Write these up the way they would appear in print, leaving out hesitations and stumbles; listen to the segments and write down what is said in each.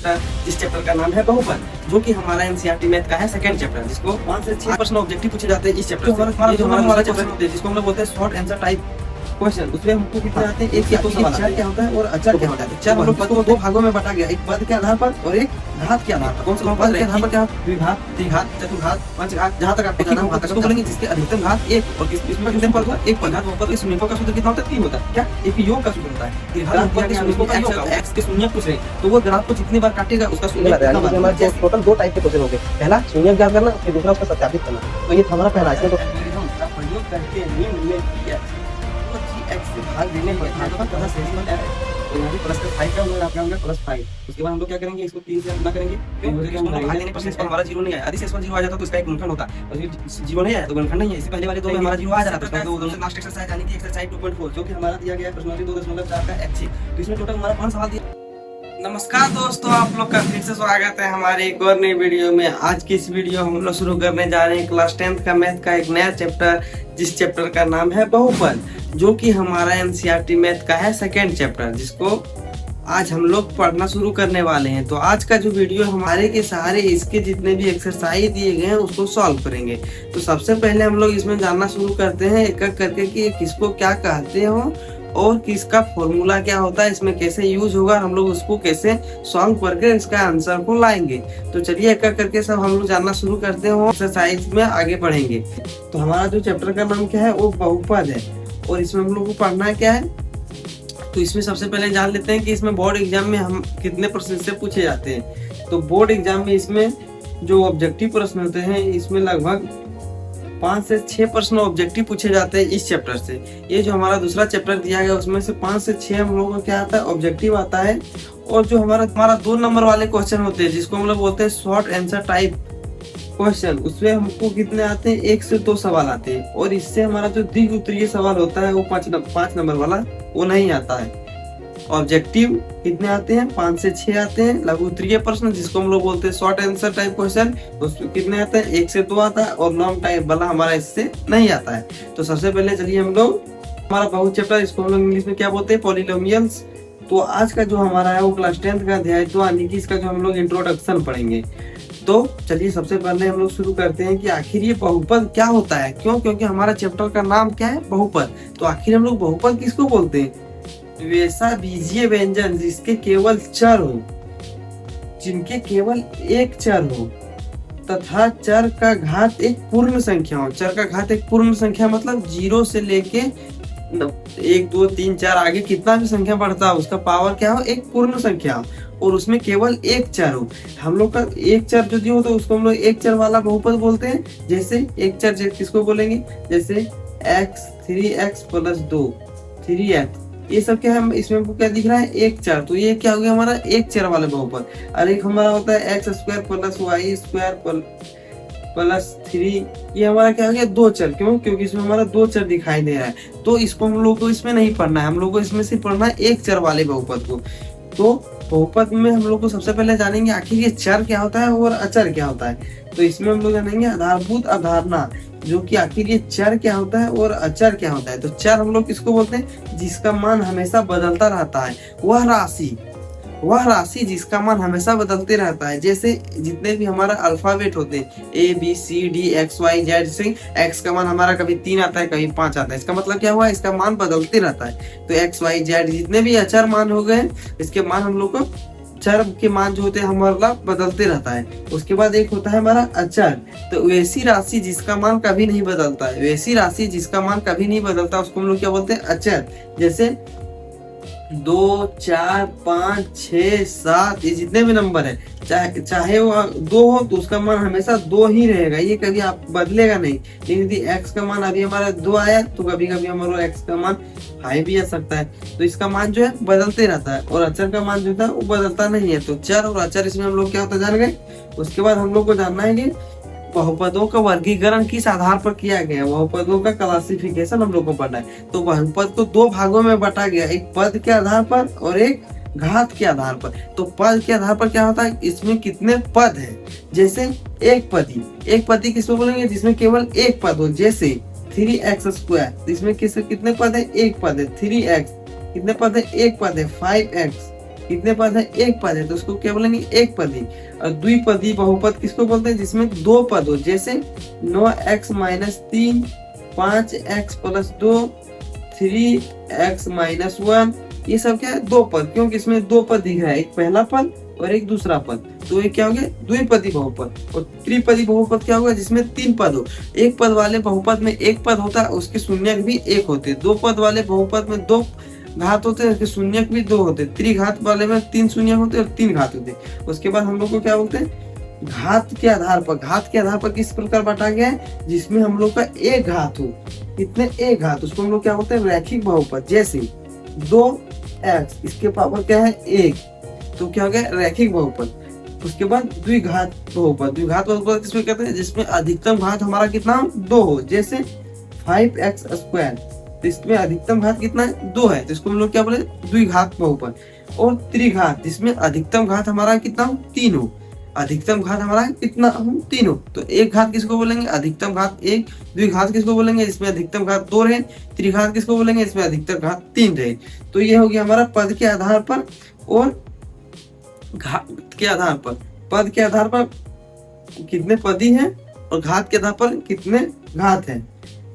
जिस चैप्टर का नाम है बहुपद, जो कि हमारा एनसीईआरटी मैथ का है सेकंड चैप्टर, जिसको 5 से 6 प्रश्न ऑब्जेक्टिव पूछे जाते हैं इस चैप्टर से। ये जो हमारा चैप्टर होते हैं जिसको हम लोग बोलते हैं शॉर्ट आंसर टाइप क्वेश्चन, उसमें हमको कितने आते हैं? एक या दो सवाल। चर क्या होता है और अचर क्या होता है? चर हम लोग को दो भागों में बांटा गया, एक पद के आधार पर और एक घात के आधार पर। कौन सा पद के आधार पर? क्या द्विघात, त्रिघात, चतुर्घात, पंचघात, जहां तक आपको जाना वहां तक बोलेंगे, जिसके अधिकतम घात एक और इसमें कितने पद होगा? एक पद। घात पद के शून्यकों का सूत्र कितना होता है? 3 होता है। क्या? एक योग का सूत्र होता है। त्रिघात पद के शून्यकों का योग, x के शून्य पूछ रहे हैं तो वो ग्राफ को जितनी बार काटेगा उसका शून्य कितना बार। हमारे टोटल 2 टाइप के क्वेश्चन होंगे, पहला शून्य ज्ञात करना, फिर दूसरा उसका सत्यापित करना। तो ये हमारा पहला इसमें प्रयोग करके निम्न में x से भाग देने पर भागफल तथा शेषफल है। तो यहाँ पे प्लस का 5 का होगा, आपका होगा +5। उसके बाद हम लोग क्या करेंगे? इसको 3 से गुणा करेंगे, तो भाग देने पर शेषफल हमारा 0 नहीं आया। यदि शेषफल 0 आ जाता तो इसका एक गुणनखंड होता, और 0 नहीं आया तो गुणनखंड नहीं है। इससे पहले वाले दो में हमारा 0 आ जा रहा था। तो दोनों से लास्ट एक्सरसाइज यानी कि एक्सरसाइज 2.4 जो कि हमारा दिया गया है प्रश्नोत्तरी 2.4 का x। तो इसमें टोटल हमारा 5 सवाल दिया। नमस्कार दोस्तों, आप लोग का फिर से स्वागत है हमारे एक और नई वीडियो में। आज की इस वीडियो हम लोग शुरू करने जा रहे हैं क्लास 10th का मैथ का एक नया चैप्टर, जिस चैप्टर का नाम है बहुपद, जो कि हमारा एनसीईआरटी मैथ का है सेकंड चैप्टर, जिसको आज हम लोग पढ़ना शुरू करने वाले हैं। तो आज का जो वीडियो हमारे के सहारे इसके जितने भी एक्सरसाइज दिए गए हैं उसको सॉल्व करेंगे। तो सबसे पहले हम लोग इसमें जानना शुरू करते हैं एक एक करके कि किसको क्या कहते हो और किसका फॉर्मूला क्या होता है, इसमें कैसे यूज होगा, हम लोग उसको कैसे सॉल्व करके इसका आंसर को लाएंगे। तो चलिए एक एक करके सब हम लोग जानना शुरू करते हैं, एक्सरसाइज में आगे बढ़ेंगे। तो हमारा जो चैप्टर का नाम क्या है वो बहुपद है, और इसमें हम लोग को पढ़ना क्या है। तो इसमें सबसे पहले जान लेते हैं कि इसमें बोर्ड एग्जाम में हम कितने प्रश्न से पूछे जाते हैं। तो बोर्ड एग्जाम में इसमें जो ऑब्जेक्टिव प्रश्न होते हैं इसमें लगभग 5 से 6 प्रश्न ऑब्जेक्टिव पूछे जाते हैं इस चैप्टर से। ये जो हमारा दूसरा चैप्टर दिया गया उसमें से 5 से 6 हम लोगों को क्या आता है? ऑब्जेक्टिव आता है। और जो हमारा 2 नंबर वाले क्वेश्चन होते हैं जिसको हम लोग बोलते हैं शॉर्ट आंसर टाइप क्वेश्चन, उसमें हमको कितने आते हैं? 1 से 2 सवाल आते हैं। और इससे हमारा जो द्विघ उत्तरीय सवाल होता है वो 5 नंबर वाला वो नहीं आता है। ऑब्जेक्टिव कितने आते हैं? 5 से 6 आते हैं। लघु उत्तरीय प्रश्न जिसको हम लोग बोलते हैं शॉर्ट आंसर टाइप क्वेश्चन, उसमें कितने आते हैं? 1 से 2 आता है। और लॉन्ग टाइप वाला हमारा इससे नहीं आता है। तो सबसे पहले चलिए हम लोग हमारा बहु चैप्टर, इसको हम लोग इंग्लिश में क्या बोलते हैं? पॉलिनोमियल्स। तो आज का जो हमारा है वो क्लास 10th का अध्याय 2 यानी कि इसका जो हम लोग इंट्रोडक्शन पढ़ेंगे। तो चलिए सबसे पहले हम लोग शुरू करते हैं कि आखिर ये बहुपद क्या होता है। क्यों? क्योंकि हमारा चैप्टर का नाम क्या है? बहुपद। तो आखिर हम लोग बहुपद किसको बोलते हैं? वैसा बीजीय व्यंजन जिसके केवल चर हो, जिनके केवल एक चर हो तथा चर का घात एक पूर्ण संख्या हो। चर का घात एक पूर्ण संख्या मतलब 0 से लेके 1 2 3 4 आगे कितना भी संख्या बढ़ता है उसका पावर क्या हो? एक पूर्ण संख्या हो, और उसमें केवल एक चर हो। हम लोग का एक चर जो दिया हो तो उसको हम लोग एक चर वाला बहुपद बोलते हैं। जैसे एक चर किसको बोलेंगे? जैसे x 3x + 2 3x, ये सब क्या है? इसमें हमको क्या दिख रहा है? एक चर। तो ये क्या हो गया हमारा? एक चर वाले बहुपद। और एक हमारा होता है x² + y² + 3, ये हमारा क्या हो गया? 2 चर। क्यों? क्योंकि इसमें हमारा 2 चर दिखाई दे रहा है। तो इसको हम लोग को इसमें नहीं पढ़ना है, हम लोग को इसमें सिर्फ पढ़ना है एक चर वाले बहुपद को। तो बहुपद में हम लोग को सबसे पहले जानेंगे आखिर ये चर क्या होता है और अचर क्या होता है। तो इसमें हम लोग जानेंगे आधारभूत अवधारणा, जो कि आखिर ये चर क्या होता है और अचर क्या होता है। तो चर हम लोग किसको बोलते हैं? जिसका मान हमेशा बदलता रहता है। वह राशि जिसका मान हमेशा बदलते रहता है। जैसे जितने भी हमारा अल्फाबेट होते हैं ABCD XY Z, जैसे x का मान हमारा कभी 3 आता है कभी 5 आता है, इसका मतलब क्या हुआ? इसका मान बदलते रहता है। तो XYZ जितने भी अचर मान हो गए, इसके मान हम लोग को चर के मान जो होते हैं हमारा बदलते रहता है। उसके बाद एक होता है हमारा अचर। तो वैसी राशि जिसका मान कभी नहीं बदलता है, वैसी राशि जिसका मान कभी नहीं बदलता उसको हम लोग क्या बोलते हैं? अचर। जैसे 2 4 5 6 7 ये जितने भी नंबर है, चाहे वो 2 हो तो उसका मान हमेशा 2 ही रहेगा, ये कभी आप बदलेगा नहीं। लेकिन यदि x का मान अभी हमारा 2 आया तो कभी कभी हमारा x का मान 5 भी आ सकता है। तो इसका मान जो है बदलते रहता है, और अचर का मान जो था वो बदलता नहीं है। तो चर और अचर इसमें हम लोग क्या होता जान गए। उसके बाद हम लोग को जानना है कि बहुपदों का वर्गीकरण किस आधार पर किया गया। बहुपदों का क्लासिफिकेशन हम लोग को पढ़ना है। तो बहुपद को 2 भागों में बांटा गया, एक पद के आधार पर और एक घात के आधार पर। तो पद के आधार पर क्या होता है? इसमें कितने पद है। जैसे एक पदी किसको बोलेंगे? जिसमें केवल एक पद हो। जैसे 3x², इसमें कितने पद है? एक पद है। 3x कितने पद है? एक पद है। 5x कितने पद है, एक पद है, तो उसको क्या बोलेंगे, एक पदी। और द्विपदी बहुपद किसको बोलते हैं, जिसमें दो पद हो, जैसे 9x - 3, 5x + 2, 3x - 1, ये सब क्या है, दो पद, क्योंकि इसमें दो पद दिख रहा है, एक पहला पद और एक दूसरा पद, तो ये क्या हो गया, द्विपदी बहुपद। और त्रिपदी बहुपद क्या होगा, जिसमें तीन पद हो। एक पद वाले बहुपद में एक पद होता है, उसके शून्यक भी एक होते हैं। दो पद वाले बहुपद में दो घात होते हैं, उसके शून्यक भी दो होते हैं। त्रिघात वाले में तीन शून्यक होते हैं और तीन घात होते हैं। उसके बाद हम लोग को क्या बोलते हैं, घात के आधार पर। घात के आधार पर किस प्रकार बांटा गया है, जिसमें हम लोग का एक घात हो, कितने, एक घात, उसको हम लोग क्या बोलते हैं, रैखिक बहुपद। जैसे 2x, इसके पावर क्या है, 1, तो क्या हो गया, रैखिक बहुपद। उसके बाद द्विघात बहुपद। द्विघात बहुपद किसमें कहते हैं, जिसमें अधिकतम घात हमारा कितना हो, 2 हो। जैसे 5x², तो इसमें अधिकतम घात कितना है, 2 है, तो इसको हम लोग क्या बोले, द्विघात बहुपद। और त्रिघात, जिसमें अधिकतम घात हमारा कितना हो, 3 हो। अधिकतम घात हमारा कितना हो, 3 हो। तो एक घात किसको बोलेंगे, अधिकतम घात 1। द्विघात किसको बोलेंगे, इसमें अधिकतम घात 2 रहे। त्रिघात किसको बोलेंगे, इसमें अधिकतम घात 3 रहे। तो ये हो गया हमारा पद के आधार पर और घात के आधार पर। पद के आधार पर कितने पदी हैं और घात के आधार पर कितने घात हैं।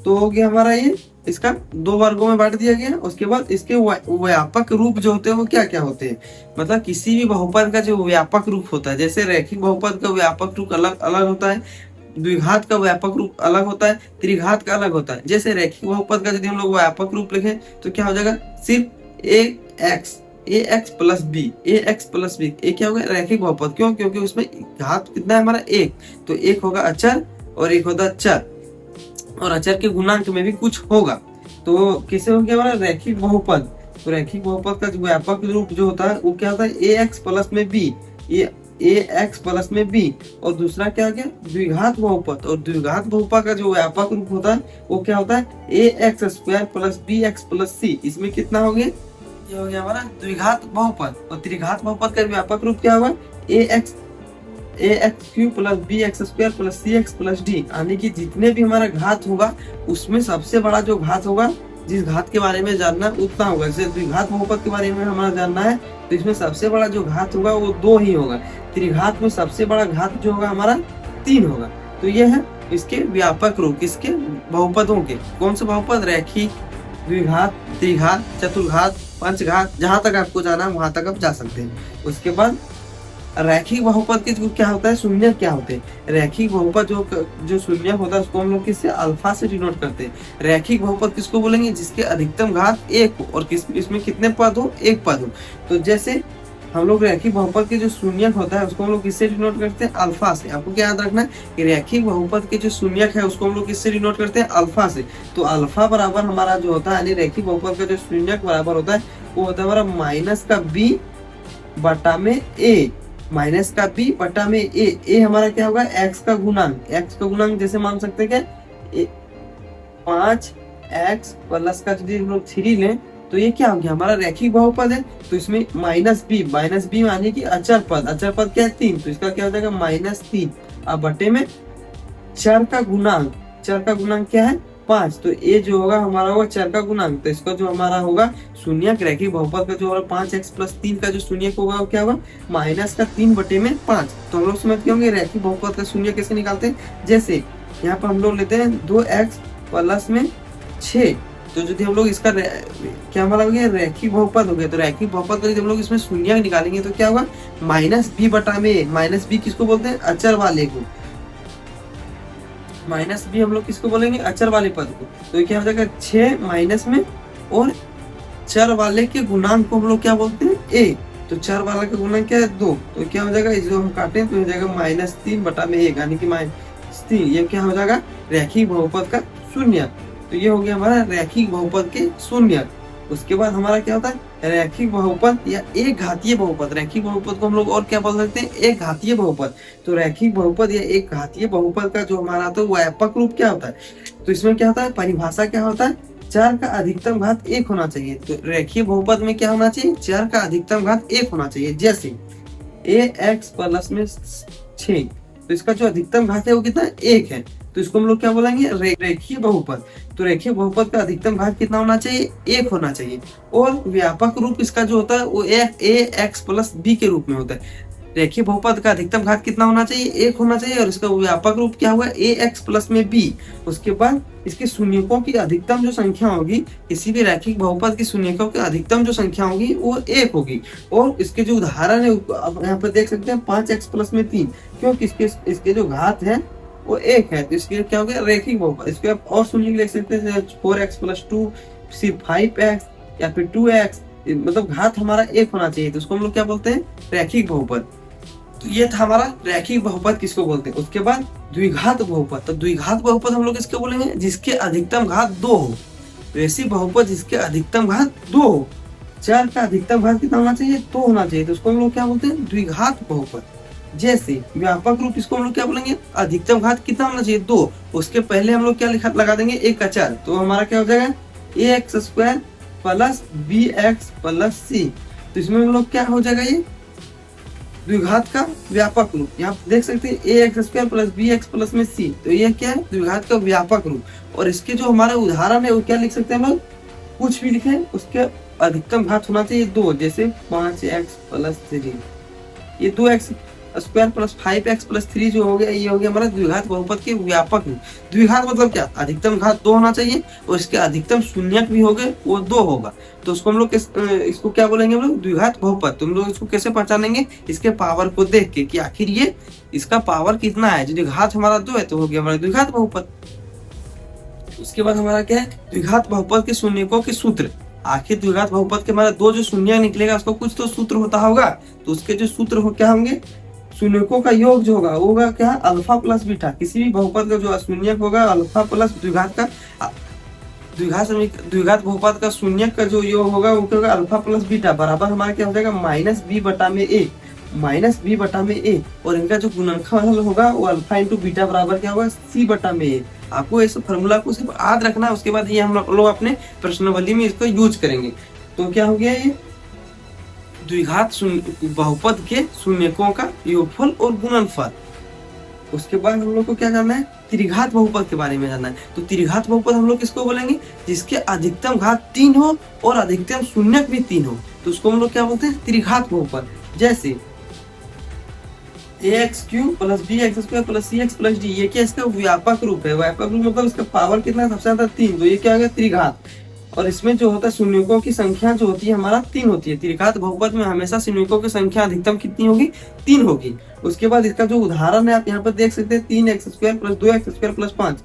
तो हो गया हमारा ये, इसका दो वर्गों में बांट दिया गया। उसके बाद इसके व्यापक रूप जो होते हैं वो क्या क्या होते हैं, मतलब किसी भी बहुपद का जो व्यापक रूप होता है, जैसे रैखिक बहुपद का व्यापक रूप अलग अलग होता है, द्विघात का व्यापक रूप अलग होता है, त्रिघात का अलग होता है। जैसे रैखिक बहुपद का यदि हम लोग व्यापक रूप लिखें तो क्या हो जाएगा, सिर्फ ax + b, ax + b, ये क्या होगा, रैखिक बहुपद। क्यों, क्योंकि उसमें घात कितना है हमारा, 1, तो एक होगा अचर और एक होगा चर, और अचर के गुणांक में भी कुछ होगा। तो किसे हो गया हमारा, रैखिक बहुपद। तो रैखिक बहुपद का जो व्यापक रूप जो होता है वो क्या होता है, ax + में b, ये ax + में b। और दूसरा क्या हो गया, द्विघात बहुपद। और द्विघात बहुपद का जो व्यापक रूप होता है वो क्या होता है, ax² + bx + c। इसमें कितना हो गया, ये हो गया हमारा द्विघात बहुपद। और त्रिघात बहुपद का व्यापक रूप क्या होगा, ax³ + bx² + cx + d। यानी कि जितने भी हमारा घात होगा उसमें सबसे बड़ा जो घात होगा, जिस घात के बारे में जानना उतना होगा। जैसे द्विघात बहुपद के बारे में हमारा जानना है तो इसमें सबसे बड़ा जो घात होगा वो 2 ही होगा। त्रिघात में सबसे बड़ा घात जो होगा हमारा 3 होगा। तो ये है इसके व्यापक रूप, किसके, बहुपदों के। कौन से बहुपद, रैखिक, द्विघात, त्रिघात, चतुर्घात, पंचघात, जहां तक आपको जाना है वहां तक आप जा सकते हैं। उसके बाद रैखिक बहुपद के जो क्या होता है, शून्य क्या होते हैं। रैखिक बहुपद जो शून्य होता है उसको हम लोग किससे, अल्फा से डिनोट करते हैं। रैखिक बहुपद किसको बोलेंगे, जिसके अधिकतम घात 1 हो और इसमें कितने पद हो, 1 पद हो। तो जैसे हम लोग रैखिक बहुपद के जो शून्यक होता है उसको हम लोग किससे डिनोट करते हैं, अल्फा से। आपको क्या याद रखना है कि रैखिक बहुपद के जो शून्यक है उसको हम लोग किससे डिनोट करते हैं, अल्फा से। तो अल्फा बराबर हमारा जो होता है, यानी रैखिक बहुपद का जो शून्यक बराबर होता है वो होता है हमारा -b / a, -b / a हमारा क्या होगा, x का गुणांक। x का गुणांक जैसे मान सकते हैं क्या, 5x प्लस का यदि हम लोग 3 लें तो ये क्या हो गया, हमारा रैखिक बहुपद है। तो इसमें -b मानिए कि अचर पद। अचर पद क्या है, 3, तो इसका क्या हो जाएगा, -3 अब बटे में चर का गुणांक। चर का गुणांक क्या है, 5, तो ये जो होगा हमारा होगा चर का गुणांक। तो इसका जो हमारा होगा शून्यक, रैखिक बहुपद का जो होगा 5x + 3 का जो शून्यक होगा वो क्या होगा, -3/5। तो हम लोग समझ गए होंगे रैखिक बहुपद का शून्य कैसे निकालते हैं। जैसे यहाँ पर हम लोग लेते हैं 2x + 6, तो यदि हम लोग इसका क्या हमारा हो गया, रैखिक बहुपद हो गया। तो रैखिक बहुपद का यदि हम लोग इसमें शून्य निकालेंगे तो क्या होगा, -b/a। -b किसको बोलते हैं, अचर वाले को। -b हम लोग किसको बोलेंगे, अचर वाले पद को। तो ये क्या हो जाएगा, 6 माइनस में और चर वाले के गुणांक को हम लोग क्या बोलते हैं, a। तो चर वाला का गुणांक क्या है, 2। तो क्या हो जाएगा, इसको हम काटें तो हो जाएगा -3/1, यानी कि -3। ये क्या हो जाएगा, रैखिक बहुपद का शून्य। तो ये हो गया हमारा रैखिक बहुपद के शून्य। उसके बाद हमारा क्या होता है, रैखिक बहुपद या एक घातीय बहुपद। रैखिक बहुपद को हम लोग और क्या बोल सकते हैं, एक घातीय बहुपद। तो रैखिक बहुपद या एक घातीय बहुपद का जो हमारा तो व्यापक रूप क्या होता है, तो इसमें क्या होता है, परिभाषा क्या होता है, चर का अधिकतम घात 1 होना चाहिए। तो रैखिक बहुपद में क्या होना चाहिए, चर का अधिकतम घात 1 होना चाहिए। जैसे ax + में 6, तो इसका जो अधिकतम घात है वो कितना है, 1 है। तो इसको हम लोग क्या बोलेंगे, रेखीय बहुपद। तो रेखीय बहुपद का अधिकतम घात कितना होना चाहिए, 1 होना चाहिए। और व्यापक रूप इसका जो होता है वो ax प्लस b के रूप में होता है। रेखीय बहुपद का अधिकतम घात कितना होना चाहिए, 1 होना चाहिए, और इसका व्यापक रूप क्या हुआ, ax प्लस में b। उसके बाद इसके शून्यकों की अधिकतम जो संख्या होगी, किसी भी रैखिक बहुपद की शून्यकों की अधिकतम जो संख्या होगी वो 1 होगी। और इसके जो उदाहरण है यहाँ पर देख सकते हैं 5x प्लस में 3, क्योंकि इसके जो घात है वो 1 है, तो इसके क्या हो गया, रेखिक बहुपद। इसके आप और शून्य लिख सकते हैं 4x प्लस 2, सिर्फ 5x या फिर 2x, मतलब घात हमारा 1 होना चाहिए, तो उसको हम लोग क्या बोलते हैं, रैखिक बहुपद। तो ये था हमारा रैखिक बहुपद किसको बोलते हैं। उसके बाद द्विघात बहुपद। तो द्विघात बहुपद हम लोग किसको बोलेंगे, जिसके अधिकतम घात 2 हो। तो ऐसी बहुपद जिसके अधिकतम घात 2 हो। 4 का अधिकतम घात कितना होना चाहिए, 2 होना चाहिए, तो उसको हम लोग क्या बोलते हैं, द्विघात बहुपद। जैसे व्यापक रूप इसको हम लोग क्या बोलेंगे, अधिकतम घात कितना होना चाहिए, 2। उसके पहले हम लोग क्या लगा देंगे, एक का 4, तो हमारा क्या हो जाएगा, ax square plus bx plus c। तो इसमें हम लोग क्या हो जाएगा, ये द्विघात का व्यापक रूप। यहाँ देख सकते हैं ax square plus bx plus में c, तो ये क्या है, द्विघात का व्यापक रूप। और इसके जो हमारा उदाहरण है वो क्या लिख सकते हैं हम लोग, कुछ भी लिखे, उसके अधिकतम घात होना चाहिए 2, जैसे 5x प्लस 3। ये 2x square plus 5x plus 3 जो हो गया, ये हो गया हमारा द्विघात बहुपद के व्यापक रूप। द्विघात मतलब क्या, अधिकतम घात 2 होना चाहिए और इसके अधिकतम शून्यक भी हो गए वो 2 होगा, तो उसको हम लोग इसको क्या बोलेंगे, हम लोग द्विघात बहुपद। तुम लोग इसको कैसे पहचानेंगे, इसके पावर को देख के कि आखिर ये इसका पावर कितना है। यदि घात हमारा 2 है तो हो गया हमारा द्विघात बहुपद। उसके बाद हमारा क्या है, द्विघात बहुपद के शून्यकों के सूत्र। आखिर द्विघात बहुपद के हमारा 2 जो शून्य निकलेगा उसका कुछ तो सूत्र होता होगा, तो उसके जो सूत्र हो क्या होंगे, शून्यकों का योग जो होगा वो होगा क्या, अल्फा प्लस बीटा। किसी भी बहुपद का जो शून्यक होगा अल्फा प्लस द्विघात बहुपद का शून्यक का जो योग होगा वो क्या होगा, अल्फा प्लस बीटा बराबर हमारा क्या हो जाएगा, माइनस बी बटा में ए, माइनस बी बटा में ए। और इनका जो गुणनफल होगा वो अल्फा इंटू बीटा बराबर क्या होगा, सी बटा में ए। आपको इस फॉर्मूला को सिर्फ याद रखना है, उसके बाद ये हम लोग अपने प्रश्नावली में इसको यूज करेंगे। तो क्या हो गया, ये द्विघात बहुपद के शून्यकों का योगफल और गुणनफल। उसके बाद हम लोग को क्या जानना है, त्रिघात बहुपद के बारे में जानना है। तो त्रिघात बहुपद हम लोग किसको बोलेंगे, जिसके अधिकतम घात 3 हो और अधिकतम शून्यक भी 3 हो, तो उसको हम लोग क्या बोलते हैं, त्रिघात बहुपद। जैसे ax cube plus bx square plus cx plus d, ये क्या इसका व्यापक रूप है। व्यापक रूप मतलब इसका पावर कितना है, सबसे ज्यादा 3, तो ये क्या हो गया, त्रिघात। और इसमें जो होता है शून्यकों की संख्या जो होती है हमारा 3 होती है। त्रिघात बहुपद में हमेशा शून्यकों की संख्या अधिकतम कितनी होगी, 3 होगी। उसके बाद इसका जो उदाहरण है आप यहाँ पर देख सकते हैं, 3x square plus 2x square plus 5।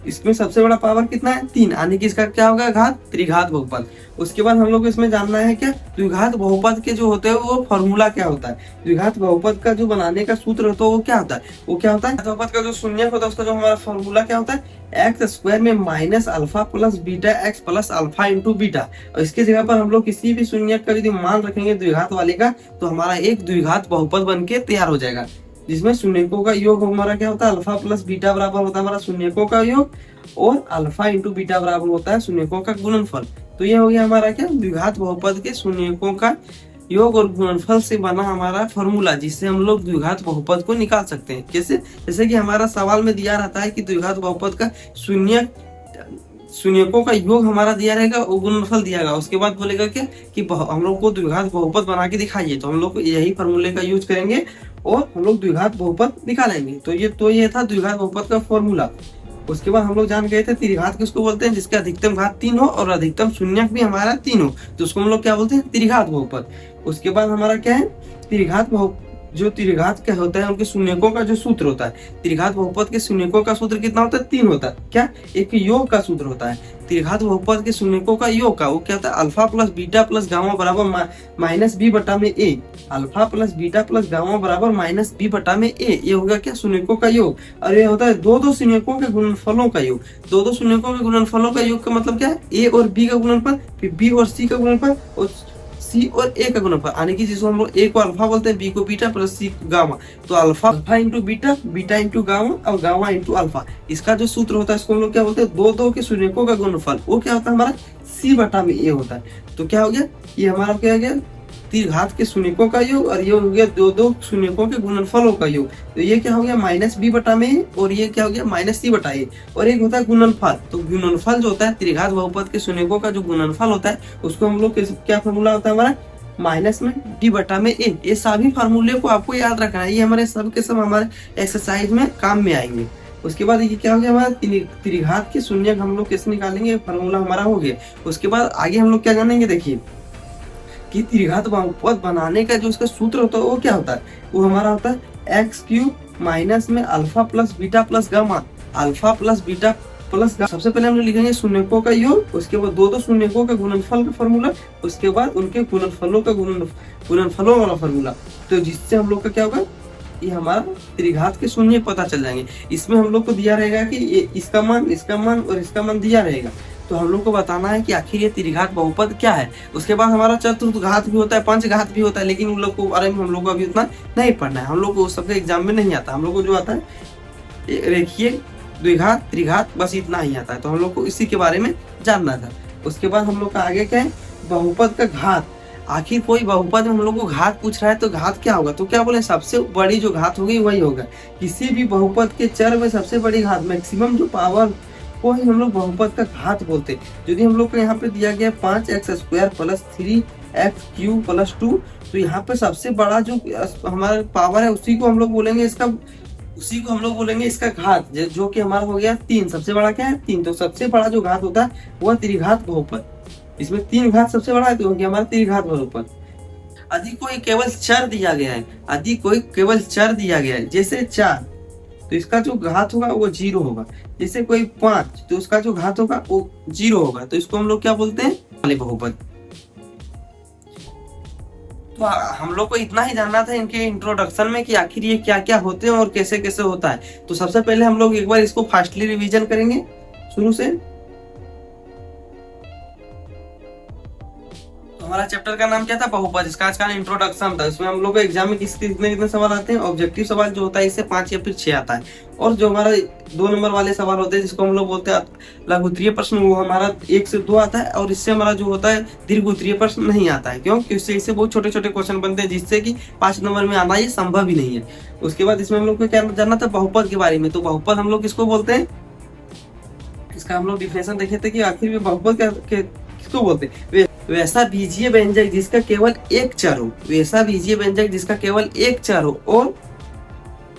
इसमें सबसे बड़ा पावर कितना है, 3, यानी कि इसका क्या होगा, घात, त्रिघात बहुपद। उसके बाद हम लोग को इसमें जानना है क्या, द्विघात बहुपद के जो होते हैं वो फॉर्मूला क्या होता है। द्विघात बहुपद का जो बनाने का सूत्र होता है वो क्या होता है, वो क्या होता है, बहुपद का जो शून्यक होता है उसका जो हमारा फॉर्मूला क्या होता है, एक्स स्क्वायर में minus alpha plus beta x plus alpha into beta. और इसके जगह पर हम लोग किसी भी शून्यक का यदि मान रखेंगे द्विघात वाले का, तो हमारा एक द्विघात बहुपद बन के तैयार हो जाएगा, जिसमें शून्यकों का योग हमारा क्या होता है, अल्फा प्लस बीटा बराबर होता है हमारा शून्यकों का योग, और अल्फा इंटू बीटा बराबर होता है शून्यकों का गुणनफल। तो ये हो गया हमारा क्या, द्विघात बहुपद के शून्यकों का योग और गुणनफल से बना हमारा फॉर्मूला, जिससे हम लोग द्विघात बहुपद को निकाल सकते हैं। कैसे, जैसे कि हमारा सवाल में दिया रहता है कि द्विघात बहुपद का शून्यकों का योग हमारा दिया रहेगा और गुणनफल दिया रहेगा। उसके बाद बोलेगा क्या कि हम लोग को द्विघात बहुपद बना के दिखाइए, तो हम लोग यही फॉर्मूले का यूज करेंगे और हम लोग द्विघात बहुपद निकालेंगे। तो ये था द्विघात बहुपद का फॉर्मूला। उसके बाद हम लोग जान गए थे त्रिघात किसको बोलते हैं, जिसके अधिकतम घात 3 हो और अधिकतम शून्यक भी हमारा 3 हो, तो उसको हम लोग क्या बोलते हैं, त्रिघात बहुपद। उसके बाद हमारा क्या है, जो त्रिघात क्या होता है उनके शून्यकों का जो सूत्र होता है, त्रिघात बहुपद के शून्यकों का सूत्र कितना होता है, 3 होता है। क्या, एक योग का सूत्र होता है त्रिघात बहुपद के शून्यकों का योग का, वो क्या होता है, alpha plus beta plus gamma बराबर माइनस बी बटा में A. Alpha plus beta plus gamma बराबर माइनस बी बटा में ए, ये होगा क्या, शून्यकों का योग। और ये होता है दो शून्यकों के गुणनफलों का योग। दो शून्यकों के गुणनफलों का योग का मतलब क्या है, ए और बी का गुणनफल, फिर बी और सी का गुणनफल, और सी और ए का गुणनफल, यानी कि जिसको हम लोग ए को अल्फा बोलते हैं, बी को बीटा प्लस सी गामा। तो alpha into beta, beta into gamma और गामा इंटू अल्फा, इसका जो सूत्र होता है इसको हम लोग क्या बोलते हैं, दो के शून्यकों का गुणनफल, वो क्या होता है हमारा सी बटा में ए होता है। तो क्या हो गया, ये हमारा क्या हो गया, त्रिघात के शून्यकों का योग, और ये हो गया दो दो शून्यकों के गुणनफलों का योग। तो ये क्या हो गया माइनस बी बटा में ए, और ये क्या हो गया माइनस सी बटा ए, और एक होता है गुणनफल। तो गुणनफल जो होता है त्रिघात बहुपद के शून्यकों का जो गुणनफल होता है उसको हम लोग क्या फॉर्मूला होता है हमारा, माइनस में डी बटा में ए। ये सभी फार्मूले को आपको याद रखना है, ये हमारे सब के सब हमारे एक्सरसाइज में काम में आएंगे। उसके बाद ये क्या हो गया हमारा त्रिघात के शून्यक हम लोग कैसे निकालेंगे, फार्मूला हमारा हो गया। उसके बाद आगे हम लोग क्या जानेंगे, देखिए कि त्रिघात बहुपद बनाने का जो उसका सूत्र होता है वो क्या होता है, वो हमारा होता है एक्स क्यूब माइनस में alpha plus beta plus gamma, alpha plus beta plus gamma. सबसे पहले हम लोग लिखेंगे शून्यकों का योग, उसके बाद दो दो शून्यकों का गुणनफल का फॉर्मूला, उसके बाद उनके गुणनफलों का गुणनफलों वाला फॉर्मूला। तो जिससे हम लोग का क्या होगा, ये हमारा त्रिघात के शून्य पता चल जाएंगे। इसमें हम लोग को दिया रहेगा कि ये इसका मान और इसका मान दिया रहेगा। तो हम लोग को बताना है कि आखिर ये त्रिघात बहुपद क्या है। उसके बाद हमारा चतुर्थ घात भी होता है, पंच घात भी होता है, लेकिन उन लोग को बारे में हम लोग को अभी उतना नहीं पढ़ना है, हम लोग को सबके एग्जाम में नहीं आता। हम लोग को जो आता है रेखीय द्विघात त्रिघात, बस इतना ही आता है। तो हम लोग को इसी के बारे में जानना था। उसके बाद हम लोग का आगे क्या है, बहुपद का घात। आखिर कोई बहुपद में हम लोग को घात पूछ रहा है तो घात क्या होगा, तो क्या बोले सबसे बड़ी जो घात होगी वही होगा। किसी भी बहुपद के चर में सबसे बड़ी घात, मैक्सिमम जो पावर, वो ही हम लोग बहुपद का घात बोलते हैं। यदि हम लोग को यहाँ पे दिया गया 5x² प्लस 3x³ प्लस 2, तो यहाँ पे सबसे बड़ा जो हमारा पावर है उसी को हम लोग बोलेंगे इसका घात, जो कि हमारा हो गया 3। सबसे बड़ा क्या है 3। तो सबसे बड़ा जो घात होता है वह त्रिघात बहुपद। इसमें 3 घात सबसे बड़ा है तो हो गया हमारा त्रिघात बहुपद। यदि कोई केवल चर दिया गया है, जैसे 4, तो इसका जो घात होगा वो 0 होगा। जैसे कोई 5, तो उसका जो घात होगा वो 0 होगा। तो इसको हम लोग क्या बोलते हैं, वाले बहुपद। तो हम लोग को इतना ही जानना था इनके इंट्रोडक्शन में कि आखिर ये क्या क्या होते हैं और कैसे कैसे होता है। तो सबसे पहले हम लोग एक बार इसको फास्टली रिवीजन करेंगे शुरू से। हमारा चैप्टर का नाम क्या था, बहुपद। इसका आज का इंट्रोडक्शन था। इसमें हम लोग एग्जाम में कितने सवाल आते हैं, ऑब्जेक्टिव सवाल जो होता है इससे 5 या फिर 6 आता है, और जो हमारा 2 नंबर वाले सवाल होते हैं जिसको हम लोग बोलते हैं लघु उत्तरीय प्रश्न, वो हमारा 1 से 2 आता है। और इससे हमारा जो होता है दीर्घ उत्तरीय प्रश्न नहीं आता है, क्योंकि इससे बहुत छोटे छोटे क्वेश्चन बनते हैं जिससे कि 5 नंबर में आना ये संभव ही नहीं है। उसके बाद इसमें हम लोग को क्या जानना था, बहुपद के बारे में। तो बहुपद हम लोग किसको बोलते हैं, इसका हम लोग डिफिनेशन देखे थे कि आखिर में बहुपद किसको बोलते हैं। वैसा बीजीय व्यंजक जिसका केवल एक चर हो, और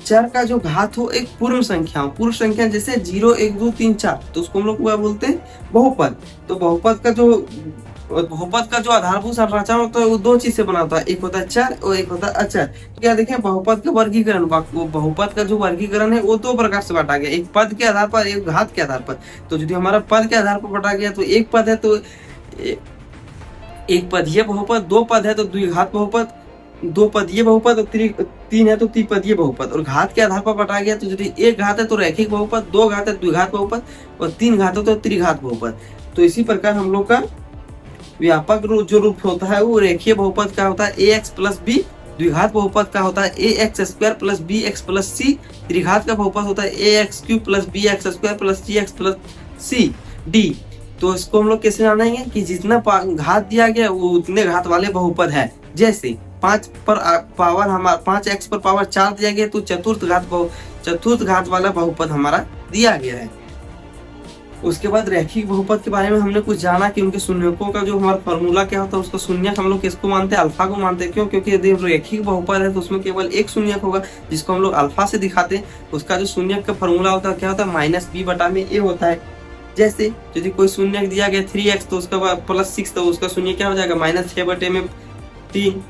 चर का जो घात हो एक पूर्ण संख्या जैसे 0, 1, 2, 3, 4, तो उसको हम लोग क्या बोलते हैं, बहुपद। तो बहुपद का जो आधारभूत संरचना होता है वो 2 चीज से बना होता है, एक होता है चर और एक होता है अचर। तो क्या देखें बहुपद का वर्गीकरण, बहुपद का जो वर्गीकरण है वो 2 प्रकार से बांटा गया, एक पद के आधार पर, एक घात के आधार पर। तो यदि हमारा पद के आधार पर बांटा गया तो एक पद है तो एक पदीय बहुपद, 2 पद है तो द्विघात बहुपद, 2 पदीय बहुपद, और 3 है तो त्रिपदीय बहुपद। और घात के आधार पर बांटा गया तो यदि 1 घात है तो रैखिक बहुपद, 2 घात है द्विघात बहुपद, और 3 घात है तो त्रिघात बहुपद। तो इसी प्रकार हम लोग का व्यापक जो रूप होता है वो रेखीय बहुपद का होता है ax प्लस b, द्विघात बहुपद का होता है ax² plus bx plus c, त्रिघात का बहुपद होता है ax³ plus bx² plus cx plus c d। तो इसको हम लोग कैसे जानेंगे कि जितना घात दिया गया वो उतने घात वाले बहुपद है। जैसे 5 पर पावर हमारा 5x पर पावर 4 दिया गया तो चतुर्थ घात वाला बहुपद हमारा दिया गया है। उसके बाद रैखिक बहुपद के बारे में हमने कुछ जाना कि उनके शून्यकों का जो हमारा फॉर्मूला क्या होता है, उसका शून्यक हम लोग किसको मानते हैं, अल्फा को मानते हैं। क्यों, क्योंकि यदि रैखिक बहुपद है तो उसमें केवल एक शून्यक होगा जिसको हम लोग अल्फा से दिखाते हैं। उसका जो शून्यक का फॉर्मूला होता है क्या होता है, माइनस बी बटा में ए होता है। जैसे यदि कोई शून्यक दिया गया 3x तो उसका प्लस 6, तो उसका शून्य क्या हो जाएगा, माइनस 6 बटे में 3।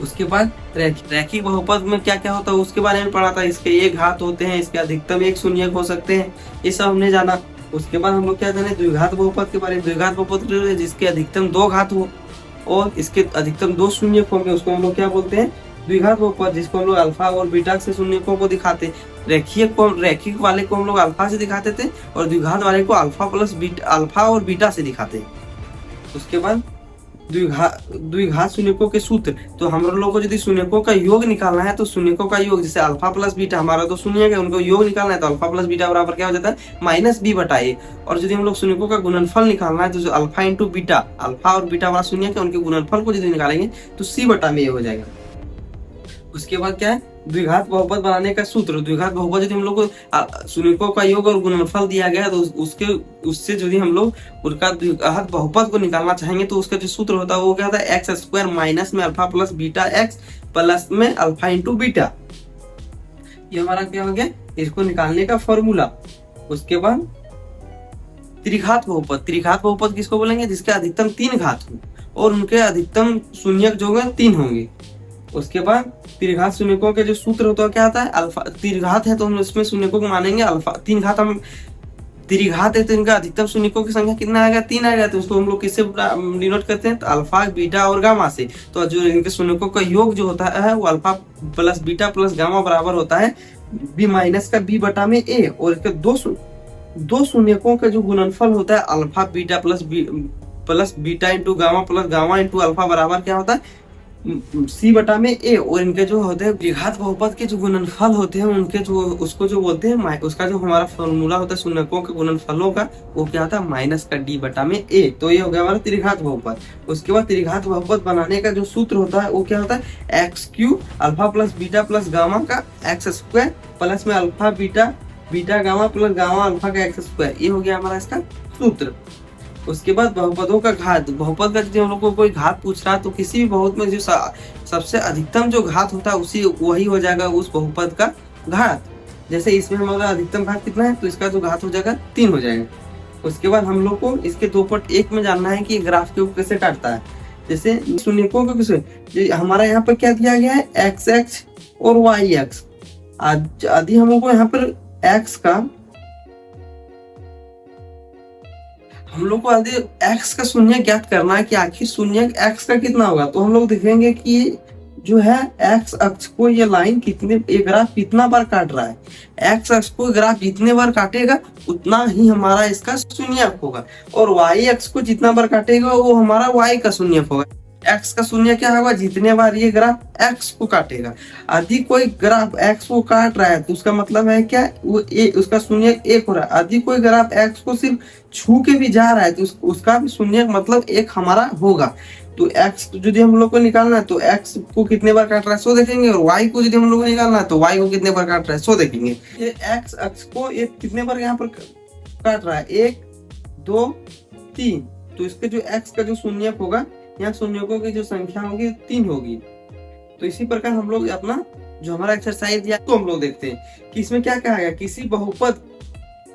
उसके बाद रैखिक बहुपद में क्या क्या होता है उसके बारे में पढ़ा था। इसके एक घात होते हैं, इसके अधिकतम एक शून्यक हो सकते हैं, ये सब हमने जाना। उसके बाद हम लोग क्या जाने, द्विघात बहुपद के बारे में। द्विघात बहुपद जिसके अधिकतम 2 घात हो और इसके अधिकतम 2 शून्यक होंगे उसको हम लोग क्या बोलते हैं, द्विघात बहुपद, जिसको हम लोग अल्फा और बीटा से शून्यकों को दिखाते। रैखिक वाले को हम लोग अल्फा से दिखाते थे और द्विघात वाले को अल्फा और बीटा से दिखाते। उसके बाद द्विघात शून्यकों के सूत्र। तो हम लोग को यदि शून्यकों का योग निकालना है तो शून्यकों का योग, जैसे अल्फा प्लस बीटा हमारा तो शून्य है, उनको योग निकालना है तो अल्फा प्लस बीटा बराबर क्या हो जाता है माइनस बी बटा ए। और यदि हम लोग शून्यकों का गुणनफल निकालना है तो जो अल्फा इंटू बीटा, अल्फा और बीटा वाला शून्य है, उनके गुणनफल को यदि निकालेंगे तो सी बटा में ए हो जाएगा। उसके बाद क्या है द्विघात बहुपद बनाने का सूत्र। द्विघात बहुपद यदि हम लोग को शून्यकों का योग और गुणनफल दिया गया तो उससे यदि हम लोग उसका द्विघात बहुपद को निकालना चाहेंगे तो उसका जो सूत्र होता है वो क्या होता है एक्स स्क्वायर माइनस में alpha plus beta x plus में अल्फा इंटू बीटा। ये हमारा क्या हो गया इसको निकालने का फॉर्मूला। उसके बाद त्रिघात बहुपद। त्रिघात बहुपद किसको बोलेंगे जिसके अधिकतम 3 घात हो और उनके अधिकतम शून्यक जो होंगे 3 होंगे। उसके बाद त्रिघात शून्यकों के जो सूत्र होता है क्या आता है अल्फा। त्रिघात है तो हम इसमें शून्यकों को मानेंगे अल्फा। 3 घात हम त्रिघात है तो इनका अधिकतम शून्यकों की संख्या कितना आएगा 3 आएगा। तो उसको हम लोग किससे डिनोट करते हैं तो अल्फा बीटा और गामा से। तो जो इनके शून्यकों का योग जो होता है वो alpha plus beta plus gamma बराबर होता है बी माइनस का बी बटा में ए। और इसके दो शून्यकों का जो गुणनफल होता है alpha beta plus beta into gamma plus gamma into alpha बराबर क्या होता है सी बटा में ए। और इनके जो होते हैं द्विघात बहुपद के जो गुणनफल होते हैं उनके जो उसको जो बोलते हैं उसका जो हमारा फॉर्मूला होता है शून्यकों के गुणनफलों का वो क्या होता है माइनस का डी बटा में ए। तो ये हो गया हमारा त्रिघात बहुपद। उसके बाद त्रिघात बहुपद बनाने का जो सूत्र होता है वो क्या होता है x Q alpha plus beta plus gamma का एक्स स्क्वायर प्लस में alpha beta gamma plus gamma alpha का एक्स स्क्वायर। ये हो गया हमारा इसका सूत्र। उसके बाद बहुपदों का घात। बहुपद का यदि हम लोग को कोई घात पूछ रहा है तो किसी भी बहुपद में जो सबसे अधिकतम जो घात होता है उसी वही हो जाएगा उस बहुपद का घात। जैसे इसमें हमारा अधिकतम घात कितना है तो इसका जो घात हो जाएगा 3 हो जाएगा। उसके बाद हम लोग को इसके 2/1 में जानना है कि ग्राफ के ऊपर कैसे काटता है। जैसे शून्यकों को कैसे हमारा यहाँ पर क्या दिया गया है एक्स एक्स और वाई एक्स। यदि हम लोग को यहाँ पर एक्स का हम लोग को यदि एक्स का शून्य ज्ञात करना है कि आखिर शून्य एक्स का कितना होगा तो हम लोग देखेंगे कि जो है एक्स अक्ष को ये लाइन ये ग्राफ कितना बार काट रहा है। एक्स अक्ष को ग्राफ जितने बार काटेगा उतना ही हमारा इसका शून्य होगा और वाई अक्ष को जितना बार काटेगा वो हमारा वाई का शून्य होगा। एक्स का शून्य क्या होगा जितने बार ये ग्राफ एक्स को काटेगा। यदि कोई ग्राफ एक्स को काट रहा है तो उसका मतलब है क्या वो उसका शून्य 1 हो रहा है। यदि कोई ग्राफ एक्स को सिर्फ छू के भी जा रहा है तो उसका भी शून्य मतलब 1 हमारा होगा। तो एक्स यदि हम लोग को निकालना है तो एक्स को कितने बार काट रहा है सो देखेंगे और वाई को यदि हम लोग को निकालना है तो वाई को कितने बार काट रहा है सो देखेंगे। ये एक्स अक्ष को ये कितने बार यहाँ पर काट रहा है 1 2 3। तो इसके जो एक्स का जो शून्य होगा यहाँ शून्यकों की जो संख्या होगी 3 होगी। तो इसी प्रकार हम लोग अपना जो हमारा एक्सरसाइज दिया तो हम लोग देखते हैं कि इसमें क्या कहा गया। किसी बहुपद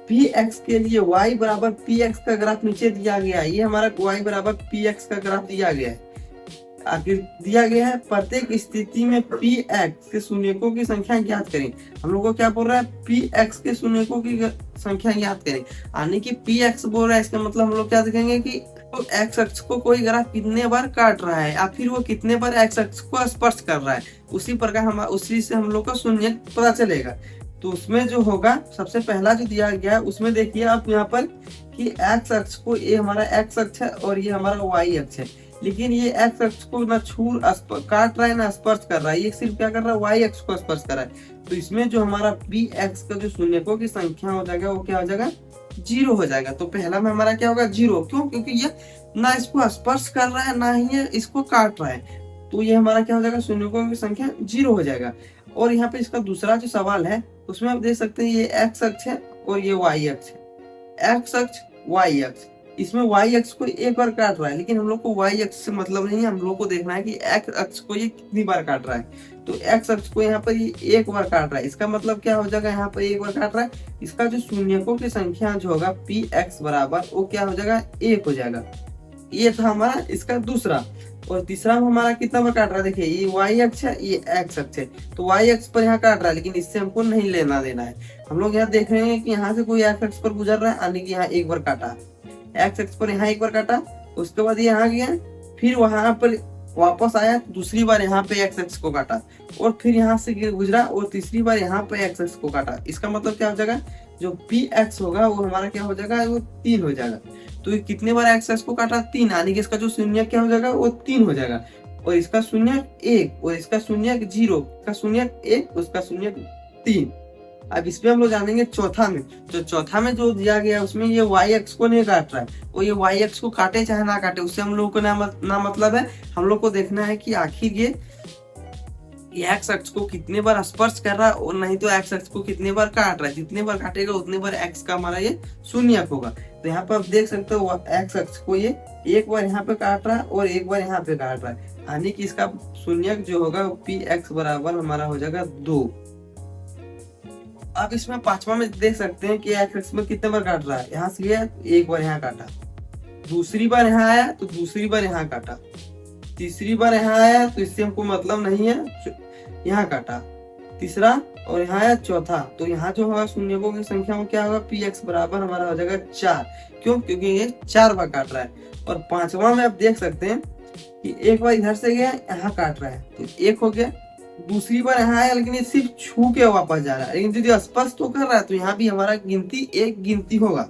px के लिए y बराबर px का ग्राफ नीचे दिया गया है। ये हमारा y बराबर px का ग्राफ दिया गया है। आखिर दिया गया है प्रत्येक स्थिति में px के शून्यकों की संख्या ज्ञात करें। हम लोग को क्या बोल रहा है px के शून्यकों की संख्या ज्ञात करें। यानी कि px बोल रहा है इसका मतलब हम लोग क्या देखेंगे कि तो एक्स अक्ष को कोई ग्राफ कितने बार काट रहा है या फिर वो कितने बार एक्स अक्ष को स्पर्श कर रहा है। उसी प्रकार उसी से हम लोग का शून्य पता चलेगा। तो उसमें जो होगा सबसे पहला जो दिया गया है उसमें देखिए आप यहाँ पर कि एक्स अक्ष को ये हमारा एक्स अक्ष है और ये हमारा वाई अक्ष है। लेकिन ये एक्स अक्ष को ना काट रहा है ना स्पर्श कर रहा है। ये सिर्फ क्या कर रहा है वाई अक्ष को स्पर्श कर रहा है। तो इसमें जो हमारा पी एक्स का जो शून्यकों की संख्या हो जाएगा वो क्या हो जाएगा 0 हो जाएगा। तो पहला में हमारा क्या होगा 0। क्यों? क्योंकि ये ना इसको स्पर्श कर रहा है ना ही ये इसको काट रहा है। तो ये हमारा क्या हो जाएगा शून्यकों की संख्या 0 हो जाएगा। और यहाँ पे इसका दूसरा जो सवाल है उसमें आप देख सकते हैं ये एक्स अक्ष है और ये वाई अक्ष है। एक्स अक्ष वाई अक्ष, इसमें वाई अक्ष को एक बार काट रहा है लेकिन हम लोग को वाई अक्ष से मतलब नहीं है। हम लोग को देखना है कि एक्स अक्ष को ये कितनी बार काट रहा है। तो एक्स अक्ष को यहाँ पर ये 1 बार काट रहा है। इसका मतलब क्या हो जाएगा यहाँ पर 1 बार काट रहा है। इसका जो शून्यकों की संख्या जो होगा पी एक्स बराबर वो क्या हो जाएगा 1 हो जाएगा। ये था हमारा इसका दूसरा। और तीसरा में हमारा कितना बार काट रहा है देखिए ये वाई अक्ष है ये एक्स अक्ष है। तो वाई अक्ष पर यहाँ काट रहा है लेकिन इससे हमको नहीं लेना देना है। हम लोग यहाँ देख रहे हैं कि यहाँ से कोई एक्स अक्ष पर गुजर रहा है यानी कि यहाँ 1 बार काटा, एक्स अक्ष पर यहाँ 1 बार काटा। उसके बाद यहाँ गया फिर वहां पर वापस आया, दूसरी बार यहाँ पे एक्स एक्स को काटा, और फिर यहाँ से गुजरा और तीसरी बार यहाँ पे एक्स एक्स को काटा। इसका मतलब क्या हो जाएगा, जो पी एक्स होगा वो हमारा क्या हो जाएगा, वो 3 हो जाएगा। तो ये कितने बार एक्स एक्स को काटा, 3, यानी कि इसका जो शून्य क्या हो जाएगा, वो 3 हो जाएगा। और इसका शून्य 1, और इसका शून्य 0, इसका शून्य 1, उसका शून्य 3। अब इसमें हम लोग जानेंगे चौथा में। तो चौथा में जो दिया गया उसमें ये वाई एक्स को नहीं काट रहा है, और ये वाई एक्स को काटे चाहे ना काटे, उससे हम लोग को ना मतलब है। हम लोग को देखना है कि आखिर ये एक्स एक्स को कितने बार स्पर्श कर रहा है, और नहीं तो एक्स एक्स को कितने बार काट रहा है। जितने बार काटेगा उतने बार एक्स का हमारा ये शून्य होगा। तो यहाँ पर आप देख सकते हो एक्स एक्स को ये एक बार यहाँ पे काट रहा है और एक बार यहाँ पे काट रहा है, यानी कि इसका शून्य जो होगा पी एक्स बराबर हमारा हो जाएगा 2। अब इसमें पांचवा में देख सकते हैं कि एक्स एक्स में कितने बार काट रहा है, यहाँ से गया एक बार यहाँ काटा, दूसरी बार यहाँ आया तो दूसरी बार यहाँ काटा, तीसरी बार यहाँ आया तो इससे हमको मतलब नहीं है, यहाँ काटा, तीसरा, और यहाँ आया चौथा। तो यहाँ जो होगा शून्यकों की संख्या में क्या होगा, पी एक्स बराबर हमारा हो जाएगा 4। क्यों, क्योंकि ये 4 बार काट रहा है। और पांचवा में आप देख सकते हैं कि एक बार इधर से गया यहाँ काट रहा है, तो 1 हो गया, दूसरी बार यहाँ आया लेकिन ये सिर्फ छू के वापस जा रहा है, लेकिन यदि स्पर्श तो कर रहा है तो यहाँ भी हमारा गिनती 1 गिनती होगा।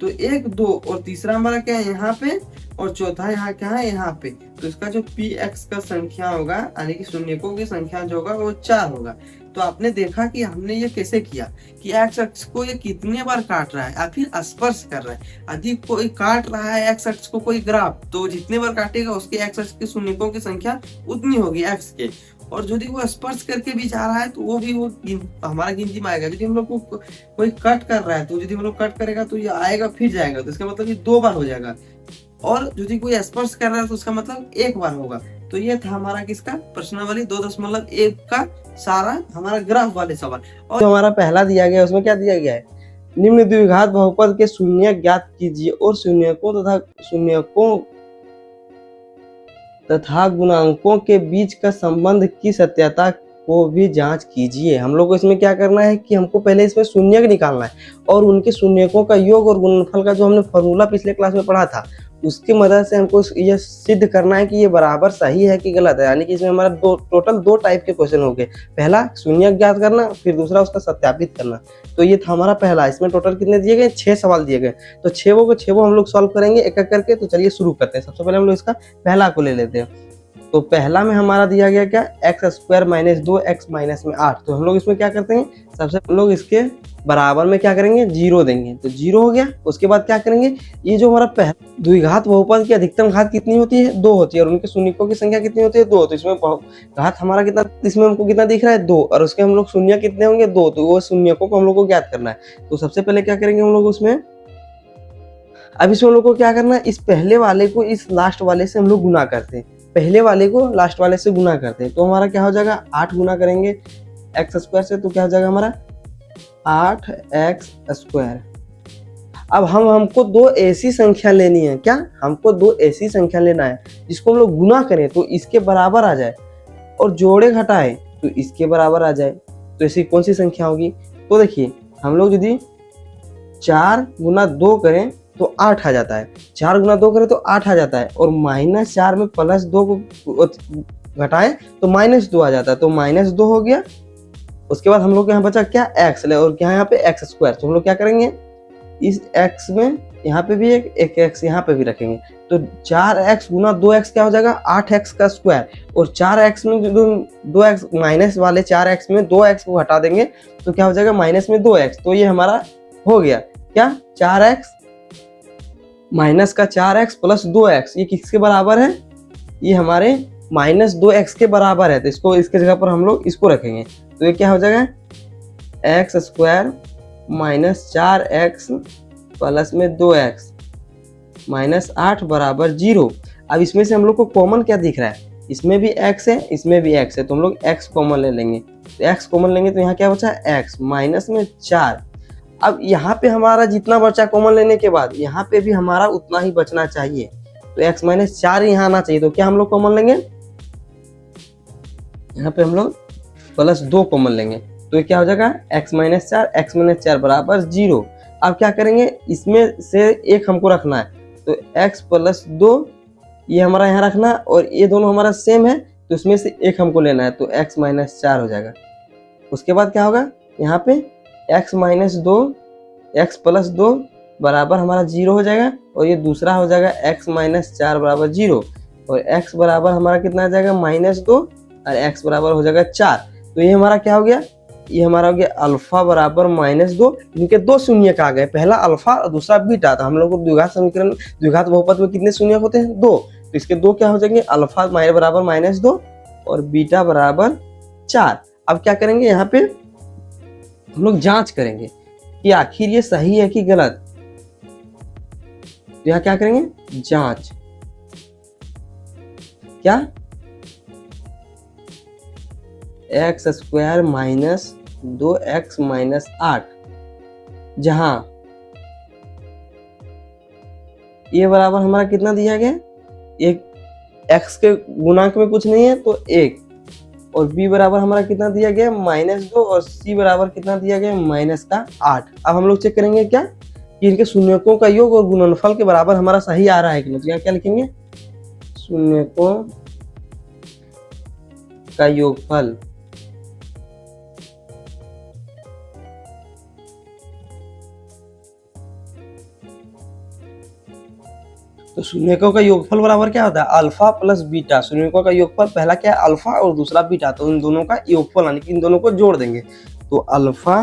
तो 1 2, और तीसरा हमारा क्या है यहाँ पे, और चौथा यहाँ क्या है यहाँ पे। तो इसका जो पी एक्स का संख्या होगा, यानी कि शून्यकों की संख्या जो होगा वो 4 होगा। तो आपने देखा कि हमने ये कैसे किया कि एक्स एक्स को ये कितने बार काट रहा है या फिर स्पर्श कर रहा है। यदि कोई काट रहा है एक्स एक्स को कोई ग्राफ, तो जितने बार काटेगा उसके एक्स एक्स के शून्यकों की संख्या उतनी होगी एक्स के। और यदि वो स्पर्श करके भी जा रहा है तो वो भी वो हमारा गिनती में आएगा। यदि हम लोग को कोई कट कर रहा है तो यदि हम लोग कट करेगा तो ये आएगा फिर जाएगा, तो इसका मतलब ये 2 बार हो जाएगा। और यदि कोई स्पर्श कर रहा है तो उसका मतलब 1 बार होगा। तो ये था हमारा किसका, प्रश्नावली 2.1 का सारा हमारा ग्राफ वाले सवाल। और जो हमारा पहला दिया गया उसमें क्या दिया गया है, निम्न द्विघात बहुपद के शून्य ज्ञात कीजिए और शून्यकों तथा गुणांकों के बीच का संबंध की सत्यता को भी जांच कीजिए। हम लोग को इसमें क्या करना है कि हमको पहले इसमें शून्यक निकालना है और उनके शून्यकों का योग और गुणनफल का जो हमने फॉर्मूला पिछले क्लास में पढ़ा था उसकी मदद से हमको यह सिद्ध करना है कि ये बराबर सही है कि गलत है। यानी कि इसमें हमारा टोटल 2 टाइप के क्वेश्चन हो गए, पहला शून्यक ज्ञात करना, फिर दूसरा उसका सत्यापित करना। तो ये था हमारा पहला। इसमें टोटल कितने दिए गए, 6 सवाल दिए गए। तो 6 को 6 हम लोग सॉल्व करेंगे एक एक करके। तो चलिए शुरू करते हैं। सबसे पहले हम लोग इसका पहला को ले लेते हैं। तो पहला में हमारा दिया गया क्या, x² - 2 x - 8। तो हम लोग इसमें क्या करते हैं, सबसे हम लोग इसके बराबर में क्या करेंगे, 0 देंगे। तो 0 हो गया। उसके बाद क्या करेंगे, ये जो हमारा पहला द्विघात बहुपद की अधिकतम घात कितनी होती है, 2 होती है, और उनके शून्यकों की संख्या कितनी होती है, 2। तो इसमें घात हमारा कितना, इसमें हमको कितना दिख रहा है, 2, और उसके हम लोग शून्य कितने होंगे, 2। तो वो शून्यकों को हम लोग को ज्ञात करना है। तो सबसे पहले क्या करेंगे हम लोग उसमें, अब इसमें हम लोग को क्या करना है, इस पहले वाले को इस लास्ट वाले से हम लोग गुना करते हैं, पहले वाले को लास्ट वाले से गुना करते हैं। तो हमारा क्या हो जाएगा, 8 गुना करेंगे x² से, तो क्या हो जाएगा हमारा 8x²। अब हमको 2 ऐसी संख्या लेनी है, क्या हमको 2 ऐसी संख्या लेना है जिसको हम लोग गुना करें तो इसके बराबर आ जाए, और जोड़े घटाए तो इसके बराबर आ जाए। तो ऐसी कौन सी संख्या होगी, तो देखिए हम लोग यदि 4 गुना 2 करें तो 8 आ जाता है, 4 गुना 2 करें तो 8 आ जाता है, और -4 में +2 को घटाएं तो -2 आ जाता है। तो -2 हो गया। उसके बाद हम लोग यहाँ बचा क्या, x ले, और यहाँ पे x²। तो हम लोग क्या करेंगे, इस x में यहाँ पे भी एक x यहाँ पे भी रखेंगे। तो 4x गुना 2x क्या हो जाएगा, 8x²। और 4x में 2x माइनस वाले 4x में 2x को हटा देंगे तो क्या हो जाएगा, माइनस में 2x। तो ये हमारा हो गया क्या, 4x माइनस का 4x प्लस 2x, ये किसके बराबर है, ये हमारे -2x के बराबर है। तो इसको इसके जगह पर हम लोग इसको रखेंगे। तो ये क्या हो जाएगा, x² - 4x प्लस में 2x -8 बराबर 0। अब इसमें से हम लोग को कॉमन क्या दिख रहा है, इसमें भी x है, इसमें भी x है, तो हम लोग x कॉमन ले लेंगे। तो x कॉमन लेंगे तो यहाँ क्या बचा, x माइनस में 4। अब यहाँ पे हमारा जितना बचा कॉमन लेने के बाद, यहाँ पे भी हमारा उतना ही बचना चाहिए। तो x - 4 यहाँ आना चाहिए। तो क्या हम लोग कॉमन लेंगे, यहाँ पे हम लोग +2 कॉमन लेंगे। तो ये क्या हो जाएगा, x - 4 बराबर 0। अब क्या करेंगे, इसमें से एक हमको रखना है। तो x + 2 ये हमारा यहाँ रखना और ये दोनों हमारा सेम है तो इसमें से एक हमको लेना है, तो x माइनस 4 हो जाएगा। उसके बाद क्या होगा, यहाँ पे x माइनस 2 x प्लस 2 बराबर हमारा 0 हो जाएगा और ये दूसरा हो जाएगा x माइनस 4 बराबर 0 और x बराबर हमारा कितना आ जाएगा -2 और x बराबर हो जाएगा 4। तो ये हमारा क्या हो गया, ये हमारा हो गया अल्फा बराबर -2। इनके दो शून्यक आ गए, पहला अल्फा और दूसरा बीटा। तो हम लोग को द्विघात समीकरण द्विघात बहुपद में कितने शून्यक होते हैं, 2। तो इसके दो क्या हो जाएंगे, अल्फा बराबर -2 और बीटा बराबर 4। अब क्या करेंगे, यहाँ पे हम लोग जांच करेंगे कि आखिर ये सही है कि गलत। तो यहाँ क्या करेंगे, जांच। क्या, x² माइनस 2x माइनस 8, जहां ये बराबर हमारा कितना दिया गया, एक x के गुणांक में कुछ नहीं है तो 1 और b बराबर हमारा कितना दिया गया -2 और c बराबर कितना दिया गया -8। अब हम लोग चेक करेंगे क्या कि इनके शून्यकों का योग और गुणनफल के बराबर हमारा सही आ रहा है कि नहीं। तो यहाँ क्या लिखेंगे, शून्यकों का योगफल तो शून्यकों का योगफल बराबर क्या होता है, अल्फा प्लस बीटा। शून्यकों का योगफल पहला क्या है, अल्फा और दूसरा बीटा, तो इन दोनों का योगफल यानी कि इन दोनों को जोड़ देंगे। तो अल्फा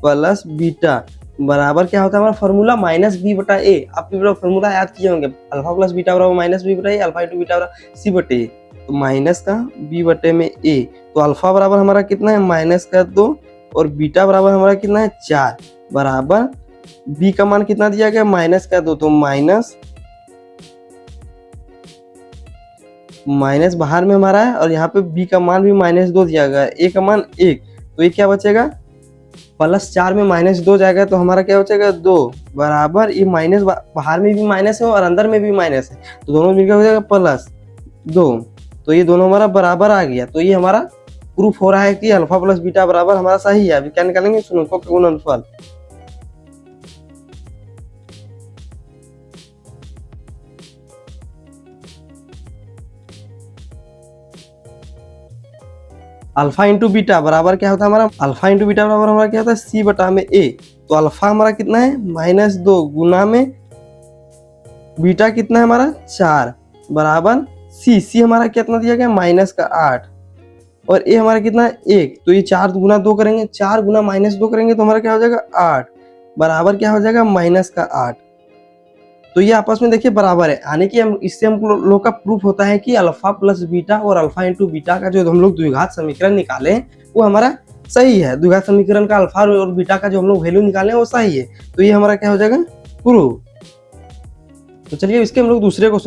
प्लस बीटा बराबर क्या होता है हमारा फॉर्मूला -b/a। आप फॉर्मूला याद किए होंगे, अल्फा प्लस बीटा बराबर -b/a, अल्फा इंटू बीटा बराबर c/a। तो माइनस का b/a में a, तो अल्फा बराबर हमारा कितना है -2 और बीटा बराबर हमारा कितना है 4 बराबर b का मान कितना दिया गया -2, तो माइनस बाहर में हमारा है और यहाँ पे b का मान भी -2 दिया गया है, a का मान 1। तो ये क्या बचेगा, +4 में -2 जाएगा तो हमारा क्या बचेगा 2 बराबर ये माइनस बाहर में भी माइनस है और अंदर में भी माइनस है तो दोनों मिलकर हो जाएगा +2। तो ये दोनों हमारा बराबर आ गया। तो ये हमारा प्रूफ हो रहा है कि अल्फा प्लस बीटा बराबर हमारा सही है। अभी क्या निकालेंगे, शून्यकों का गुणनफल। अल्फा इंटू बीटा बराबर क्या होता है हमारा, अल्फा इंटू बीटा बराबर हमारा क्या होता है c/a। तो अल्फा हमारा कितना है -2 गुना में बीटा कितना है हमारा 4 बराबर c हमारा कितना दिया गया -8 और a हमारा कितना है 1। तो ये 4 गुना 2 करेंगे, 4 गुना -2 करेंगे तो हमारा क्या हो जाएगा 8 बराबर क्या हो जाएगा -8। तो ये आपस में देखिए बराबर है, यानी कि हम इससे हम लोग का प्रूफ होता है कि अल्फा प्लस बीटा और अल्फा इंटू बीटा का जो हम लोग द्विघात समीकरण निकाले वो हमारा सही है। द्विघात समीकरण का अल्फा और बीटा का जो हम लोग वैल्यू निकाले वो सही है। तो ये हमारा क्या हो जाएगा प्रूफ। तो चलिए इसके हम लोग दूसरे को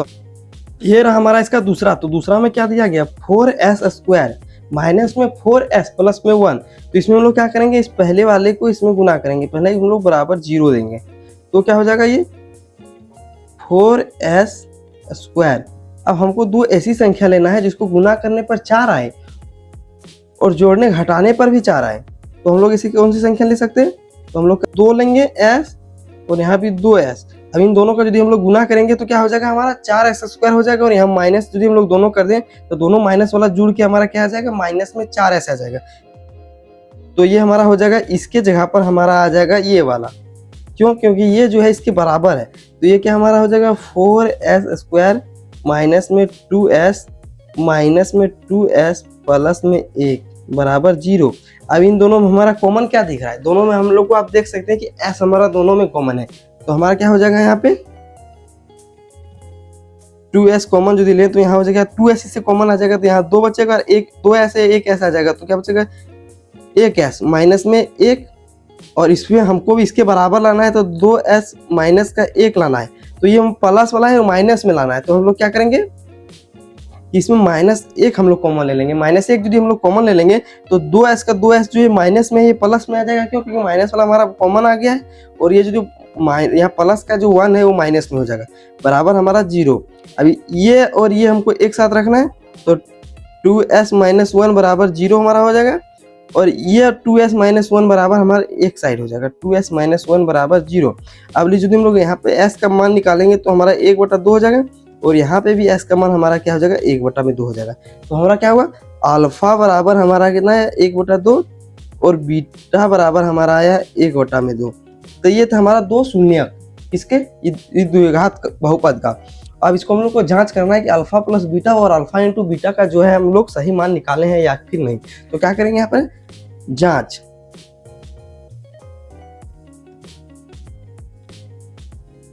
ये रहा हमारा इसका दूसरा। तो दूसरा में क्या दिया गया 4s² माइनस में 4s प्लस में 1। तो इसमें हम लोग क्या करेंगे, इस पहले वाले को इसमें गुना करेंगे, पहले हम लोग बराबर 0 देंगे तो क्या हो जाएगा ये 4s²। अब हमको दो ऐसी संख्या लेना है जिसको गुना करने पर 4 आए और जोड़ने घटाने पर भी 4 आए। तो हम लोग इसी कौन सी संख्या ले सकते हैं, तो हम लोग 2 लेंगे s और यहाँ भी 2s। अब इन दोनों का यदि हम लोग गुना करेंगे तो क्या हो जाएगा हमारा 4s² हो जाएगा और यहाँ माइनस यदि हम लोग दोनों कर दें तो दोनों माइनस वाला जुड़ के हमारा क्या आ जाएगा माइनस में 4s आ जाएगा। तो ये हमारा हो जाएगा, इसके जगह पर हमारा आ जाएगा ये वाला, क्यों, क्योंकि ये जो है इसके बराबर है। तो ये क्या हमारा हो जाएगा 4s² माइनस में 2s माइनस में 2s प्लस में 1 बराबर 0। अब इन दोनों में हमारा कॉमन क्या दिख रहा है, दोनों में हम लोग को आप देख सकते हैं कि s हमारा दोनों में कॉमन है। तो हमारा क्या हो जाएगा यहाँ पे 2s कॉमन यदि ले तो यहाँ हो जाएगा 2s इससे कॉमन आ जाएगा तो यहाँ 2 बचेगा और 2s है 1s आ जाएगा। तो क्या बचेगा 1s माइनस में 1 और इसमें हमको भी इसके बराबर लाना है तो 2s माइनस का 1 लाना है। तो ये हम प्लस वाला है और माइनस में लाना है। तो हम लोग क्या करेंगे, इसमें -1 हम लोग कॉमन ले लेंगे। -1 यदि हम लोग कॉमन ले लेंगे तो 2s का 2s जो है माइनस में ये प्लस में आ जाएगा, क्यों, क्योंकि माइनस वाला हमारा कॉमन आ गया है और ये जो यहाँ प्लस का जो 1 है वो माइनस में हो जाएगा बराबर हमारा 0। अभी ये और ये हमको एक साथ रखना है तो 2s माइनस 1 बराबर 0 हमारा हो जाएगा और ये 2s माइनस 1 बराबर हमारा एक साइड हो जाएगा 2s माइनस 1 बराबर 0। अब यदि हम लोग यहाँ पे s का मान निकालेंगे तो हमारा 1/2 हो जाएगा और यहाँ पे भी s का मान हमारा क्या हो जाएगा 1/2 हो जाएगा। तो हमारा क्या होगा अल्फा बराबर हमारा कितना है 1/2 और बीटा बराबर हमारा आया 1/2। तो ये था हमारा दो शून्यक इसके द्विघात बहुपद का। अब इसको हम लोग को जांच करना है कि अल्फा प्लस बीटा और अल्फा इंटू बीटा का जो है हम लोग सही मान निकाले हैं या फिर नहीं। तो क्या करेंगे यहाँ पर जांच।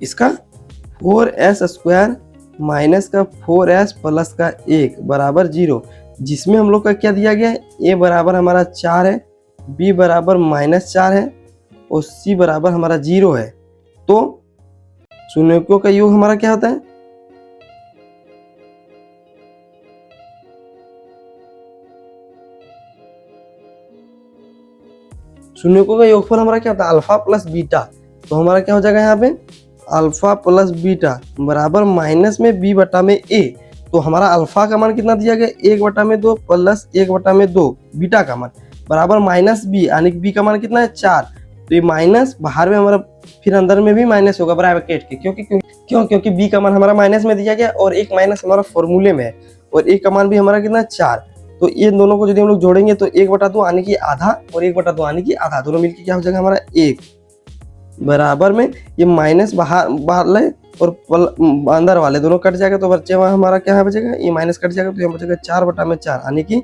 इसका 4s² माइनस का 4s प्लस का 1 बराबर 0, जिसमें हम लोग का क्या दिया गया है a बराबर हमारा 4 है, b बराबर -4 है और c बराबर हमारा 0 है। तो शून्यकों का योग हमारा क्या होता है शून्यकों का योगफल हमारा क्या होता है अल्फा प्लस बीटा। तो हमारा क्या हो जाएगा यहाँ पे अल्फा प्लस बीटा बराबर माइनस में b/a। तो हमारा अल्फा का मान कितना दिया गया 1/2 प्लस 1/2 बीटा का मान बराबर -b, यानी कि b का मान कितना है 4। तो ये माइनस बाहर में हमारा फिर अंदर में भी माइनस होगा ब्रैकेट के, क्योंकि b का मान हमारा माइनस में दिया गया और एक माइनस हमारा फॉर्मूले में है और a का मान भी हमारा कितना 4। तो ये दोनों को यदि हम लोग जोड़ेंगे तो 1/2 आने की आधा और 1/2 आने की आधा दोनों मिलकर क्या हो जाएगा हमारा 1 बराबर में ये माइनस बाहर वाले और अंदर वाले दोनों कट जाएगा। तो बच्चे हमारा क्या बचेगा ये माइनस कट जाएगा तो यहाँ बचेगा 4/4 यानी कि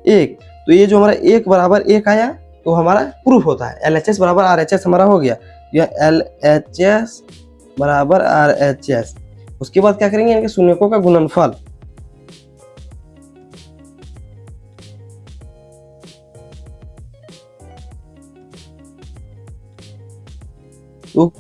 1। तो ये जो हमारा 1 बराबर 1 आया तो हमारा प्रूफ होता है LHS बराबर RHS हमारा हो गया। यह LHS बराबर RHS। उसके बाद क्या करेंगे इनके शून्यकों का गुणनफल। तो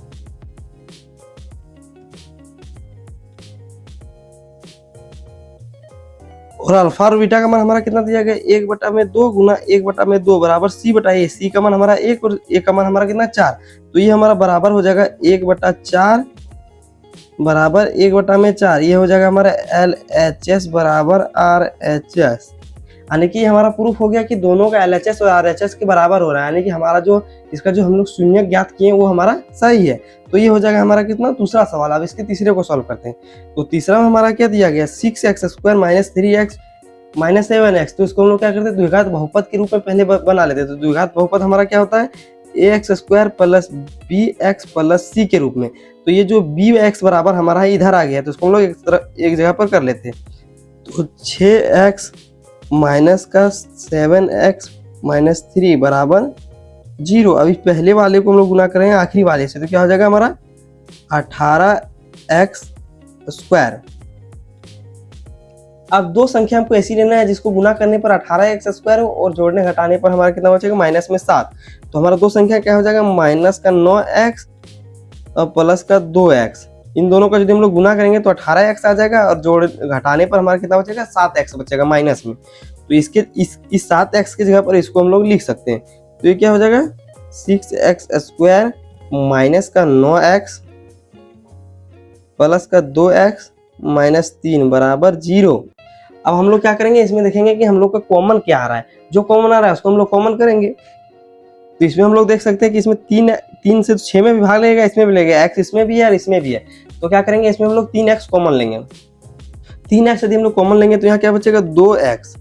और अल्फा और बीटा का मान हमारा कितना दिया गया 1/2 गुना 1/2 बराबर c/a। c का मान हमारा 1 और a का मान हमारा कितना 4। तो ये हमारा बराबर हो जाएगा 1/4 बराबर 1/4। ये हो जाएगा हमारा LHS बराबर RHS। यानी कि हमारा प्रूफ हो गया कि दोनों का LHS और RHS के बराबर हो रहा है, यानी कि हमारा जो इसका जो हम लोग शून्य ज्ञात किए वो हमारा सही है। तो ये हो जाएगा हमारा कितना दूसरा सवाल। अब इसके तीसरे को सॉल्व करते हैं। तो तीसरा में हमारा क्या दिया गया 6x² minus 3x minus 7x। तो इसको हम लोग क्या करते हैं द्विघात बहुपद के रूप में पहले बना लेते हैं। तो द्विघात बहुपद हमारा क्या होता है ax² plus bx plus c के रूप में। तो ये जो bx बराबर हमारा इधर आ गया तो इसको हम लोग एक जगह पर कर लेते हैं। तो 6x माइनस का 7x माइनस 3 बराबर 0। अभी पहले वाले को हम लोग गुना करेंगे आखिरी वाले से तो क्या हो जाएगा हमारा 18x²। अब दो संख्या हमको ऐसी लेना है जिसको गुना करने पर 18x² हो और जोड़ने घटाने पर हमारा कितना बचेगा माइनस में 7। तो हमारा दो संख्या क्या हो जाएगा माइनस का 9x और प्लस का 2x। इन दोनों का यदि हम लोग गुना करेंगे तो 18x आ जाएगा और जोड़ घटाने पर हमारा कितना बचेगा 7x बचेगा माइनस में। तो इसके इस 7x की जगह पर इसको हम लोग लिख सकते हैं। तो ये क्या हो जाएगा 6x² माइनस का 9x प्लस का 2x माइनस 3 बराबर 0। अब हम लोग क्या करेंगे इसमें देखेंगे कि हम लोग का कॉमन क्या आ रहा है। जो कॉमन आ रहा है उसको हम लोग कॉमन करेंगे। तो इसमें हम लोग देख सकते हैं कि इसमें 3 से 6 में भी भाग लगेगा, इसमें भी लगेगा, x इसमें भी है और इसमें भी है। तो क्या करेंगे इसमें हम लोग 3x कॉमन लेंगे। 3x यदि हम लोग कॉमन लेंगे तो यहाँ क्या बचेगा 2x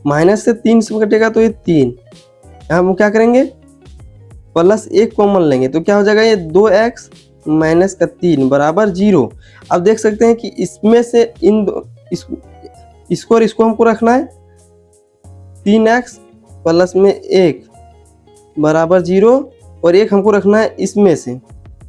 माइनस से 3 से कटेगा तो ये 3। यहाँ हम क्या करेंगे प्लस 1 कॉमन लेंगे तो क्या हो जाएगा ये 2x माइनस का 3 बराबर 0। अब देख सकते हैं कि इसमें से इसको और इसको हमको रखना है 3x प्लस में 1 बराबर 0 और 1 हमको रखना है इसमें से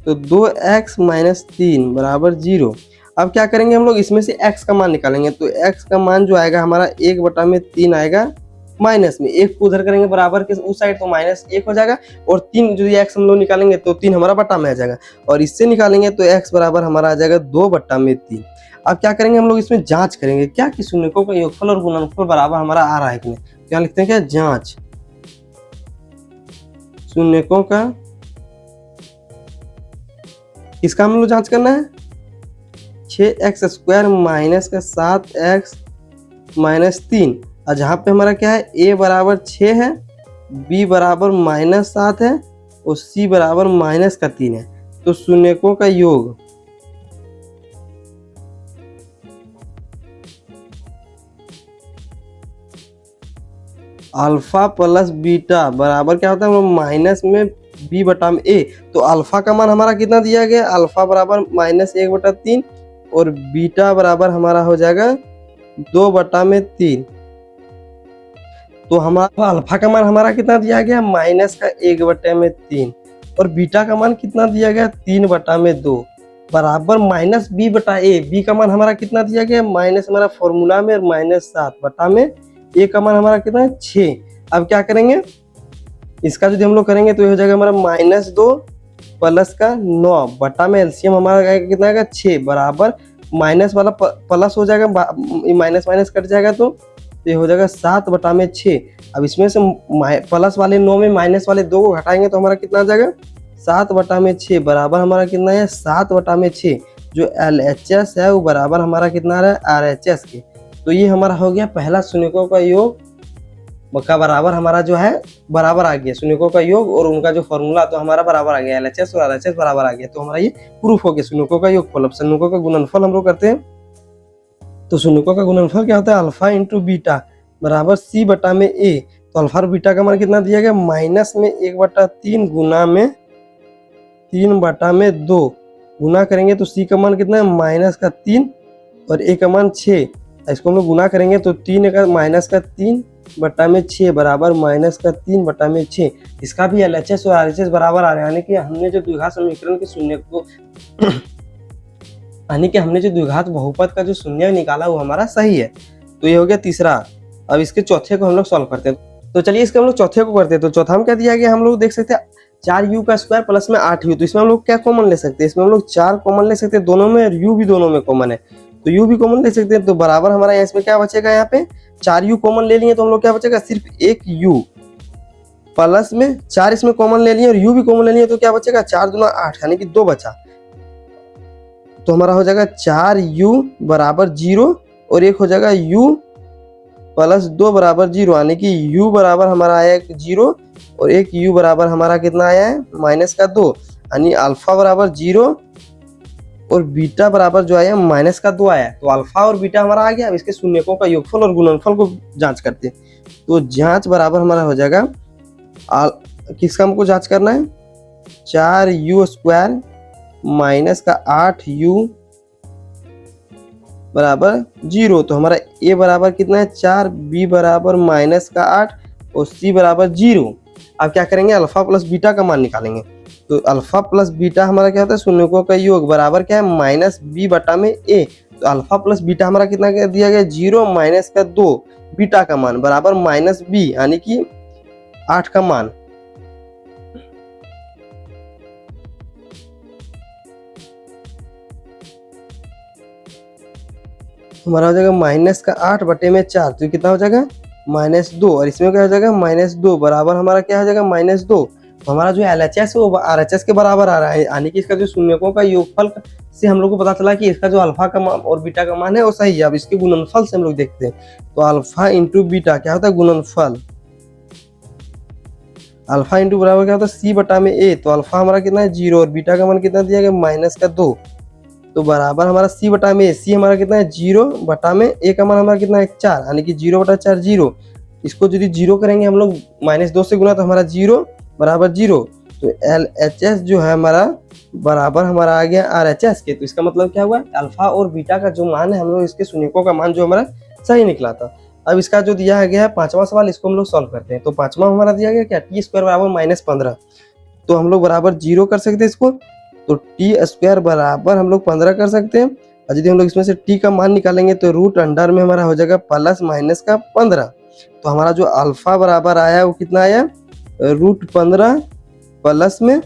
तो 2x माइनस 3 बराबर 0। अब क्या करेंगे हम लोग इसमें से x का मान निकालेंगे। तो x का मान जो आएगा हमारा 1/3 आएगा माइनस में 1 को उधर करेंगे बराबर के उस साइड तो -1 हो जाएगा और 3 जो x हम लोग निकालेंगे तो 3 हमारा बटा में आ जाएगा और इससे निकालेंगे तो x बराबर हमारा आ जाएगा 2/3। अब क्या करेंगे हम लोग इसमें जांच करेंगे क्या कि शून्यकों का योगफल और गुणनफल बराबर हमारा आ रहा है कि नहीं। क्या लिखते हैं क्या जांच शून्यकों का किसका हम लोग जांच करना है 6x² माइनस का 7x माइनस 3 और जहाँ पे हमारा क्या है a बराबर 6 है b बराबर -7 है और c बराबर -3 है। तो शून्यकों का योग अल्फा प्लस बीटा बराबर क्या होता है माइनस में बी बटा में ए। तो अल्फा का मान हमारा कितना दिया गया, अल्फा बराबर -1/3 और बीटा बराबर हमारा हो जाएगा 2/3। तो हमारा अल्फा का मान हमारा कितना दिया गया -1/3 और बीटा का मान कितना दिया गया 3/2 बराबर -b/a। बी का मान हमारा कितना दिया गया माइनस हमारा फॉर्मूला में -7/में ए का मान हमारा कितना है 6। अब क्या करेंगे, इसका यदि हम लोग करेंगे तो ये हो जाएगा हमारा -2 प्लस का 9 बटा में एलसीएम हमारा कितना आएगा 6 बराबर माइनस वाला प्लस हो जाएगा, माइनस माइनस कट जाएगा तो ये हो जाएगा 7/6। अब इसमें से प्लस वाले 9 में माइनस वाले 2 को घटाएंगे तो हमारा कितना आ जाएगा 7/6 बराबर हमारा कितना है 7/6। जो LHS है वो बराबर हमारा कितना आ रहा है RHS के। तो ये हमारा हो गया पहला शून्यकों का योग का बराबर हमारा जो है बराबर आ गया, शून्यकों का योग और उनका जो फॉर्मूला तो हमारा बराबर आ गया, LHS और RHS बराबर आ गया। तो हमारा ये प्रूफ हो गया शून्यकों का योगफल। अब शून्यकों का गुणनफल हम लोग करते हैं। तो शून्यकों का गुणनफल क्या होता है, अल्फा इंटू बीटा बराबर C बटा में A। तो अल्फा और बीटा का मान कितना दिया गया -1/3 गुना में 3/2 गुना करेंगे तो C का मान कितना है -3 और A का मान 6। इसको हम लोग गुना करेंगे तो 3 का -3/6 बराबर -3/6। इसका भी LHS और RHS बराबर आ रहे हैं, यानी कि हमने जो द्विघात समीकरण के शून्य को यानी कि हमने जो द्विघात बहुपद का जो शून्य निकाला वो हमारा सही है। तो ये हो गया तीसरा। अब इसके चौथे को हम लोग सॉल्व करते हैं। तो चलिए इसके हम लोग चौथे को करते हैं। तो चौथा में क्या दिया गया हम लोग देख सकते हैं 4u का स्क्वायर प्लस में 8u। तो इसमें हम लोग क्या कॉमन ले सकते हैं, इसमें हम लोग 4 कॉमन ले सकते हैं दोनों में और u भी दोनों में कॉमन है तो u भी कॉमन ले सकते हैं। तो बराबर हमारा इसमें क्या बचेगा, यहाँ पे 4u कॉमन ले लिए तो हम लोग क्या बचेगा सिर्फ एक u प्लस में 4 इसमें कॉमन ले लिए और u भी कॉमन ले लिए तो क्या बचेगा 4 दूना 8 यानी कि 2 बचा। तो हमारा हो जाएगा 4u बराबर 0 और एक हो जाएगा u प्लस 2 बराबर 0 यानी कि u बराबर हमारा आया 0 और एक u बराबर हमारा कितना आया है -2 यानी अल्फा बराबर 0 और बीटा बराबर जो आया -2 आया। तो अल्फा और बीटा हमारा आ गया। अब इसके शून्यकों का योगफल और गुणनफल को जांच करते हैं। तो जांच बराबर हमारा हो जाएगा किसका हमको जांच करना है 4u स्क्वायर माइनस का 8u बराबर 0। तो हमारा a बराबर कितना है 4, b बराबर -8 और c बराबर 0। अब क्या करेंगे अल्फा प्लस बीटा का मान निकालेंगे। तो अल्फा प्लस बीटा हमारा क्या होता है शून्यकों का योग बराबर क्या है -b बटा में a। तो अल्फा प्लस बीटा हमारा कितना दिया गया 0 - 2 बीटा का मान बराबर -b यानी कि 8 का मान। हमारा हो जाएगा -8 बटे में 4 तो कितना हो जाएगा -2 और इसमें क्या हो जाएगा -2 बराबर हमारा क्या हो जाएगा -2। तो हमारा जो LHS है वो RHS के बराबर आ रहा है, यानी कि इसका जो शून्यकों का योगफल से हम लोग को पता चला कि इसका जो अल्फा का मान और बीटा का मान है वो सही है। अब इसके गुणनफल से हम लोग देखते हैं। तो अल्फा इंटू बीटा क्या होता है गुणनफल, अल्फा इंटू बराबर क्या होता है C बटा में A। तो अल्फा हमारा कितना है 0 और बीटा का मान कितना दिया गया -2। तो बराबर हमारा C बटा में C हमारा कितना है 0 बटा में A का मान हमारा कितना है 4 यानी कि 0/4 0। इसको यदि 0 करेंगे हम लोग -2 से गुना तो हमारा 0 बराबर 0। तो LHS जो है हमारा बराबर हमारा आ गया RHS के। तो इसका मतलब क्या हुआ अल्फा और बीटा का जो मान है हम लोग इसके शून्यकों का मान जो हमारा सही निकला था। अब इसका जो दिया गया है पांचवा सवाल, इसको हम लोग सॉल्व करते हैं। तो पांचवा हमारा दिया गया क्या t² बराबर -15। तो हम लोग बराबर 0 कर सकते हैं इसको। तो t² बराबर हम लोग 15 कर सकते हैं और यदि हम लोग इसमें से t का मान निकालेंगे तो रूट अंडर में हमारा हो जाएगा प्लस माइनस का 15। तो हमारा जो अल्फा बराबर आया वो कितना आया √15 प्लस में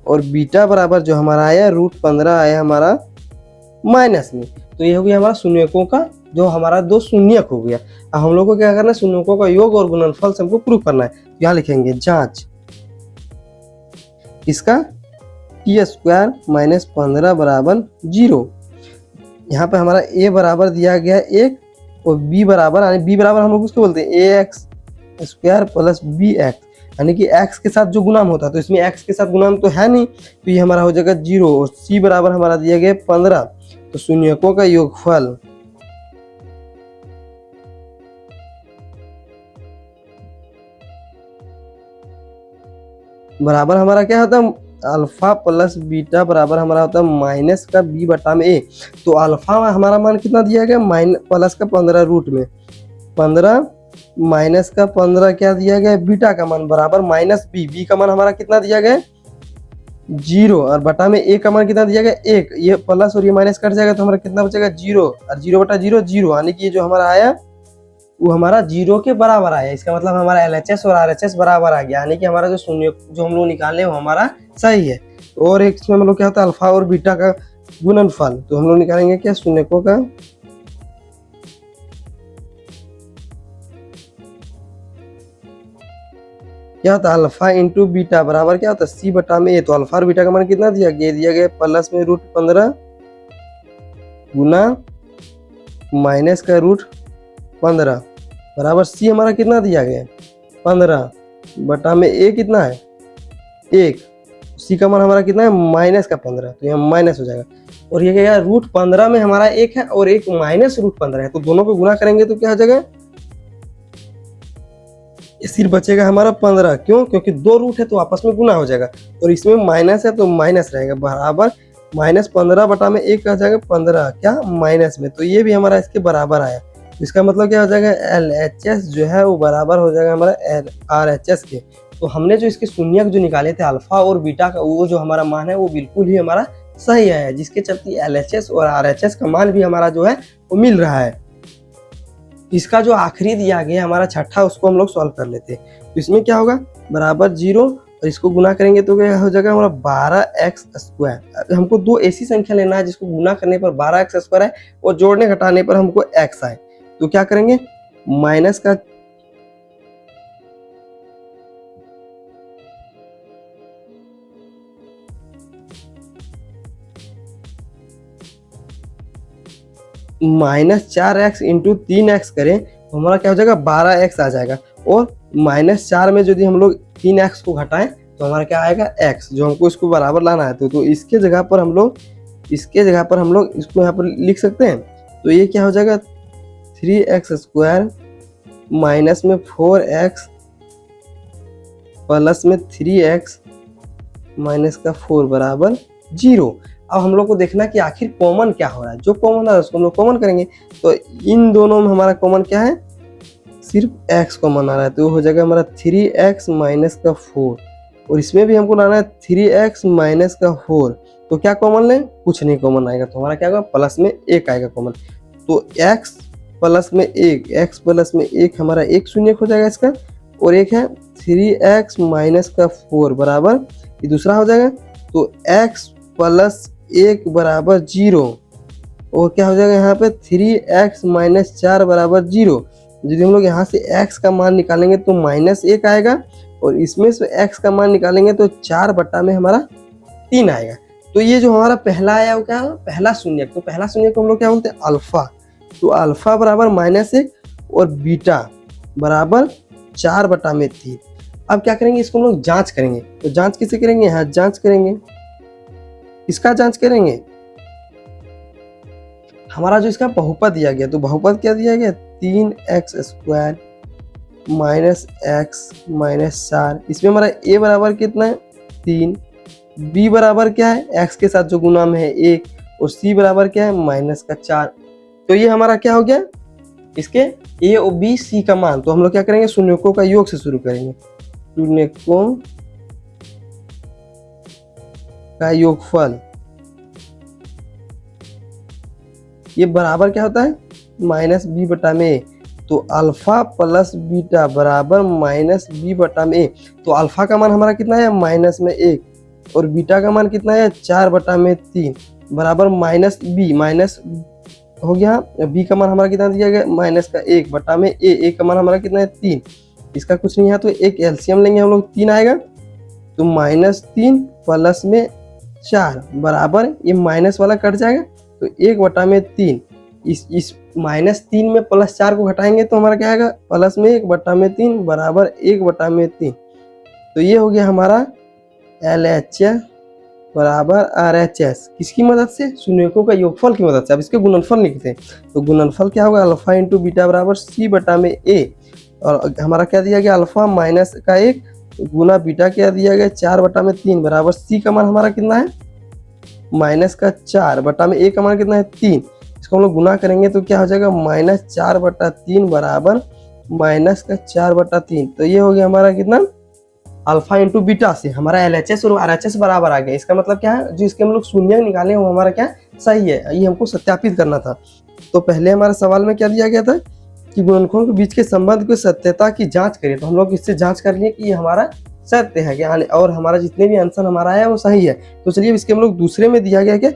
और बीटा बराबर जो हमारा आया √15 आया हमारा माइनस में। तो ये हो गया हमारा शून्यकों का जो हमारा 2 शून्यक हो गया। अब हम लोग को क्या करना है शून्यकों का योग और गुणनफल से हमको प्रूफ करना है। यहाँ लिखेंगे जांच इसका t² -15 बराबर 0। यहाँ पे हमारा a बराबर दिया गया 1 और b बराबर यानी b बराबर हम लोग उसको बोलते हैं ax² प्लस bx यानी कि x के साथ जो गुणाम होता है। तो इसमें x के साथ गुणाम तो है नहीं तो ये हमारा हो जाएगा 0 और c बराबर हमारा दिया गया 15। तो शून्यकों का योगफल बराबर हमारा क्या होता है, अल्फा प्लस बीटा बराबर हमारा होता है माइनस का बी बटा में ए। तो अल्फा में हमारा मान कितना दिया गया, प्लस का 15 रूट में 15 माइनस का 15 क्या दिया गया, बीटा का मान बराबर माइनस बी। बी का मान हमारा कितना दिया गया 0 और बटा में ए का मान कितना दिया गया 1। ये प्लस और ये माइनस कट जाएगा तो हमारा कितना बचेगा 0 और 0 बटा 0 0, यानी कि ये जो हमारा आया वो हमारा 0 के बराबर आया। इसका मतलब हमारा LHS और RHS बराबर आ गया, यानी कि हमारा जो शून्य जो हम लोग निकाले वो हमारा सही है। और एक इसमें हम लोग क्या होता है अल्फा और बीटा का गुणनफल, तो हम लोग निकालेंगे क्या शून्यकों का क्या होता है अल्फा इंटू बीटा बराबर क्या होता है सी बटा में ए। तो अल्फा और बीटा का मान कितना दिया गया प्लस में रूट 15 गुना माइनस का रूट 15 बराबर सी हमारा कितना दिया गया 15 बटा में ए कितना है 1। सी का मान हमारा कितना है माइनस का 15, तो यहाँ माइनस हो जाएगा। और ये क्या रूट 15 में हमारा 1 है और एक माइनस रूट 15 है, तो दोनों को गुना करेंगे तो क्या हो जाएगा, सिर्फ बचेगा हमारा 15। क्यों, क्योंकि 2 रूट है तो आपस में गुना हो जाएगा और इसमें माइनस है तो माइनस रहेगा बराबर माइनस 15 बटा में 1 आ जाएगा 15 क्या माइनस में। तो ये भी हमारा इसके बराबर आया। इसका मतलब क्या हो जाएगा LHS जो है वो बराबर हो जाएगा हमारा RHS के। तो हमने जो इसके शून्यक जो निकाले थे अल्फा और बीटा का, वो जो हमारा मान है वो बिल्कुल ही हमारा सही आया, जिसके चलते LHS और RHS का मान भी हमारा जो है वो मिल रहा है। इसका जो आखिरी दिया गया हमारा छठा, उसको हम लोग सॉल्व कर लेते हैं। तो इसमें क्या होगा बराबर 0 और इसको गुना करेंगे तो क्या हो जाएगा हमारा 12x²। हमको 2 ऐसी संख्या लेना है जिसको गुना करने पर 12x² है और जोड़ने घटाने पर हमको x आए। तो क्या करेंगे माइनस का -4x इंटू 3x करें तो हमारा क्या हो जाएगा 12x आ जाएगा। और -4 में यदि हम लोग 3x को घटाएं तो हमारा क्या आएगा x, जो हमको इसको बराबर लाना है। तो इसके जगह पर हम लोग इसको यहाँ पर लिख सकते हैं। तो ये क्या हो जाएगा 3x² माइनस में 4x प्लस में 3x माइनस का 4 बराबर 0। अब हम लोग को देखना कि आखिर कॉमन क्या हो रहा है। जो कॉमन है उसको हम लोग कॉमन करेंगे। तो इन दोनों में हमारा कॉमन क्या है, सिर्फ x कॉमन आ रहा है, तो हो जाएगा हमारा 3x माइनस का 4। और इसमें भी हमको लाना है 3x माइनस का 4। तो क्या कॉमन लें, कुछ नहीं कॉमन आएगा, तो हमारा क्या होगा प्लस में 1 आएगा कॉमन। तो x प्लस में 1 हमारा 1 शून्य हो जाएगा इसका, और एक है 3x माइनस का 4 बराबर ये दूसरा हो जाएगा। तो x प्लस 1 बराबर 0 और क्या हो जाएगा यहाँ पे 3x माइनस 4 बराबर 0। यदि हम लोग यहाँ से x का मान निकालेंगे तो -1 आएगा और इसमें से x का मान निकालेंगे तो 4 बटा में हमारा 3 आएगा। तो ये जो हमारा पहला आया वो क्या है, पहला शून्यक। तो पहला शून्यक को हम लोग क्या बोलते हैं अल्फा। तो अल्फा बराबर -1 और बीटा बराबर 4 बटा में 3। अब क्या करेंगे, इसको हम लोग जांच करेंगे। तो जांच किसे करेंगे, यहाँ जांच करेंगे, इसका जांच करेंगे। हमारा जो इसका बहुपद दिया गया, तो बहुपद क्या दिया गया 3x² माइनस x माइनस 4। इसमें हमारा a बराबर कितना है 3, b बराबर क्या है x के साथ जो गुना में है 1 और c बराबर क्या है माइनस का 4। तो ये हमारा क्या हो गया, इसके a और b c का मान। तो हम लोग क्या करेंगे शून्यकों का योग से शुरू करेंगे। शून्यकों का योगफल ये बराबर क्या होता है -b बटा में। तो अल्फा प्लस बीटा बराबर -b बटा में। तो अल्फा का मान हमारा कितना है -1 और बीटा का मान कितना है 4 बटा में 3 बराबर -b माइनस हो गया। b का मान हमारा कितना दिया गया -1 बटा में a का मान हमारा कितना है 3। इसका कुछ नहीं है तो एक एलसीएम लेंगे हम लोग 3 आएगा। तो -3 प्लस में 4 बराबर ये माइनस वाला कट जाएगा तो 1 बटा में 3। इस -3 में +4 को घटाएंगे तो हमारा क्या आएगा प्लस में 1 बटा में 3 बराबर 1 बटा में 3। तो ये हो गया हमारा LHS बराबर RHS किसकी मदद से, शून्यकों का योगफल की मदद से। अब इसके गुणनफल लिखते हैं। तो गुणनफल क्या होगा अल्फा इंटू बीटा बराबर c बटा में a। और हमारा क्या दिया गया अल्फा -1 गुना बीटा क्या दिया गया 4/3 बराबर सी का मान हमारा कितना है -4 का मान कितना है 3। इसको हम लोग गुना करेंगे तो क्या हो जाएगा -4/3 बराबर -4/3। तो ये हो गया हमारा कितना अल्फा इंटू बीटा से हमारा LHS और RHS बराबर आ गया। इसका मतलब क्या है जो इसके हम लोग शून्य निकाले वो हमारा क्या सही है, ये हमको सत्यापित करना था। तो पहले हमारे सवाल में क्या दिया गया था कि गुणनखंडों के बीच के संबंध की सत्यता की जांच करें। तो हम लोग इससे जांच कर लिए कि ये हमारा सत्य है क्या और हमारा जितने भी आंसर हमारा है वो सही है। तो चलिए इसके हम लोग दूसरे में दिया गया कि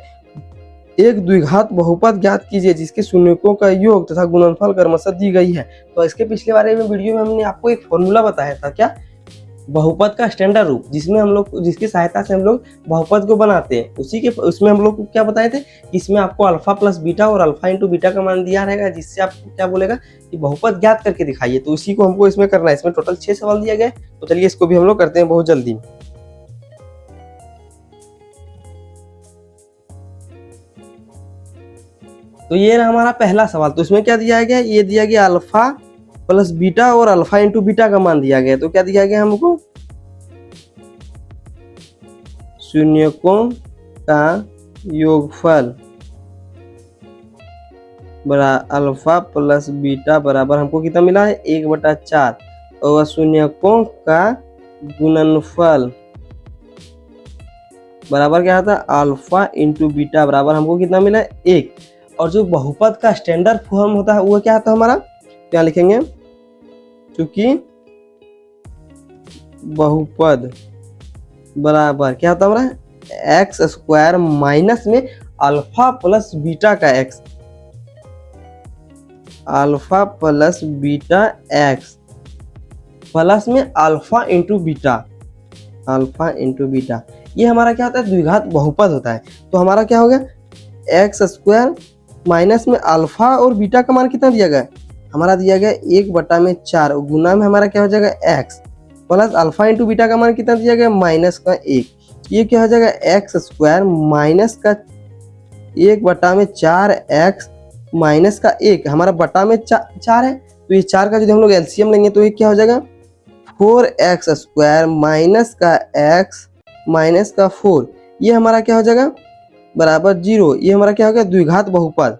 एक द्विघात बहुपद ज्ञात कीजिए जिसके शून्यकों का योग तथा गुणनफल क्रमशः दी गई है। तो इसके पिछले बारे में वीडियो में हमने आपको एक फॉर्मूला बताया था क्या बहुपद का स्टैंडर्ड रूप, जिसमें हम लोग जिसकी सहायता से हम लोग बहुपद को बनाते हैं। उसमें हम लोग को क्या बताए थे कि इसमें आपको अल्फा प्लस बीटा और अल्फा इंटू बीटा का मान दिया रहेगा, जिससे आपको क्या बोलेगा कि बहुपद ज्ञात करके दिखाइए। तो उसी को हमको इसमें करना है। इसमें टोटल 6 सवाल दिया गया। तो चलिए इसको भी हम लोग करते हैं बहुत जल्दी। तो ये रहा हमारा पहला सवाल। तो इसमें क्या दिया गया, ये दिया गया अल्फा प्लस बीटा और अल्फा इंटू बीटा का मान दिया गया। तो क्या दिया गया हमको शून्यकों का योगफल बड़ा अल्फा प्लस बीटा बराबर हमको कितना मिला है 1/4 और शून्यकों का गुणनफल बराबर क्या था अल्फा इंटू बीटा बराबर हमको कितना मिला है 1। और जो बहुपद का स्टैंडर्ड फॉर्म होता है वो क्या था हमारा, क्या लिखेंगे, क्योंकि बहुपद बराबर क्या होता है हमारा एक्स स्क्वायर माइनस में अल्फा प्लस बीटा का x, alpha plus beta x plus में alpha into beta, alpha into beta. ये हमारा क्या होता है द्विघात बहुपद होता है। तो हमारा क्या हो गया एक्स स्क्वायर माइनस में अल्फा और बीटा का मान कितना दिया गया हमारा दिया गया 1/4 गुना में हमारा क्या हो जाएगा x plus alpha into beta का मान कितना दिया गया -1। ये क्या हो जाएगा एक्स स्क्वायर माइनस का 1/4 एक्स माइनस का 1 हमारा बटा में 4 है। तो ये 4 का यदि हम लोग एलसीएम लेंगे तो ये क्या हो जाएगा 4x स्क्वायर माइनस का x माइनस का 4। ये हमारा क्या हो जाएगा बराबर 0। ये हमारा क्या हो गया द्विघात बहुपद।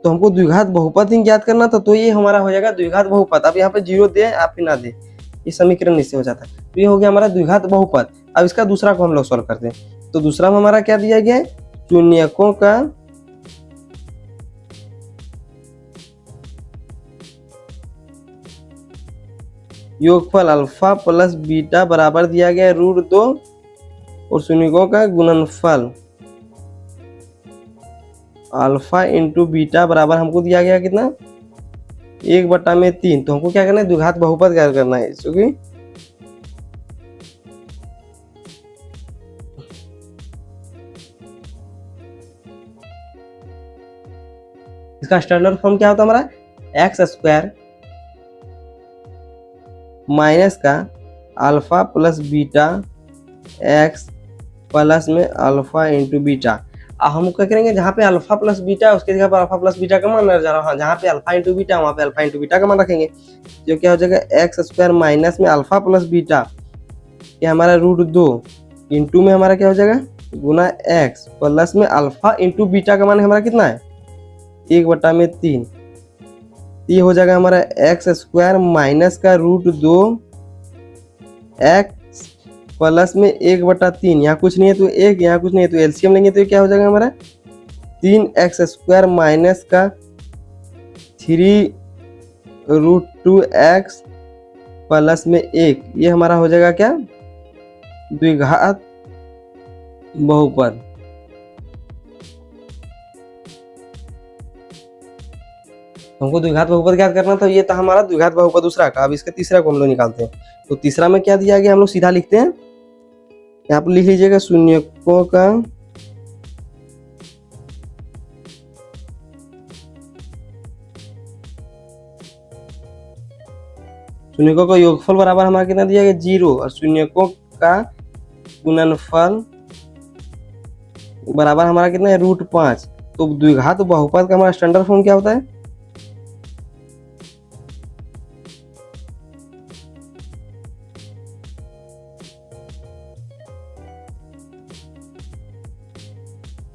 तो हमको द्विघात बहुपद ही ज्ञात करना था। तो ये हमारा हो जाएगा द्विघात बहुपद। अब यहाँ पे 0 दे आप ही ना दे, ये समीकरण इससे हो जाता है। तो ये हो गया हमारा द्विघात बहुपद। अब इसका दूसरा को हम लोग सॉल्व करते हैं। तो दूसरा में हमारा क्या दिया गया है शून्यकों का योगफल अल्फा प्लस बीटा बराबर दिया गया √2 और शून्यकों का गुणनफल अल्फा इंटू बीटा बराबर हमको दिया गया कितना 1/3। तो हमको क्या करना है द्विघात बहुपद क्या करना है, क्योंकि इसका स्टैंडर्ड फॉर्म क्या होता है हमारा एक्स स्क्वायर माइनस का alpha plus beta x plus में अल्फा इंटू बीटा। अब हम क्या करेंगे जहाँ पे अल्फा प्लस बीटा उसके जगह पर अल्फा प्लस बीटा का मान जा रहा है, जहाँ पे अल्फा इंटू बीटा वहाँ पे अल्फा इंटू बीटा का मान रखेंगे। जो क्या हो जाएगा एक्स स्क्वायर माइनस में अल्फा प्लस बीटा ये हमारा √2 इंटू में हमारा क्या हो जाएगा गुना एक्स प्लस में अल्फा इंटू बीटा का मान हमारा कितना है 1/3। ये हो जाएगा हमारा एक्स स्क्वायर माइनस का √2 एक्स प्लस में 1/3। यहाँ कुछ नहीं है तो 1, यहाँ कुछ नहीं है तो एलसीएम लेंगे तो ये क्या हो जाएगा हमारा 3x स्क्वायर माइनस का 3√2x प्लस में 1। ये हमारा हो जाएगा क्या द्विघात बहुपद। हमको द्विघात बहुपद ज्ञात करना था। ये था हमारा द्विघात बहुपद दूसरा का। अब इसका तीसरा को हम लोग निकालते हैं। तो तीसरा में क्या दिया गया हम लोग सीधा लिखते हैं, यहाँ पर लिख लीजिएगा शून्यकों का योगफल बराबर हमारा कितना दिया गया 0 और शून्यकों का गुणनफल बराबर हमारा कितना है √5। तो द्विघात बहुपद का हमारा स्टैंडर्ड फॉर्म क्या होता है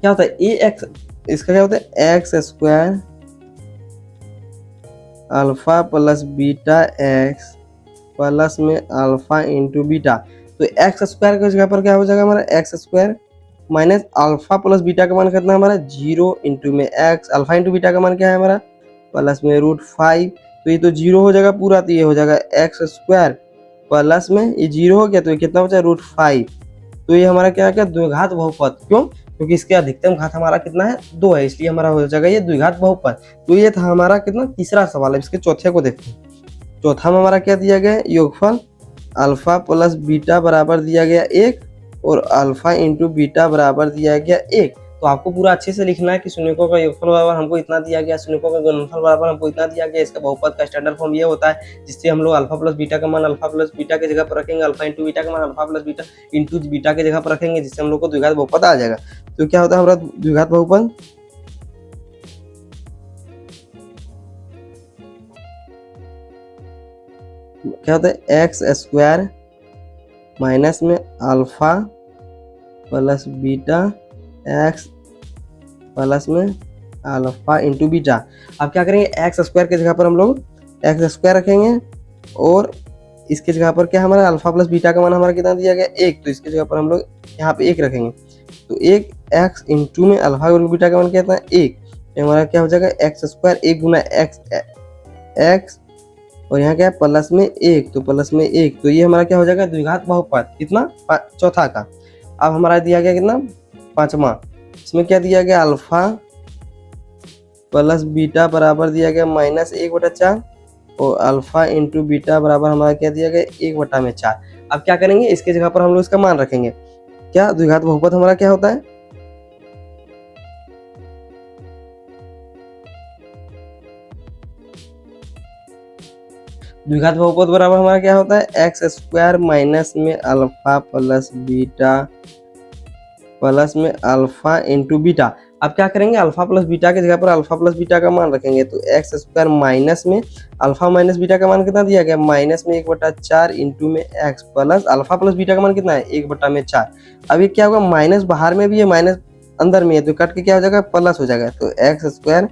क्या होता है ए एक्स, इसका क्या होता है x square alpha plus beta x plus में अल्फा इंटू बीटा। तो एक्स स्क्वायर की जगह पर क्या हो जाएगा हमारा x square minus alpha plus beta का मान कितना है हमारा 0 इंटू में एक्स, अल्फा इंटू बीटा का मान क्या है हमारा प्लस में √5। तो ये तो 0 हो जाएगा पूरा, तो ये हो जाएगा एक्स स्क्वायर प्लस में ये 0 हो गया तो ये कितना बचा √5। तो ये हमारा क्या है द्विघात बहुपद, क्यों? क्योंकि इसके अधिकतम घात हमारा कितना है 2 है, इसलिए हमारा हो जाएगा ये द्विघात बहुपद। तो ये था हमारा कितना तीसरा सवाल है। इसके चौथे को देखते हैं। चौथा में हमारा क्या दिया गया है योगफल अल्फा प्लस बीटा बराबर दिया गया 1 और अल्फा इंटू बीटा बराबर दिया गया 1। तो आपको पूरा अच्छे से लिखना है कि शून्यकों का योगफल बराबर हमको इतना दिया गया, शून्यकों का गुणनफल बराबर हमको इतना दिया गया। इसका बहुपद का स्टैंडर्ड फॉर्म ये होता है जिससे हम लोग अल्फा प्लस बीटा का मान अल्फा प्लस बीटा की जगह पर रखेंगे, अल्फा इंटू बीटा का मान alpha plus beta into beta की जगह पर रखेंगे, जिससे हम लोग को द्विघात बहुपद आ जाएगा। तो क्या होता है हमारा द्विघात बहुपद क्या होता है एक्स स्क्वायर माइनस में alpha plus beta x plus में अल्फा इंटू बीटा। अब क्या करेंगे एक्स स्क्वायर की जगह पर हम लोग एक्स स्क्वायर रखेंगे और इसके जगह पर क्या हमारा अल्फा प्लस बीटा का मान हमारा कितना दिया गया 1, तो इसकी जगह पर हम लोग यहाँ पे 1 रखेंगे। तो 1 एक्स इंटू में अल्फा और बीटा का मान क्या था 1, तो हमारा क्या हो जाएगा एक्स स्क्वायर 1 गुना एक्स और यहाँ क्या है प्लस में 1, तो प्लस में 1। तो ये हमारा क्या हो जाएगा द्विघात बहुपद कितना चौथा का। अब हमारा दिया गया कितना पांचवा, इसमें क्या दिया गया अल्फा प्लस बीटा बराबर दिया गया -1/4 और अल्फा इंटू बीटा बराबर हमारा क्या दिया गया 1/4। अब क्या करेंगे इसके जगह पर हम लोग इसका मान रखेंगे। क्या द्विघात बहुपद हमारा क्या होता है द्विघात बहुपद बराबर हमारा क्या होता है एक्स स्क्वायर माइनस में अल्फा प्लस बीटा प्लस में अल्फा इंटू बीटा। अब क्या करेंगे अल्फा प्लस बीटा की जगह पर अल्फा प्लस बीटा का मान रखेंगे। तो एक्स स्क्वायर माइनस में अल्फा माइनस बीटा का मान कितना दिया गया -1/4 इंटू में x plus alpha plus beta का मान कितना है 1/4। अब ये क्या होगा माइनस बाहर में भी है माइनस अंदर में है, तो कट के क्या हो जाएगा प्लस हो जाएगा। तो एक्स स्क्वायर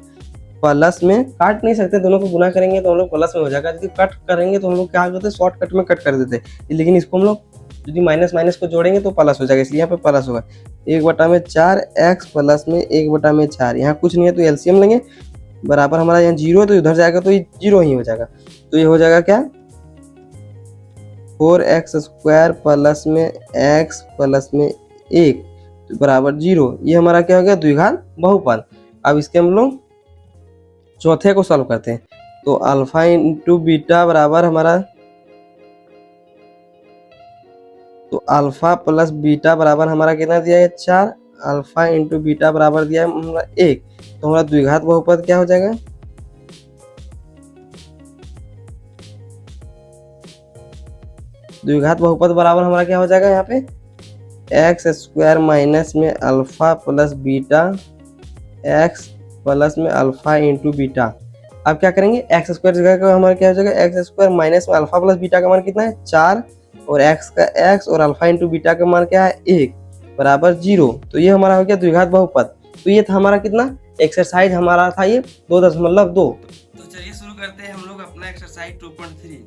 प्लस में काट नहीं सकते, दोनों को गुना करेंगे तो हम लोग प्लस में हो जाएगा। यदि कट करेंगे तो हम लोग क्या करते हैं शॉर्टकट में कट कर देते हैं, लेकिन इसको हम लोग यदि माइनस माइनस को जोड़ेंगे तो प्लस हो जाएगा, इसलिए यहाँ पे प्लस होगा 1/4 एक्स प्लस में 1/4। यहाँ कुछ नहीं है तो एलसीएम लेंगे, बराबर हमारा यहाँ 0 है तो इधर जाएगा तो ये 0 ही हो जाएगा। तो ये हो जाएगा क्या 4x स्क्वायर प्लस में x प्लस में 1 तो बराबर 0। ये हमारा क्या हो गया द्विघात बहुपद। अब इसके हम लोग चौथे को सॉल्व करते हैं। तो अल्फा इंटू बीटा बराबर हमारा तो अल्फा प्लस बीटा बराबर हमारा कितना दिया है 4, अल्फा इंटू बीटा बराबर दिया है हमारा 1। तो हमारा द्विघात बहुपद क्या हो जाएगा द्विघात बहुपद बराबर हमारा क्या हो जाएगा यहाँ पे एक्स स्क्वायर माइनस में alpha plus beta x plus में अल्फा इंटू बीटा। अब क्या करेंगे एक्स स्क्वायर जगह का हमारा क्या हो जाएगा एक्स स्क्वायर माइनस में अल्फा प्लस बीटा का मान कितना है 4 और एक्स का x और अल्फा इंटू बीटा का मान क्या है 1 बराबर 0। तो ये हमारा हो गया द्विघात बहुपद। तो ये था हमारा कितना एक्सरसाइज हमारा था ये 2.2। तो चलिए शुरू करते हैं हम लोग अपना एक्सरसाइज 2.3।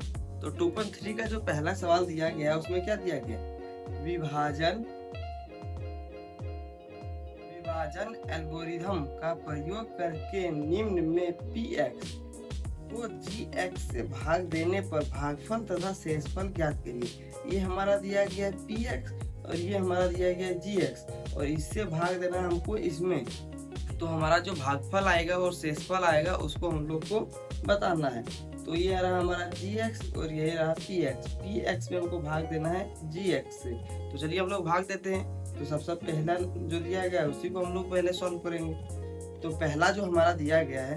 तो 2.3 का जो पहला सवाल दिया गया उसमें क्या दिया गया विभाजन एल्गोरिथम का प्रयोग करके निम्न में px को gx से भाग देने पर भागफल तथा शेषफल ज्ञात करिए। ये हमारा दिया गया px और ये हमारा दिया गया gx और इससे भाग देना हमको इसमें। तो हमारा जो भागफल आएगा और शेषफल आएगा उसको हम लोग को बताना है। तो ये रहा हमारा gx और ये रहा px में हमको भाग देना है gx से। तो चलिए हम लोग भाग देते हैं। तो सबसे पहला जो दिया गया है उसी को हम लोग पहले सॉल्व करेंगे। तो पहला जो हमारा दिया गया है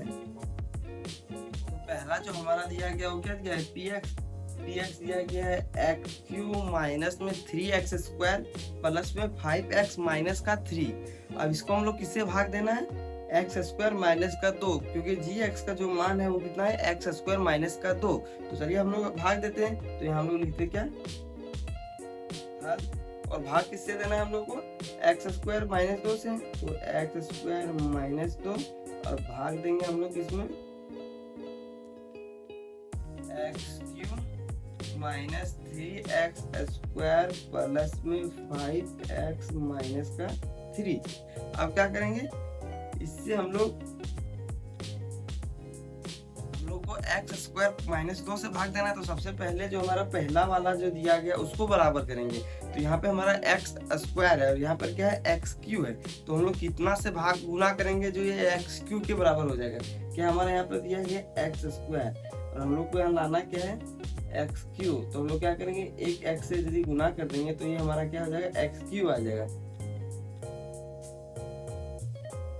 वो क्या दिया है px दिया गया है x³ माइनस में 3x स्क्वायर प्लस में 5x माइनस का 3। अब इसको हम लोग किससे भाग देना है x स्क्वायर माइनस का 2, क्योंकि gx का जो मान है वो कितना है x स्क्वायर माइनस का 2। तो चलिए हम लोग भाग देते हैं। तो यहाँ हम लोग लिखते क्या और भाग किससे देना है हम लोग को, एक्स स्क्वायर माइनस 2 से, तो एक्स स्क्वायर माइनस 2 और भाग देंगे हम लोग इसमें x Q minus 3x square plus में 5x माइनस का 3। अब क्या करेंगे, इससे हम लोग को एक्स स्क्वायर माइनस 2 से भाग देना है। तो सबसे पहले जो हमारा पहला वाला जो दिया गया उसको बराबर करेंगे। तो यहाँ पे हमारा एक्स स्क्वायर है और यहाँ पर क्या है, एक्स क्यू है। तो हम लोग कितना से भाग गुना करेंगे जो ये एक्स क्यू के बराबर हो जाएगा। क्या हमारा यहाँ पर दिया गया एक्स स्क्वायर और हम लोग को यहाँ लाना क्या है, एक्स क्यू। तो हम लोग क्या करेंगे, एक एक्स से यदि गुना कर देंगे तो ये हमारा क्या हो जाएगा, एक्स क्यू आ जाएगा।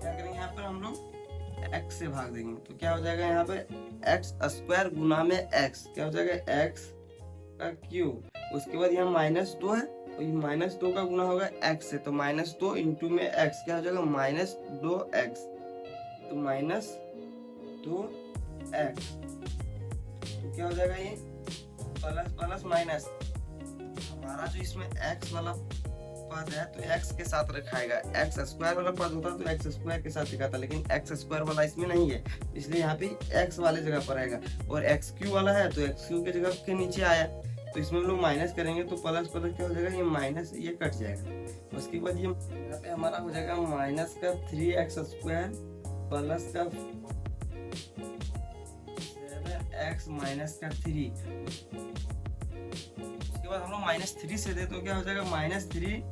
क्या करेंगे यहाँ पर हम लोग x से भाग देंगे तो क्या हो जाएगा, यहाँ पे एक्स स्क्वायर गुना में x क्या हो जाएगा, x का क्यूब। उसके बाद यहाँ माइनस 2 है और ये माइनस 2 का गुना होगा x से, तो माइनस 2 इंटू में x क्या हो जाएगा, माइनस 2x। तो माइनस 2x तो क्या हो जाएगा, ये प्लस प्लस माइनस। हमारा जो इसमें x वाला पद है तो x के साथ रखाएगा। एक्स स्क्वायर वाला पद होता तो एक्स स्क्वायर के साथ लिखा था, लेकिन एक्स स्क्वायर वाला इसमें नहीं है, इसलिए यहाँ पे x वाले जगह पर आएगा। और एक्स क्यू वाला है तो एक्स क्यू के जगह के नीचे आया, तो इसमें हम लोग माइनस करेंगे तो प्लस प्लस क्या हो जाएगा, ये माइनस ये कट जाएगा। उसके बाद ये यहाँ पे हमारा हो जाएगा माइनस का 3x स्क्वायर प्लस का 7x माइनस का 3। उसके बाद हम लोग माइनस 3 से दे तो क्या हो जाएगा, माइनस 3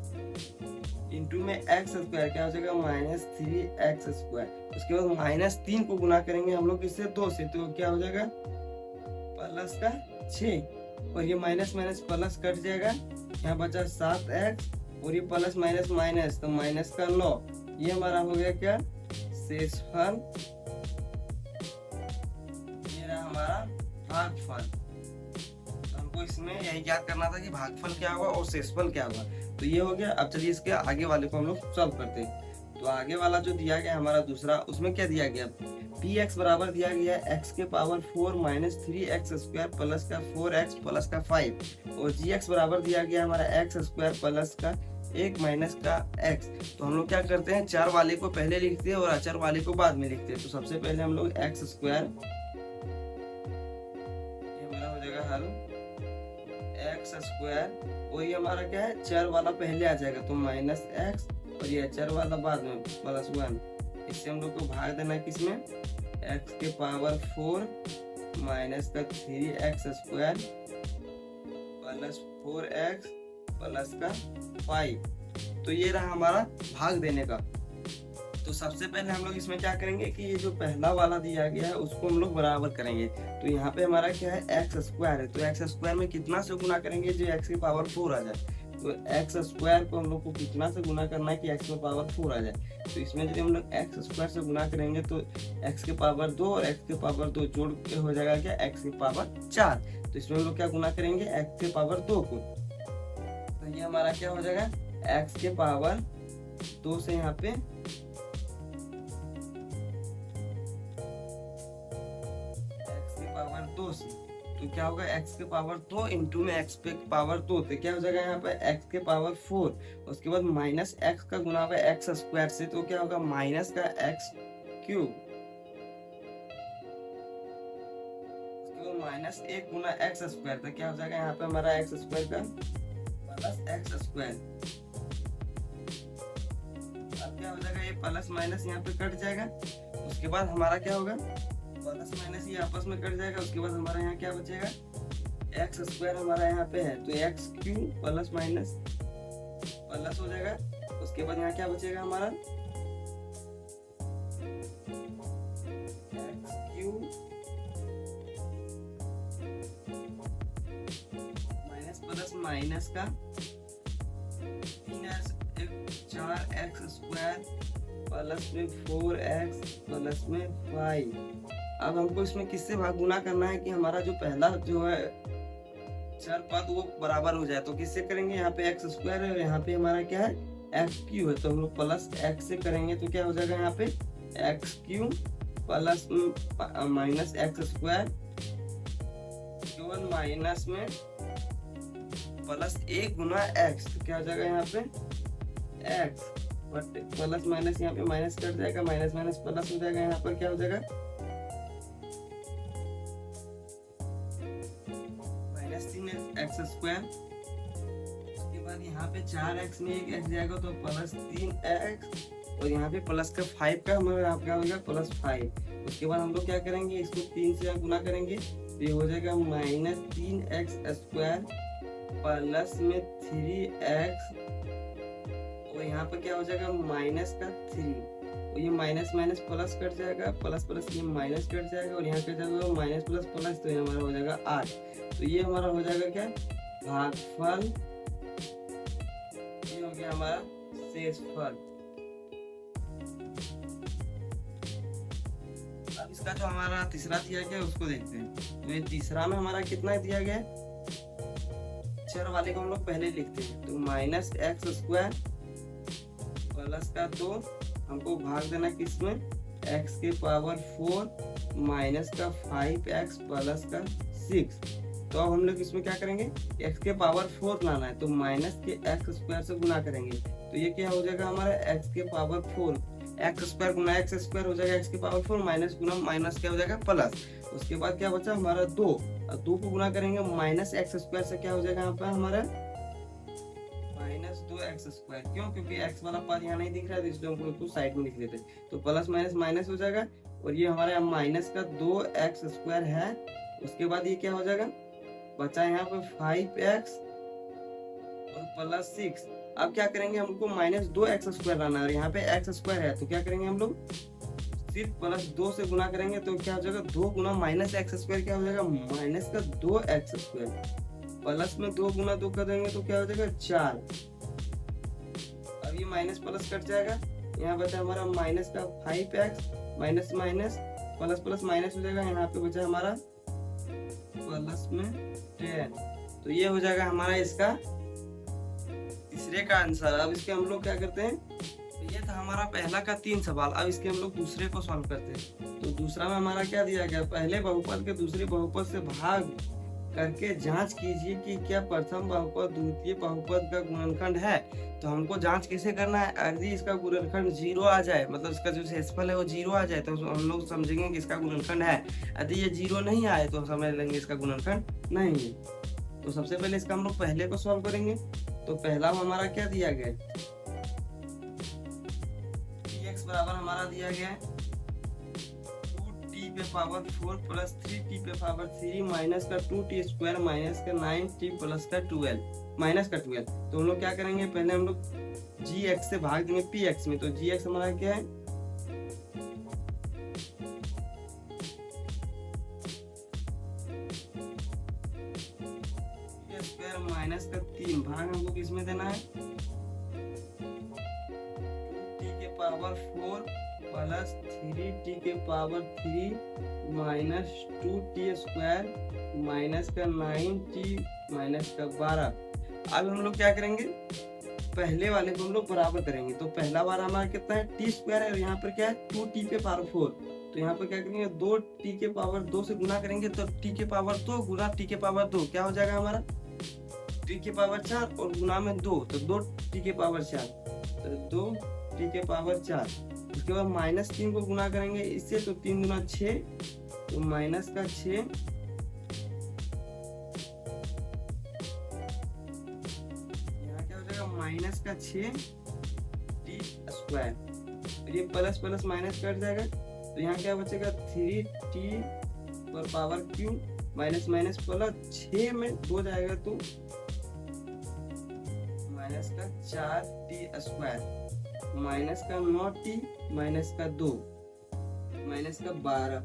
इंटू में एक्स स्क्वायर क्या हो जाएगा, माइनस 3x स्क्वायर। उसके बाद माइनस 3 को गुना करेंगे हम लोग इससे 2 से, तो क्या हो जाएगा प्लस का 6 और ये माइनस माइनस प्लस कट जाएगा। यहाँ बचा 7x और ये प्लस माइनस माइनस तो माइनस का 9। ये हमारा हो गया क्या, शेषफल। ये रहा हमारा भागफल। हमको इसमें यही याद करना था कि भागफल क्या होगा और शेषफल क्या होगा। तो ये हो गया। अब चलिए इसके आगे वाले को हम लोग सॉल्व करते हैं। तो आगे वाला जो दिया गया हमारा दूसरा, उसमें क्या दिया गया, px बराबर दिया गया x के power 4 minus 3x square plus का 4x प्लस का 5 और gx बराबर दिया गया हमारा x स्क्वायर प्लस का 1 माइनस का x। तो हम लोग क्या करते हैं, चार वाले को पहले लिखते हैं और अचर वाले को बाद में लिखते हैं। तो सबसे पहले हम लोग x स्क्वायर, ये हमारा हो जाएगा हल एक्स स्क्वायर और ये हमारा क्या है, चर वाला पहले आ जाएगा तो माइनस एक्स और ये चर वाला बाद में प्लस 1। इससे हम लोग को भाग देना है किसमें, एक्स के पावर 4 माइनस का 3x square plus 4x plus का 5। तो ये रहा हमारा भाग देने का। तो सबसे पहले हम लोग इसमें क्या करेंगे कि ये जो पहला वाला दिया गया है उसको हम लोग बराबर करेंगे। तो यहाँ पे हमारा क्या है, एक्स स्क्वायर है, तो एक्स स्क्वायर में कितना से गुना करेंगे जो एक्स की पावर 4 आ जाए। तो एक्स स्क्वायर को हम लोग को कितना से गुना करना है कि एक्स में पावर 4 आ जाए। तो इसमें यदि हम लोग एक्स स्क्वायर से गुना करेंगे तो एक्स के पावर 2 और एक्स के पावर 2 जोड़ के हो जाएगा क्या, एक्स की पावर 4। तो इसमें हम लोग क्या गुना करेंगे, एक्स के पावर 2 को। तो ये हमारा क्या हो जाएगा, एक्स के पावर 2 से यहाँ पे पावर 2 से, तो क्या होगा, x के पावर 2 इंटू में x पे पावर 2, तो क्या हो जाएगा यहाँ पे x के पावर 4। उसके बाद माइनस x का गुना होगा x स्क्वायर से, तो क्या होगा माइनस का x क्यूब। उसके बाद माइनस 1 गुना x स्क्वायर, तो क्या हो जाएगा यहाँ पे हमारा x स्क्वायर का प्लस x स्क्वायर। अब क्या हो जाएगा, ये प्लस माइनस यहाँ पे कट जाएगा। उसके बाद हमारा क्या होगा, प्लस माइनस ये आपस में कट जाएगा। उसके बाद हमारा यहाँ क्या बचेगा, एक्स स्क्वायर हमारा यहाँ पे है तो x cube plus minus plus हो जाएगा। उसके बाद यहाँ क्या बचेगा हमारा, x cube minus plus minus का 4x स्क्वायर प्लस में 4x प्लस में 5। अब हमको इसमें किससे भाग गुना करना है कि हमारा जो पहला जो है चर पद वो बराबर हो जाए। तो किससे करेंगे, यहाँ पे एक्स स्क्वायर है और यहाँ पे हमारा क्या है, एक्स क्यू है, तो हम लोग प्लस एक्स से करेंगे तो क्या हो जाएगा यहाँ पे x Q plus minus x square केवल माइनस में प्लस ए गुना एक्स, तो क्या हो जाएगा यहाँ पे एक्स, बट प्लस माइनस यहाँ पे माइनस कट जाएगा, माइनस माइनस प्लस हो जाएगा, यहाँ पर क्या हो जाएगा -3x²। उसके बाद यहाँ पे 4x में एक x जाएगा तो +3x, और यहाँ पे प्लस का 5 का हमारा क्या होगा +5। उसके बाद हम लोग क्या करेंगे, इसको 3 से गुना करेंगे तो ये हो जाएगा -3x² प्लस में 3x, और यहाँ पर क्या हो जाएगा -3, और ये माइनस माइनस प्लस कट जाएगा, प्लस प्लस ये माइनस कट जाएगा, और यहाँ कट जाएगा माइनस प्लस प्लस, तो ये हमारा हो जाएगा 8। तो ये हमारा हो जाएगा क्या भागफल, ये हो गया हमारा शेषफल। अब इसका जो हमारा तीसरा दिया गया उसको देखते हैं। तो ये तीसरा में हमारा कितना दिया गया, चर वाले को हम लोग पहले लिखते हैं, तो -x² प्लस का 2 हमको भाग देना किसमें, x के पावर 4 माइनस का 5x प्लस का 6। तो अब हम लोग इसमें क्या करेंगे, x के पावर 4 लाना है तो माइनस के x² से गुना करेंगे, तो ये क्या हो जाएगा हमारा x के पावर 4, x² गुना x² हो जाएगा x के पावर 4, माइनस गुना माइनस क्या हो जाएगा प्लस। उसके बाद क्या बचा हमारा 2, और 2 को गुना करेंगे -x² से, क्या हो जाएगा यहाँ पर हमारा -2x²। क्यों, क्योंकि x वाला पद यहाँ नहीं दिख रहा है तो इसलिए हम लोग साइड में लिख लेते हैं, तो प्लस माइनस माइनस हो जाएगा, और ये हमारा माइनस का 2x² है। उसके बाद ये क्या हो जाएगा, बचा यहाँ पे 5x और प्लस 6। अब क्या करेंगे, हमको -2x² लाना है, और यहाँ पे x² है तो क्या करेंगे हम लोग सिर्फ +2 से गुना करेंगे, तो क्या हो जाएगा 2 गुना -x² क्या हो जाएगा माइनस का 2x², प्लस में 2 गुना 2 कर देंगे तो क्या हो जाएगा 4। अब ये माइनस प्लस कट जाएगा, यहाँ बचा हमारा माइनस का 5x, minus minus plus plus minus हो जाएगा, यहाँ पे बचा हमारा प्लस में 10। तो ये हो जाएगा हमारा इसका तीसरे का आंसर। अब इसके हम लोग क्या करते हैं, तो ये था हमारा पहला का 3 सवाल। अब इसके हम लोग दूसरे को सॉल्व करते हैं। तो दूसरा में हमारा क्या दिया गया, पहले बहुपद के दूसरे बहुपद से भाग करके जांच कीजिए कि क्या प्रथम बहुपद द्वितीय बहुपद का गुणनखंड है। तो हमको जांच कैसे करना है, यदि इसका गुणनखंड 0 आ जाए, मतलब इसका जो शेषफल है वो 0 आ जाए, तो हम लोग समझेंगे कि इसका गुणनखंड है। यदि ये 0 नहीं आए तो समझ लेंगे इसका गुणनखंड नहीं है। तो सबसे पहले इसका हम लोग पहले को सॉल्व करेंगे। तो पहला हमारा क्या दिया गया, x बराबर हमारा दिया गया है 2t पे पावर 4 प्लस 3t पे पावर 3 माइनस का 2t² माइनस का 9t प्लस का 12 माइनस का 12। तो हम लोग क्या करेंगे, पहले हम लोग gx से भाग देंगे px में। तो gx हमारा क्या है, माइनस का 3 भाग हमको किसमें देना है, 2t के पावर 4 प्लस 3t के पावर 3 माइनस 2t² माइनस का 9t माइनस का 12। अब हम लोग क्या करेंगे, पहले वाले को हम लोग बराबर करेंगे। तो पहला बार हमारा कितना है t² है, और यहाँ पर क्या है 2t के पावर 4। तो यहाँ पर क्या करेंगे 2t के पावर 2 से गुना करेंगे, तो t के पावर 2 गुना t के पावर 2 क्या हो जाएगा हमारा t के पावर 4 और गुना में 2, तो 2t के पावर 4, तो 2t के पावर 4। उसके बाद -3 को गुना करेंगे इससे, तो 3 गुना 6, तो माइनस का 6 यहाँ क्या हो जाएगा माइनस का 6t²। ये प्लस प्लस माइनस कट जाएगा, तो यहाँ क्या बचेगा 3t पर power Q minus minus plus 6 में 2 जाएगा तो माइनस का 4t² माइनस का 9t माइनस का 2 माइनस का 12।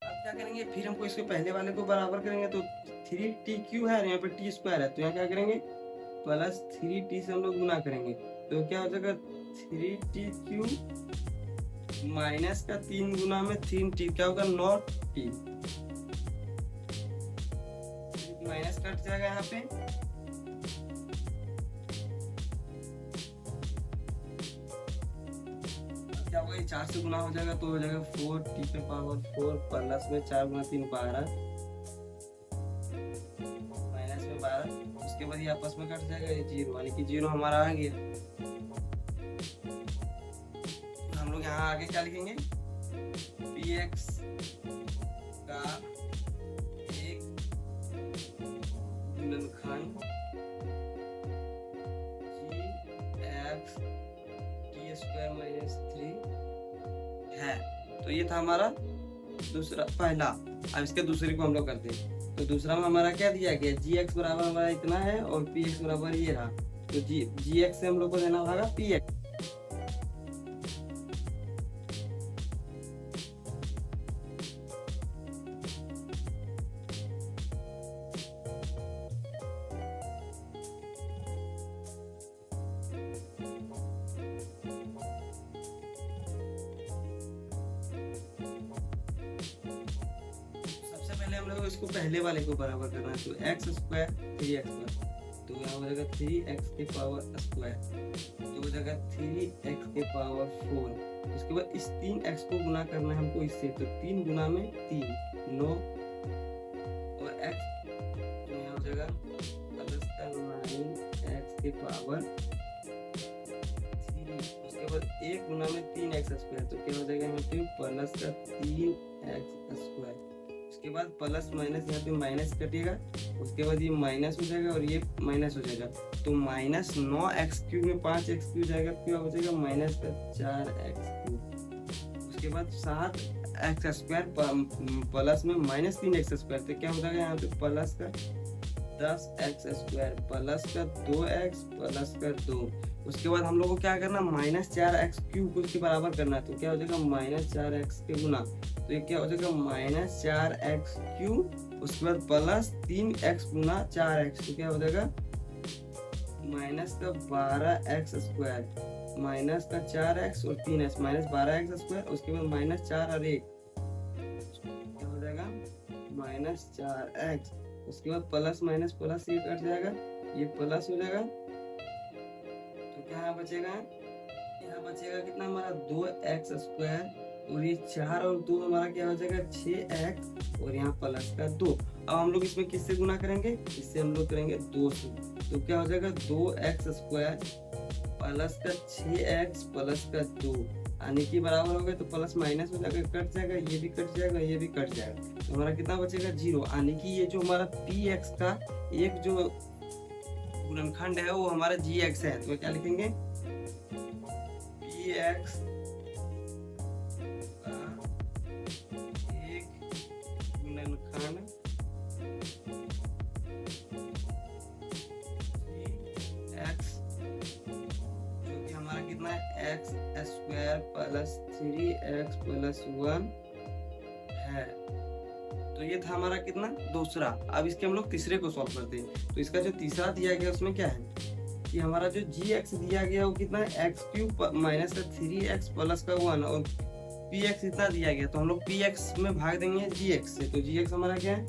अब क्या करेंगे, फिर हमको इसके पहले वाले को बराबर करेंगे। तो 3t³ है, यहाँ पे t² है, तो यहाँ क्या करेंगे प्लस 3t से हम लोग गुना करेंगे। तो क्या हो जाएगा 3t³ माइनस का 3 गुना में 3t क्या होगा 9t, माइनस कट जाएगा यहाँ पे, क्या होगा 4 से गुना हो जाएगा तो हो जाएगा 4t पे पावर 4 प्लस में 4 गुना 3 12 उसके बाद ये आपस में कट जाएगा, ये 0 यानी कि 0 हमारा आ गया। हम लोग यहाँ आगे क्या लिखेंगे, px का एक गुणनखंड gx t² - 3 है। तो ये था हमारा दूसरा पहला। अब इसके दूसरे को हम लोग करते हैं। तो दूसरा में हमारा क्या दिया गया, gx बराबर हमारा इतना है और px बराबर ये रहा। तो gx से हम लोग को देना होगा px। पहले हम लोग इसको पहले वाले को बराबर करना है। तो x² 3x², तो यहाँ हो जाएगा 3x² तो हो जाएगा 3x 4। उसके बाद इस 3x को गुना करना है हमको इससे, तो 3 गुना में 3 9 और x, तो यहाँ हो जाएगा प्लस का 9x 3। उसके बाद 1 गुना में 3x², तो क्या हो जाएगा यहाँ पे प्लस का 3x²। उसके बाद प्लस माइनस यहाँ पे माइनस कटेगा, उसके बाद ये माइनस हो जाएगा और ये माइनस हो जाएगा। तो माइनस 9x³ में 5x³ जाएगा, क्या हो जाएगा माइनस का 4x³। उसके बाद 7x² प्लस में माइनस 3x², तो क्या हो जाएगा यहाँ पे प्लस का 10x² प्लस का 2x प्लस का 2। उसके बाद हम लोग को क्या करना, -4x³ को इसके बराबर करना है। तो क्या हो जाएगा -4x के गुना, तो ये क्या हो जाएगा -4x³। उसके बाद प्लस 3x गुना 4x, तो क्या हो जाएगा माइनस का 12x² माइनस का 4x और 3x -12x²। उसके बाद -4 और 1, क्या हो जाएगा -4x। उसके बाद प्लस माइनस प्लस ये कट जाएगा, ये प्लस हो जाएगा। तो क्या यहाँ बचेगा, यहाँ बचेगा कितना हमारा 2x² और ये 4 और 2 हमारा क्या हो जाएगा 6x और यहाँ प्लस का 2। अब हम लोग इसमें किससे गुना करेंगे, इससे हम लोग करेंगे 2 से। तो क्या हो जाएगा 2x² प्लस का 6x प्लस का 2 यानी कि बराबर हो गया। तो प्लस माइनस हो जाएगा, कट जाएगा, ये भी कट जाएगा, ये भी कट जाएगा। तो हमारा कितना बचेगा 0, यानी कि ये जो हमारा px का एक जो गुणनखंड है वो हमारा gx है। तो क्या लिखेंगे px का एक गुणनखंड gx, जो कि हमारा कितना है x² प्लस 3x प्लस 1 है। तो ये था हमारा कितना दूसरा। अब इसके हम लोग तीसरे को सॉल्व करते हैं। तो इसका जो तीसरा दिया गया उसमें क्या है कि हमारा जो gx दिया गया वो कितना है x³ माइनस का 3x प्लस का 1 और px इतना दिया गया। तो हम लोग px में भाग देंगे gx से। तो gx हमारा क्या है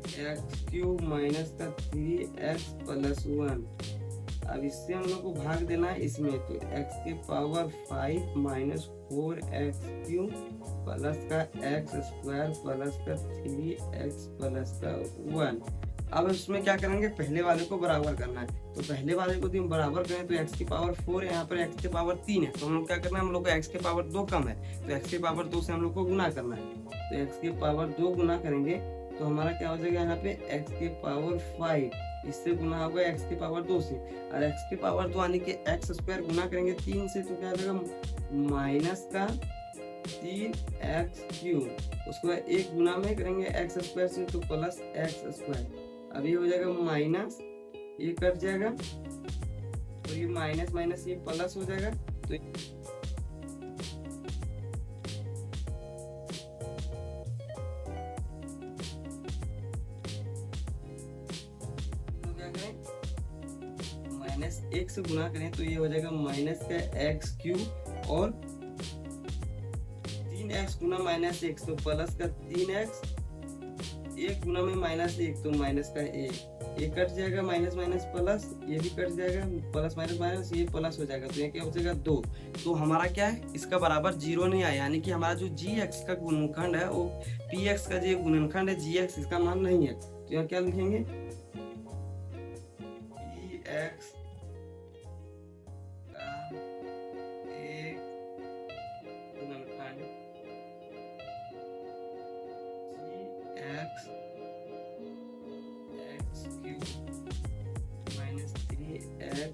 x³ माइनस का 3x प्लस 1। अब इससे हम लोग को भाग देना है इसमें, तो x⁵ माइनस 4x³ प्लस का x² प्लस का 3x प्लस का 1। अब इसमें क्या करेंगे, पहले वाले को बराबर करना है। तो पहले वाले को हम बराबर करें तो x⁴ है, यहाँ पर x⁴ है। तो हम लोग क्या करना है, हम लोग को x⁴ कम है तो x⁴ से हम लोग को गुना करना है। तो x⁴ गुना करेंगे तो हमारा क्या हो जाएगा यहाँ पे x⁵, इससे गुना होगा x⁴ से, और x⁴ यानी कि x² गुना करेंगे 3 से, तो क्या हो जाएगा माइनस का 3x³। उसके बाद 1 गुना में करेंगे x² से, तो प्लस x²। अब ये हो जाएगा माइनस, ये कट जाएगा, तो ये माइनस माइनस ये प्लस हो जाएगा। तो -1 से गुना करें तो ये हो जाएगा माइनस का x³ और 3x गुना -1 तो प्लस का 3x, 1 गुना में -1 तो माइनस का 1, ये कट जाएगा, माइनस माइनस प्लस, ये भी कट जाएगा, प्लस माइनस माइनस ये प्लस हो जाएगा। तो ये क्या हो जाएगा 2। तो हमारा क्या है, इसका बराबर 0 नहीं आया, यानी कि हमारा जो gx का गुणनखंड है वो px का जो गुणनखंड है gx, इसका मान नहीं है। तो यहाँ क्या लिखेंगे एक्स का एक गुणनखंड g x x cube minus 3x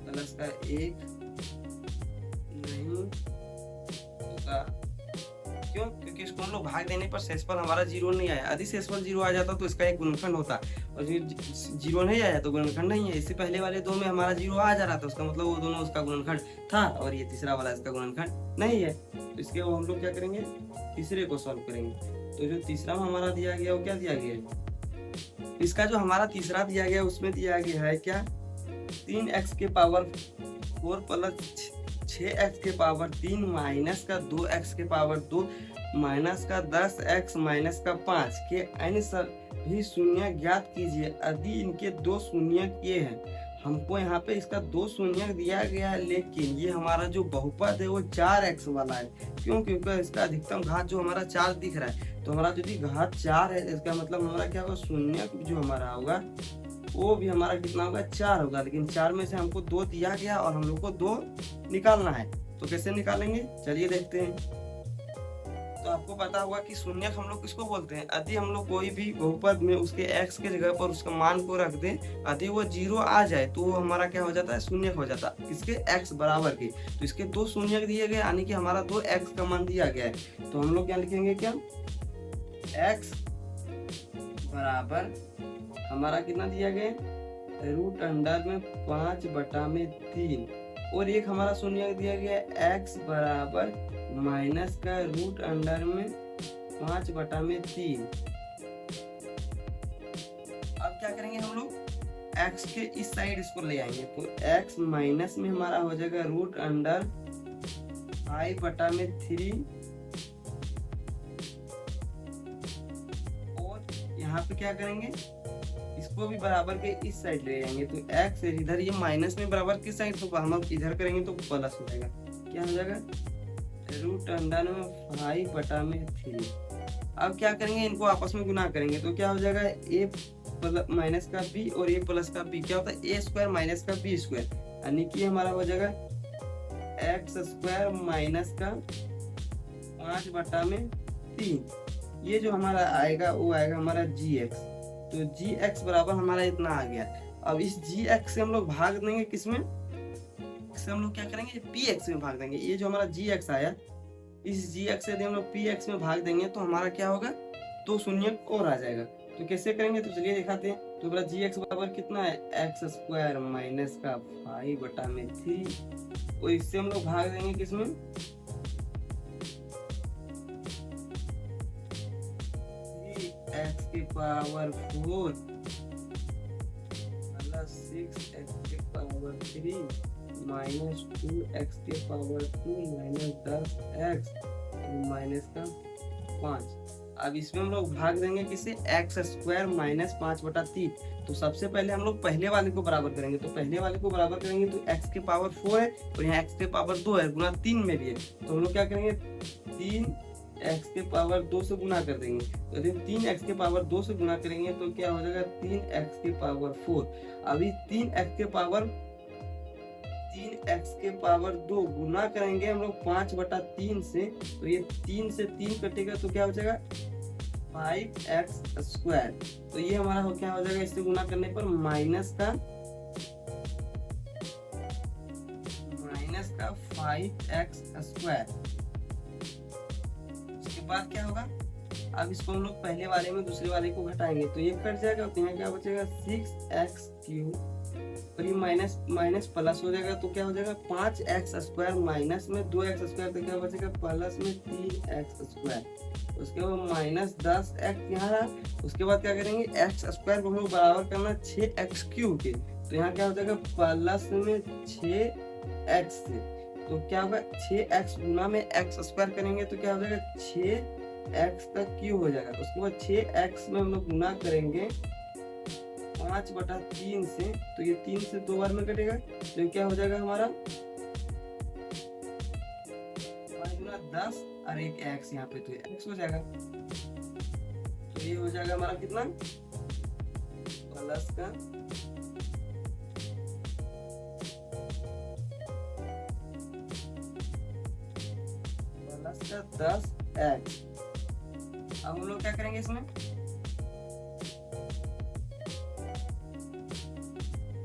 plus का एक नहीं होगा। क्यों? क्योंकि इसको हम लोग भाग देने पर शेषफल हमारा जीरो नहीं आया। यदि शेषफल जीरो आ जाता तो इसका एक गुणनखंड होता, और जीरो नहीं आया तो गुणनखंड नहीं है। इससे पहले वाले दो में हमारा जीरो आ जा रहा था, उसका मतलब वो दोनों उसका गुणनखंड था, और ये तीसरा वाला इसका गुणनखंड नहीं है। तो इसके हम लोग क्या करेंगे, तीसरे को सॉल्व करेंगे। तो जो तीसरा में हमारा दिया गया वो क्या दिया गया है, इसका जो हमारा तीसरा दिया गया उसमें दिया गया है क्या, 3x के पावर 4 प्लस 6x के पावर 3 माइनस का 2x के पावर 2 माइनस का 10x माइनस का 5 के अन्य सभी शून्य ज्ञात कीजिए यदि इनके दो शून्य किए हैं। हमको यहाँ पे इसका दो शून्य दिया गया है, लेकिन ये हमारा जो बहुपद है वो 4x वाला है। क्यों? क्योंकि इसका अधिकतम घात जो हमारा 4 दिख रहा है। तो हमारा यदि घात 4 है, इसका मतलब हमारा क्या होगा, शून्य जो हमारा होगा वो भी हमारा कितना होगा, 4 होगा। लेकिन 4 में से हमको 2 दिया गया और हम लोग को 2 निकालना है। तो कैसे निकालेंगे, चलिए देखते हैं। तो आपको पता होगा कि शून्य हम लोग किसको बोलते हैं, यदि हम लोग कोई भी बहुपद में उसके x के जगह पर उसका मान को रख दें, यदि वो 0 आ जाए तो वो हमारा क्या हो जाता है, शून्य हो जाता है। किसके, x बराबर के। तो इसके दो शून्य दिए गए, यानी कि हमारा 2x का मान दिया गया है। तो हम लोग क्या लिखेंगे, क्या x बराबर हमारा कितना दिया गया, रूट अंडर में 5/3, और एक हमारा शून्य दिया गया x बराबर माइनस का रूट अंडर में 5/3। अब क्या करेंगे हम लोग, x के इस साइड इसको ले आएंगे। तो x माइनस में हमारा हो जाएगा रूट अंडर 5/3, और यहाँ पे क्या करेंगे, इसको भी बराबर के इस साइड ले जाएंगे। तो x इधर, ये माइनस में बराबर किस साइड, तो हम लोग इधर करेंगे तो प्लस हो जाएगा। क्या हो जाएगा, रूट अंडर में 5/3। अब क्या करेंगे, इनको आपस में गुना करेंगे। तो क्या हो जाएगा, a माइनस का b और a प्लस का b, क्या होता है, a स्क्वायर माइनस का b स्क्वायर, यानी कि हमारा हो जाएगा x स्क्वायर माइनस का 5/3। ये जो हमारा आएगा वो आएगा हमारा gx। तो gx बराबर हमारा इतना आ गया। अब इस gx से हम लोग भाग देंगे किसमें, इससे हम लोग क्या करेंगे, px में भाग देंगे। ये जो हमारा gx आया, इस gx से यदि हम लोग px में भाग देंगे तो हमारा क्या होगा, दो शून्य और आ जाएगा। तो कैसे करेंगे, तो चलिए दिखाते हैं। तो हमारा gx बराबर कितना है, x स्क्वायर माइनस का 5/3, और इससे हम लोग भाग देंगे किसमें, x के पावर 4 प्लस 6x के पावर 3 माइनस 2x के पावर 2 माइनस 10x माइनस का 5। अब इसमें हम लोग भाग देंगे किसे, x स्क्वायर माइनस 5/3। तो सबसे पहले हम लोग पहले वाले को बराबर करेंगे। तो पहले वाले को बराबर करेंगे तो x के पावर 4 है और यहाँ x के पावर 2 है, गुना 3 में भी है। तो हम लोग क्या करेंगे, 3x के पावर 2 से गुना कर देंगे। तो यदि 3x के पावर 2 से गुना करेंगे तो क्या हो जाएगा, 3x के पावर 4। अभी 3x के पावर 2 गुना करेंगे हम लोग 5/3 से। तो ये 3 से 3 कटेगा तो क्या हो जाएगा, 5x स्क्वायर। तो ये हमारा क्या हो जाएगा, इससे गुना करने पर माइनस का 5x स्क्वायर। उसके बाद क्या होगा, अब इसको हम लोग पहले वाले में दूसरे वाले को घटाएंगे तो ये कट जाएगा। तो यहाँ क्या बचेगा, 6x क्यूब, और ये माइनस माइनस प्लस हो जाएगा। तो क्या हो जाएगा, 5x स्क्वायर माइनस में 2x स्क्वायर, तो क्या बचेगा, प्लस में 3x स्क्वायर। उसके बाद माइनस 10x यहाँ रहा। उसके बाद क्या करेंगे, x स्क्वायर को हम लोग बराबर करना 6x क्यूब के। तो यहाँ क्या हो जाएगा, प्लस में 6x से। तो क्या होगा, 6x गुना में x स्क्वायर करेंगे तो क्या हो जाएगा, 6x का क्यूब हो जाएगा। उसके बाद 6x में हम लोग गुना करेंगे 5/3 से। तो ये 3 से 2 बार में कटेगा। तो क्या हो जाएगा हमारा, 5 गुना 10 और एक x यहाँ पे, तो x हो जाएगा। तो ये हो जाएगा हमारा कितना, प्लस का 10x। अब हम लोग क्या करेंगे इसमें,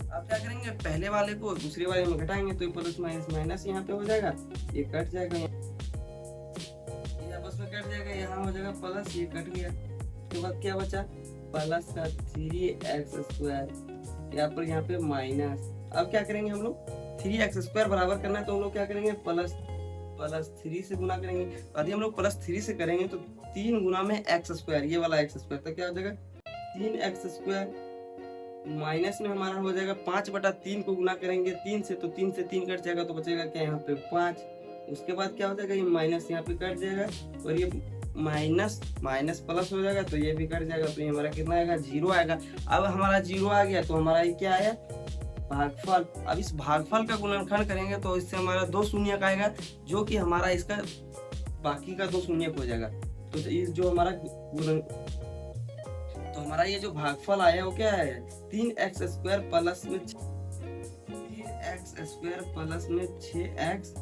अब क्या करेंगे, पहले वाले को दूसरे वाले में घटाएंगे तो प्लस माइनस माइनस यहाँ पे हो जाएगा, ये कट जाएगा, ये आपस में कट जाएगा, यहाँ हो जाएगा प्लस, ये कट गया। उसके बाद क्या बचा, प्लस का 3x², यहाँ पे माइनस। अब क्या करेंगे हम लोग, 3x² बराबर करना है तो हम लोग क्या करेंगे, प्लस 3 से गुना करेंगे। यदि हम लोग +3 से करेंगे तो 3 गुना में x², ये वाला x², तो क्या हो जाएगा 3x², माइनस में हमारा हो जाएगा 5/3 को गुना करेंगे 3 से, तो 3 से 3 कट जाएगा तो बचेगा क्या यहाँ पे 5। उसके बाद क्या हो जाएगा, ये माइनस यहाँ पे कट जाएगा और ये माइनस माइनस प्लस हो जाएगा तो ये भी कट जाएगा, तो ये हमारा कितना आएगा, 0 आएगा। अब हमारा 0 आ गया तो हमारा ये क्या आया, भागफल। अब इस भागफल का गुणनखंड करेंगे तो इससे हमारा 2 शून्य आएगा, जो कि हमारा इसका बाकी का 2 शून्य हो जाएगा। तो इस जो हमारा तो हमारा ये जो भागफल आया वो क्या है, 3x² प्लस में 3x² प्लस में 6x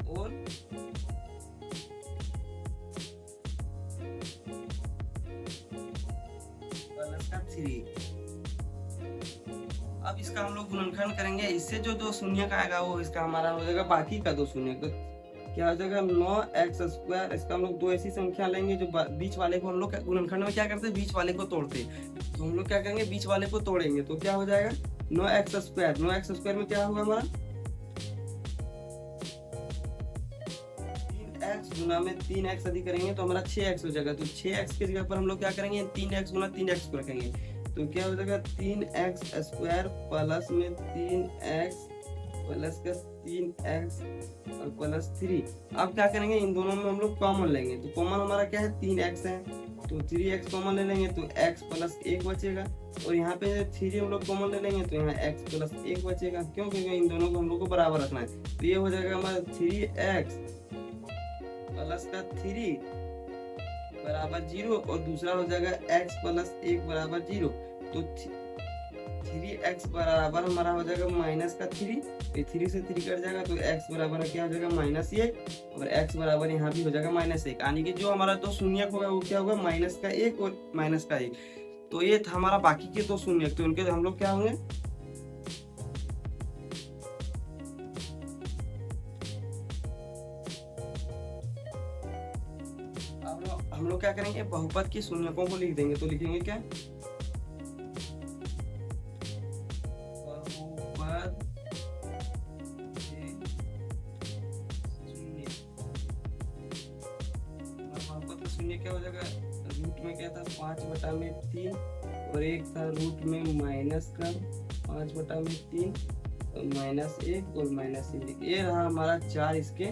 और प्लस का 3। अब इसका हम लोग गुणनखंड करेंगे, इससे जो 2 शून्य का आएगा वो इसका हमारा हो जाएगा बाकी का 2 शून्य, तो क्या हो जाएगा 9x²। इसका हम लोग 2 ऐसी संख्या लेंगे जो बीच वाले को हम लोग गुणनखंड में क्या करते हैं, बीच वाले को तोड़ते हैं, तो हम लोग क्या करेंगे, बीच वाले को तोड़ेंगे तो क्या हो जाएगा 9x²। 9x² में क्या होगा हमारा 3x गुना में 3x अधिक करेंगे तो हमारा 6x हो जाएगा, तो 6x की जगह पर हम लोग क्या करेंगे 3x गुना 3x को रखेंगे, तो क्या हो जाएगा 3x² प्लस में 3x प्लस का 3x और प्लस 3। अब क्या करेंगे, इन दोनों में हम लोग कॉमन लेंगे, तो कॉमन हमारा क्या है 3x है, तो 3x कॉमन ले लेंगे तो x प्लस 1 बचेगा, और यहाँ पे 3 हम लोग कॉमन ले लेंगे तो यहाँ x प्लस 1 बचेगा, क्यों, क्योंकि इन दोनों को हम लोग को बराबर रखना है। तो ये हो जाएगा हमारा 3x प्लस का 3 बराबर 0 और दूसरा हो जाएगा x प्लस 1 बराबर 0, तो 3x बराबर हमारा हो जाएगा माइनस का 3, 3 से 3 कट जाएगा तो x बराबर क्या हो जाएगा -1 और x बराबर यहाँ भी हो जाएगा -1, यानी कि जो हमारा 2 शून्य होगा वो क्या होगा -1 और -1। तो ये था हमारा बाकी के 2 शून्य, तो उनके हम लोग क्या होंगे, हम लोग क्या करेंगे, बहुपद के शून्यकों को लिख देंगे, तो लिखेंगे क्या, बहुपद के शून्य। बहुपद का शून्य क्या हो जाएगा, रूट में क्या था 5/3 और एक था रूट में माइनस का 5/3 और -1 और -1। ये रहा हमारा 4 इसके,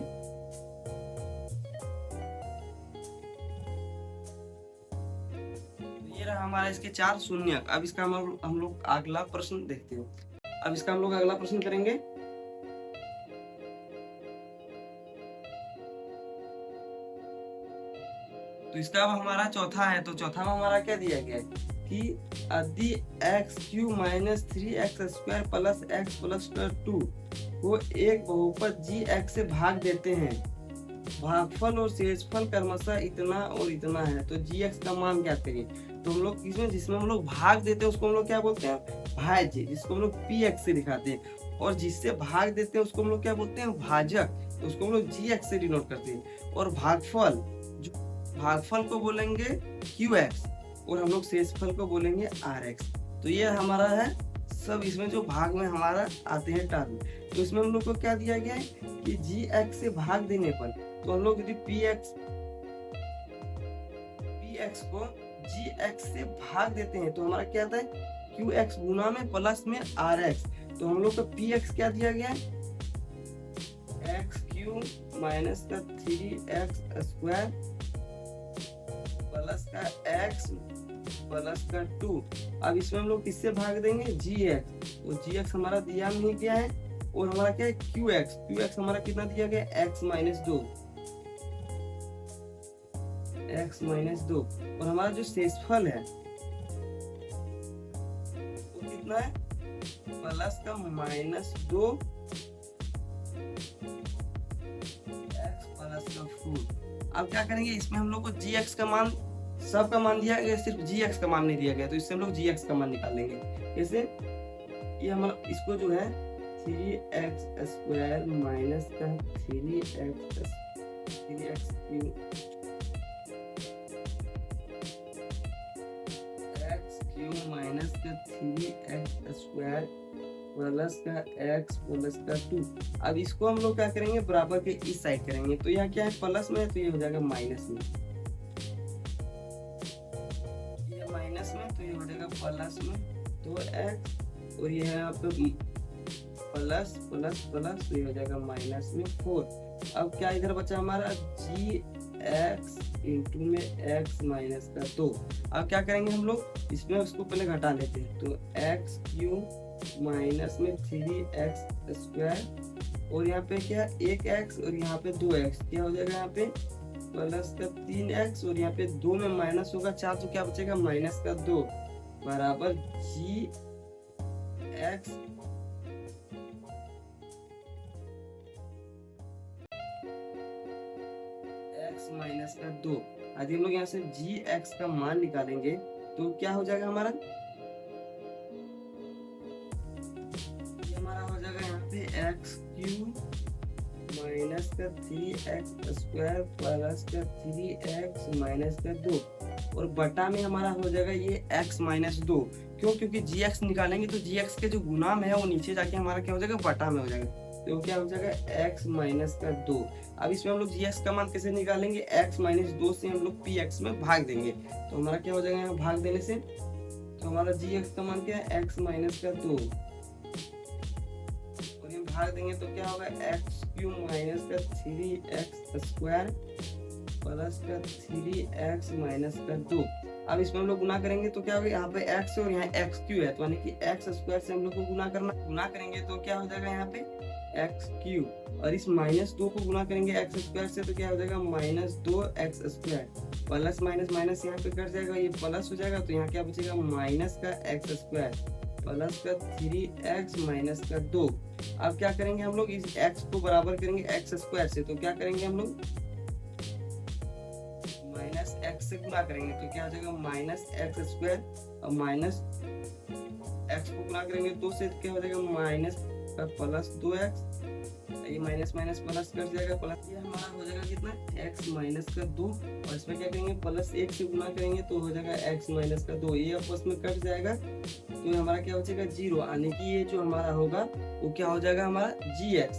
हमारा इसके 4 शून्य। अब इसका हम लोग अगला प्रश्न देखते हैं। अब इसका हम लोग अगला प्रश्न करेंगे, तो इसका अब हमारा चौथा है, तो चौथा में हमारा क्या दिया गया है कि यदि x³ - 3x² plus x plus 2 को एक बहुपद gx से भाग देते हैं, भागफल और शेषफल क्रमशः इतना और इतना है, तो gx का मान क्या करें। तो हम लोग जिसमें हम लोग भाग देते हैं उसको हम लोग क्या बोलते हैं, भाज्य, जिसको हम लोग px से दिखाते हैं, और जिससे भाग देते हैं उसको हम लोग क्या बोलते हैं, भाजक, तो उसको हम लोग gx से डिनोट करते हैं। और भागफल, जो भागफल को बोलेंगे qx और हम लोग शेषफल को बोलेंगे rx। तो ये हमारा है सब, इसमें जो भाग में हमारा आते हैं टर्म। तो इसमें हम लोग को क्या दिया गया है कि gx से भाग देने पर, तो हम लोग यदि px को gx से भाग देते हैं तो हमारा क्या आता है qx गुना में प्लस में rx। तो हम लोग का px क्या दिया गया है, x³ माइनस का 3x² प्लस का x प्लस का 2। अब इसमें हम लोग किससे भाग देंगे, gx, तो gx हमारा दिया नहीं गया है, और हमारा क्या है qx हमारा कितना दिया गया, x - 2, और हमारा जो शेषफल है वो कितना है, प्लस का -2 x प्लस का अब क्या करेंगे, इसमें हम लोग को gx का मान, सब का मान दिया गया, सिर्फ gx का मान नहीं दिया गया, तो इससे हम लोग gx का मान निकालेंगे। जैसे ये हमारा, इसको जो है 3x² माइनस का 3x क्यूब माइनस का 3x² प्लस का x प्लस का 2। अब इसको हम लोग क्या करेंगे, बराबर के इस साइड करेंगे, तो यहाँ क्या है प्लस में, तो ये हो जाएगा माइनस में, ये माइनस में, तो ये हो जाएगा प्लस में 2x, और ये है यहाँ पे प्लस प्लस प्लस, तो ये हो जाएगा माइनस में 4। अब क्या इधर बचा हमारा gx इंटू में x माइनस का 2। अब क्या करेंगे हम लोग, इसमें उसको पहले घटा लेते हैं, तो x क्यूब माइनस में 3x², और यहाँ पे क्या 1x और यहाँ पे 2x, क्या हो जाएगा यहाँ पे प्लस का 3x, और यहाँ पे 2 में माइनस होगा 4, तो क्या बचेगा माइनस का 2 बराबर gx माइनस का 2। यदि हम लोग यहाँ से gx का मान निकालेंगे तो क्या हो जाएगा हमारा, ये हमारा हो जाएगा यहाँ पे x क्यूब माइनस का 3x² प्लस का 3x माइनस का 2, और बटा में हमारा हो जाएगा ये x माइनस 2। क्यों, क्योंकि gx निकालेंगे तो gx के जो गुणाम है वो नीचे जाके हमारा क्या हो जाएगा, बटा में हो जाएगा, तो क्या हो जाएगा x माइनस का 2। अब इसमें हम लोग gx का मान कैसे निकालेंगे, x माइनस 2 से हम लोग px में भाग देंगे, तो हमारा क्या हो जाएगा यहाँ भाग देने से, तो हमारा gx का मान क्या है x माइनस का 2, और ये भाग देंगे तो क्या होगा x क्यूब माइनस का 3x² प्लस का 3x माइनस का 2। अब इसमें हम लोग गुना करेंगे तो क्या होगा, यहाँ पे x और यहाँ x क्यूब है, तो यानी कि x² से हम लोग को गुना करेंगे तो क्या हो जाएगा यहाँ पे x क्यूब, और इस माइनस 2 को गुना करेंगे x² से, तो क्या हो जाएगा minus 2x², plus minus minus यहाँ पे कट जाएगा, ये प्लस हो जाएगा, तो यहाँ क्या बचेगा माइनस का x² प्लस का 3x माइनस का 2। अब क्या करेंगे हम लोग, इस x को बराबर करेंगे x² से, तो क्या करेंगे हम लोग माइनस x से गुना करेंगे, तो क्या हो जाएगा माइनस x², और माइनस x को गुना करेंगे 2 से, क्या हो जाएगा माइनस का प्लस 2x, ये माइनस माइनस प्लस कर जाएगा, प्लस ये हमारा हो जाएगा कितना x माइनस का 2, और इसमें क्या करेंगे प्लस 1 से गुना करेंगे तो हो जाएगा x माइनस का 2, ये आपस में कट जाएगा, तो हमारा क्या हो जाएगा 0, यानी कि ये जो हमारा होगा वो क्या हो जाएगा हमारा gx।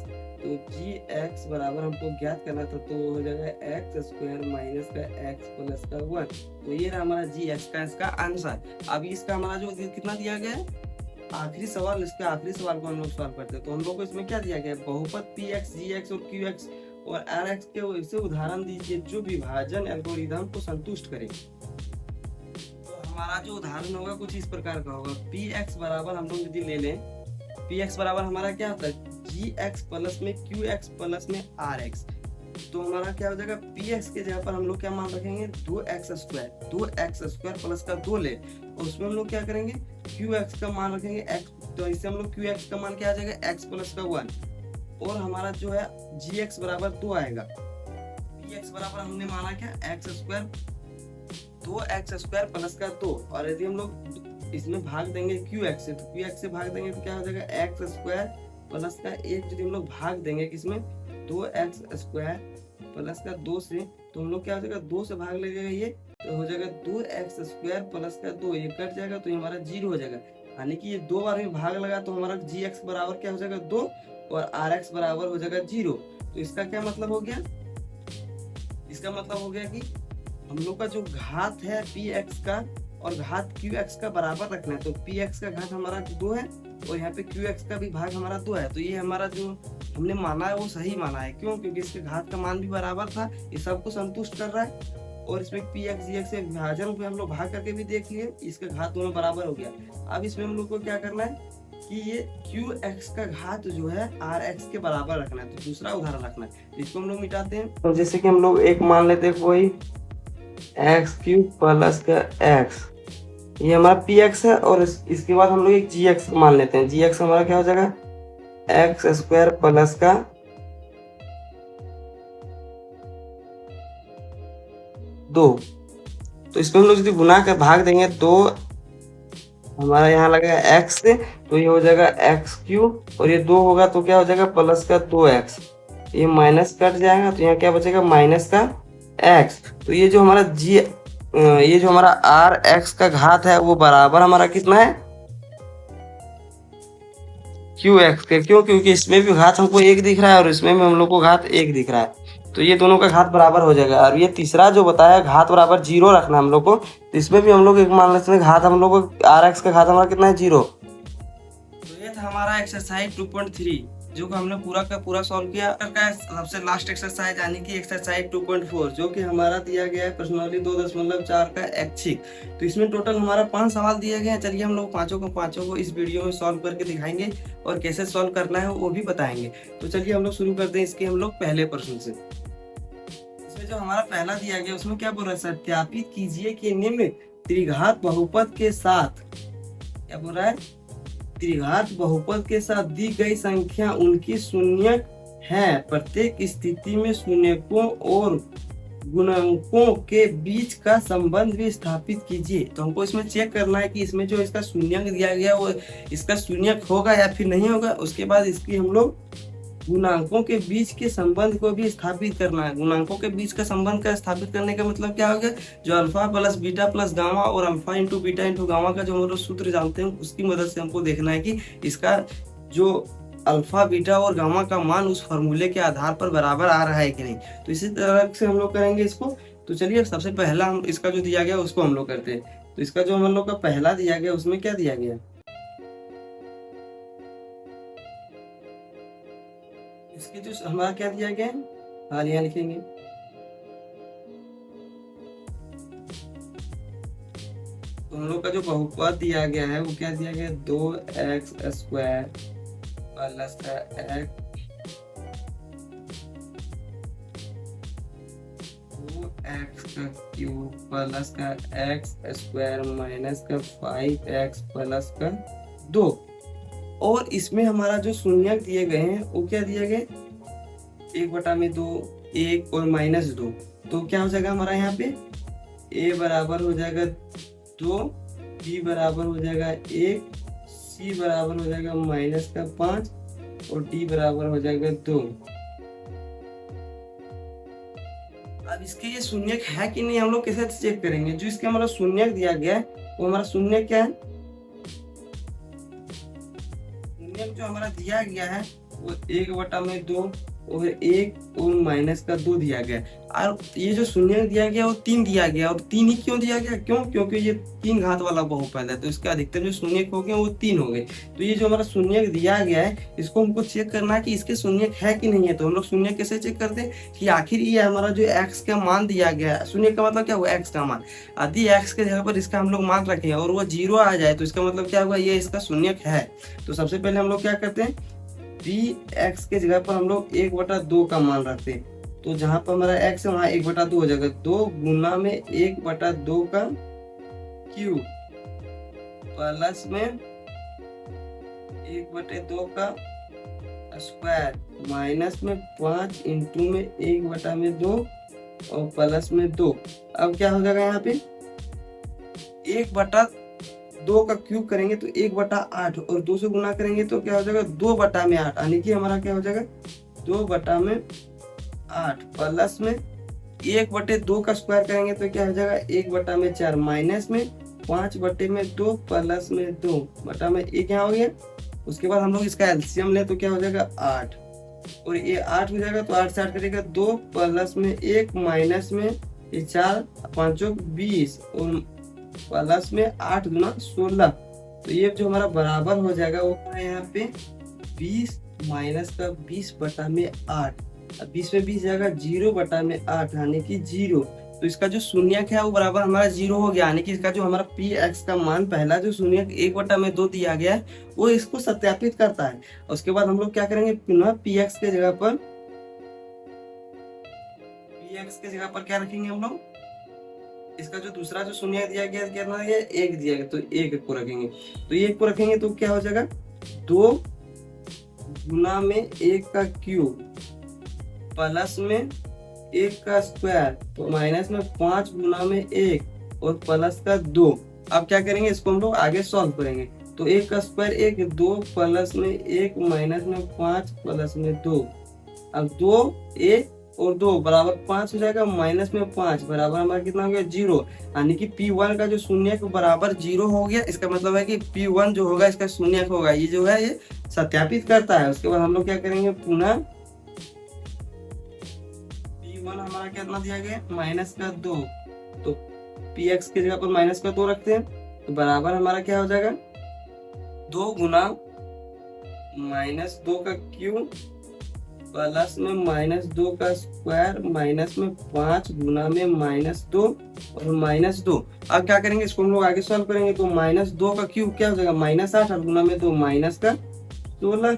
तो gx बराबर हमको ज्ञात करना था, तो हो जाएगा x² माइनस का x प्लस का 1, तो ये रहा हमारा gx का इसका आंसर। अभी इसका हमारा जो कितना दिया गया है, आखिरी सवाल, इसके आखिरी सवाल को हम लोग सॉल्व करते हैं, तो हम लोग को इसमें क्या दिया गया है, बहुपद px gx और qx और rx के वैसे उदाहरण दीजिए जो विभाजन एल्गोरिथम को संतुष्ट करे। तो हमारा जो उदाहरण होगा कुछ इस प्रकार का होगा, px बराबर हम लोग यदि ले लें, px बराबर हमारा क्या होता है gx प्लस में qx प्लस में rx, तो हमारा क्या हो जाएगा px के जगह पर हम लोग क्या मान रखेंगे 2x² प्लस का 2 ले, और उसमें हम लोग क्या करेंगे qx का मान रखेंगे x, तो इससे हम लोग qx का मान क्या आ जाएगा x प्लस का 1, और हमारा जो है gx बराबर 2 आएगा, px बराबर हमने माना क्या x² 2x² प्लस का 2, और यदि हम लोग इसमें भाग देंगे qx से, तो qx से भाग देंगे तो क्या हो जाएगा x² प्लस का 1, यदि हम लोग भाग देंगे किसमें 2x² प्लस का 2 से, तो हम लोग क्या हो जाएगा 2 से भाग लगेगा ये, तो हो जाएगा 2x² प्लस का 2, ये कट जाएगा तो ये हमारा 0 हो जाएगा, यानी कि ये 2 बार में भाग लगा तो हमारा gx बराबर क्या हो जाएगा 2 और rx बराबर हो जाएगा 0। तो इसका क्या मतलब हो गया, इसका मतलब हो गया कि हम लोग का जो घात है px का और घात qx का बराबर रखना है, तो px का घात हमारा 2 है और यहाँ पे qx का भी भाग हमारा 2 है, तो ये हमारा जो हमने माना है वो सही माना है। क्यों, क्योंकि इसके घात का मान भी बराबर था, ये सबको संतुष्ट कर रहा है, और इसमें px gx से विभाजन पे हम लोग भाग करके भी देख लिए, इसका घात दोनों बराबर हो गया। अब इसमें हम लोग को क्या करना है कि ये qx का घात जो है rx के बराबर रखना है, तो दूसरा उदाहरण रखना है, तो इसको हम लोग मिटाते हैं। तो जैसे कि हम लोग एक मान लेते हैं कोई x³ प्लस का x, ये हमारा px है, और इसके बाद हम लोग एक gx मान लेते हैं, gx हमारा क्या हो जाएगा x² प्लस का 2। तो इसमें हम लोग यदि गुना कर भाग देंगे तो हमारा यहाँ लगेगा x से, तो ये हो जाएगा एक्स क्यूब, और ये 2 होगा तो क्या हो जाएगा प्लस का 2x, ये माइनस कट जाएगा तो यहाँ क्या बचेगा माइनस का x। तो ये जो हमारा ये जो हमारा आर एक्स का घात है वो बराबर हमारा कितना है क्यू एक्स के। क्यों? क्योंकि इसमें भी घात हमको 1 दिख रहा है और इसमें भी हम लोग को घात 1 दिख रहा है, तो ये दोनों का घात बराबर हो जाएगा। और ये तीसरा जो बताया घात बराबर 0 रखना हम लोग को, तो इसमें भी हम लोग एक मान लेते हैं घात हम लोग को आर एक्स का घात हमारा कितना है 0। तो ये था हमारा एक्सरसाइज 2.3 जो कि हमने पूरा का पूरा सॉल्व किया। सबसे लास्ट एक्सरसाइज यानी कि एक्सरसाइज 2.4 जो कि हमारा दिया गया है प्रश्नावली 2.4 का ऐच्छिक। तो इसमें टोटल हमारा 5 सवाल दिए गए हैं। चलिए हम लोग पांचों को इस वीडियो में सॉल्व करके दिखाएंगे और कैसे सॉल्व करना है वो भी बताएंगे। तो चलिए हम लोग शुरू करते हैं इसके हम लोग पहले प्रश्न से। इसमें जो हमारा पहला दिया गया उसमें क्या बोल रहा है, सत्यापित कीजिए कि निम्न त्रिघात बहुपद के साथ, क्या बोल रहा है, त्रिघात बहुपद के साथ दी गई संख्या उनकी शून्यक है। प्रत्येक स्थिति में शून्यकों और गुणांकों के बीच का संबंध भी स्थापित कीजिए। तो हमको इसमें चेक करना है कि इसमें जो इसका शून्यक दिया गया वो इसका शून्यक होगा या फिर नहीं होगा। उसके बाद इसकी हम लोग गुणांकों के बीच के संबंध को भी स्थापित करना है। गुणांकों के बीच का संबंध का स्थापित करने का मतलब क्या होगा, जो alpha plus beta plus gamma और alpha into beta into gamma का जो हम लोग सूत्र जानते हैं उसकी मदद से हमको देखना है कि इसका जो अल्फा बीटा और गामा का मान उस फॉर्मूले के आधार पर बराबर आ रहा है कि नहीं। तो इसी तरह से हम लोग करेंगे इसको। तो चलिए सबसे पहला हम इसका जो दिया गया उसको हम लोग करते हैं। तो इसका जो हम लोग का पहला दिया गया उसमें क्या दिया गया, इसके जो हमारा क्या दिया गया है, हाँ यहाँ लिखेंगे। तो हम लोग का जो बहुपद दिया गया है वो क्या दिया गया, 2x² प्लस का x, 2x का क्यूब प्लस का x² माइनस का 5x प्लस का 2। और इसमें हमारा जो शून्यक दिए गए हैं वो क्या दिए गए, 1/2, 1 और -2। तो क्या हो जाएगा हमारा यहाँ पे a बराबर हो जाएगा 2, b बराबर हो जाएगा 1, c बराबर हो जाएगा -5 और d बराबर हो जाएगा 2। अब इसके ये शून्यक है कि नहीं हम लोग कैसे चेक करेंगे। जो इसके हमारा शून्यक दिया गया है वो हमारा शून्यक क्या है, जो हमारा दिया गया है वो 1/2 और 1 और -2 दिया गया। और ये जो शून्य दिया गया वो 3 दिया गया। और 3 ही क्यों दिया गया, क्यों, क्योंकि ये 3 घात वाला बहुपद है तो इसका अधिकतम जो शून्य हो गए वो 3 हो गए। तो ये जो हमारा शून्य दिया गया है इसको हमको चेक करना है कि इसके शून्य है कि नहीं है। तो हम लोग शून्य कैसे चेक करते हैं कि आखिर ये हमारा जो x का मान दिया गया है, शून्य का मतलब क्या हुआ, x का मान। यदि x के जगह पर इसका हम लोग मान रखें और वो 0 आ जाए तो इसका मतलब क्या हुआ, ये इसका शून्य है। तो सबसे पहले हम लोग क्या करते हैं, x के जगह पर हम लोग 1/2 का मान रखते हैं। तो जहां पर हमारा x है वहां 1/2 हो जाएगा। 2 गुना में 1/2 का क्यूब प्लस में 1/2 का स्क्वायर माइनस में 5 इंटू में 1/2 और प्लस में 2। अब क्या हो जाएगा यहाँ पे 1/2 का क्यूब करेंगे तो 1/8 और 2 से गुना करेंगे तो क्या हो जाएगा 2/8 यानी कि हमारा क्या हो जाएगा 2/8 प्लस में 1/2 का स्क्वायर करेंगे तो क्या हो जाएगा 1/4 माइनस में 5/2 प्लस में 2/1 यहाँ हो गया। उसके बाद हम लोग इसका एलसीएम ले तो क्या हो जाएगा 8 और ये 8 हो जाएगा तो 8 से 8 करेगा 2 प्लस में 1 माइनस में ये 4 5 20 और प्लस में 8 गुना 16। तो ये जो हमारा बराबर हो जाएगा वो है यहाँ पे 20 माइनस का 20/8। अब 20 में 20 जाएगा 0/8 यानी कि 0। तो इसका जो शून्यक है वो बराबर हमारा 0 हो गया यानी कि इसका जो हमारा px का मान पहला जो शून्यक 1/2 दिया गया है वो इसको सत्यापित करता है। उसके बाद हम लोग क्या करेंगे पुनः px के जगह पर क्या रखेंगे हम लोग, इसका जो दूसरा जो शून्य दिया गया कितना दिया 1 दिया गया तो 1 को रखेंगे। तो 1 को रखेंगे तो क्या हो जाएगा 2 गुना में 1 का क्यूब प्लस में एक का स्क्वायर तो माइनस में 5 गुना में 1 और प्लस का 2। अब क्या करेंगे, इसको हम लोग आगे सॉल्व करेंगे। तो 1 का स्क्वायर 1, 2 प्लस में 1 माइनस में 5 प्लस में 2। अब 2 1 और 2 बराबर 5 हो जाएगा, माइनस में 5 बराबर हमारा कितना हो गया 0। यानी कि P1 का जो शून्य के बराबर 0 हो गया। इसका मतलब है कि P1 जो होगा इसका शून्य होगा। ये जो है ये सत्यापित करता है। उसके बाद हम लोग क्या करेंगे, पुनः P1 हमारा कितना दिया गया माइनस का 2, तो Px की जगह पर माइनस का 2 रखते हैं तो बराबर हमारा क्या हो जाएगा 2 गुना माइनस 2 का क्यूब प्लस में माइनस 2 का स्क्वायर माइनस में 5 गुना में माइनस 2 और माइनस 2। अब क्या करेंगे, इसको हम लोग आगे सॉल्व करेंगे। तो माइनस 2 का क्यूब क्या हो जाएगा माइनस 8 और गुना में 2 माइनस का 16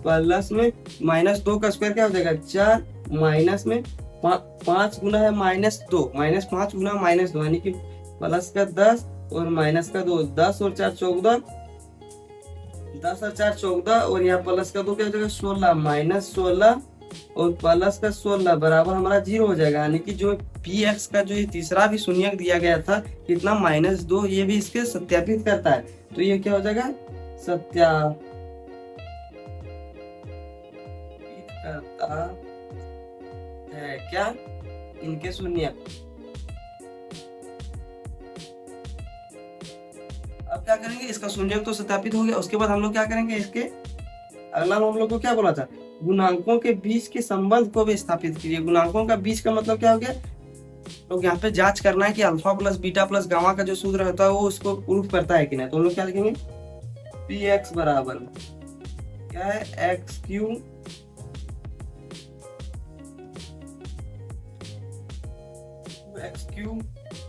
प्लस में माइनस 2 का स्क्वायर क्या हो जाएगा 4 माइनस में 5 गुना है माइनस 2 माइनस 5 गुना माइनस 2 यानी कि प्लस का 10 और माइनस का 2, 10 और 4 14, 10 और 4 14 और यहाँ प्लस का 2 क्या हो जाएगा 16 माइनस 16 और प्लस का 16 बराबर हमारा 0 हो जाएगा। यानी कि जो Px का जो ये तीसरा भी शून्यक दिया गया था कितना -2, ये भी इसके सत्यापित करता है। तो ये क्या हो जाएगा सत्यापित करता है क्या इनके शून्यक। अब क्या करेंगे, इसका शून्यक तो सत्यापित हो गया। उसके बाद हम लोग क्या करेंगे, इसके अगला हम लोग को क्या बोला था, गुणांकों के बीच के संबंध को भी स्थापित कीजिए। गुणांकों का बीच का मतलब क्या हो गया, तो यहाँ पे जांच करना है कि alpha plus beta plus gamma का जो सूत्र होता है वो उसको प्रूफ करता है कि नहीं। तो हम लोग क्या लिखेंगे, Px बराबर क्या है एक्स क्यूब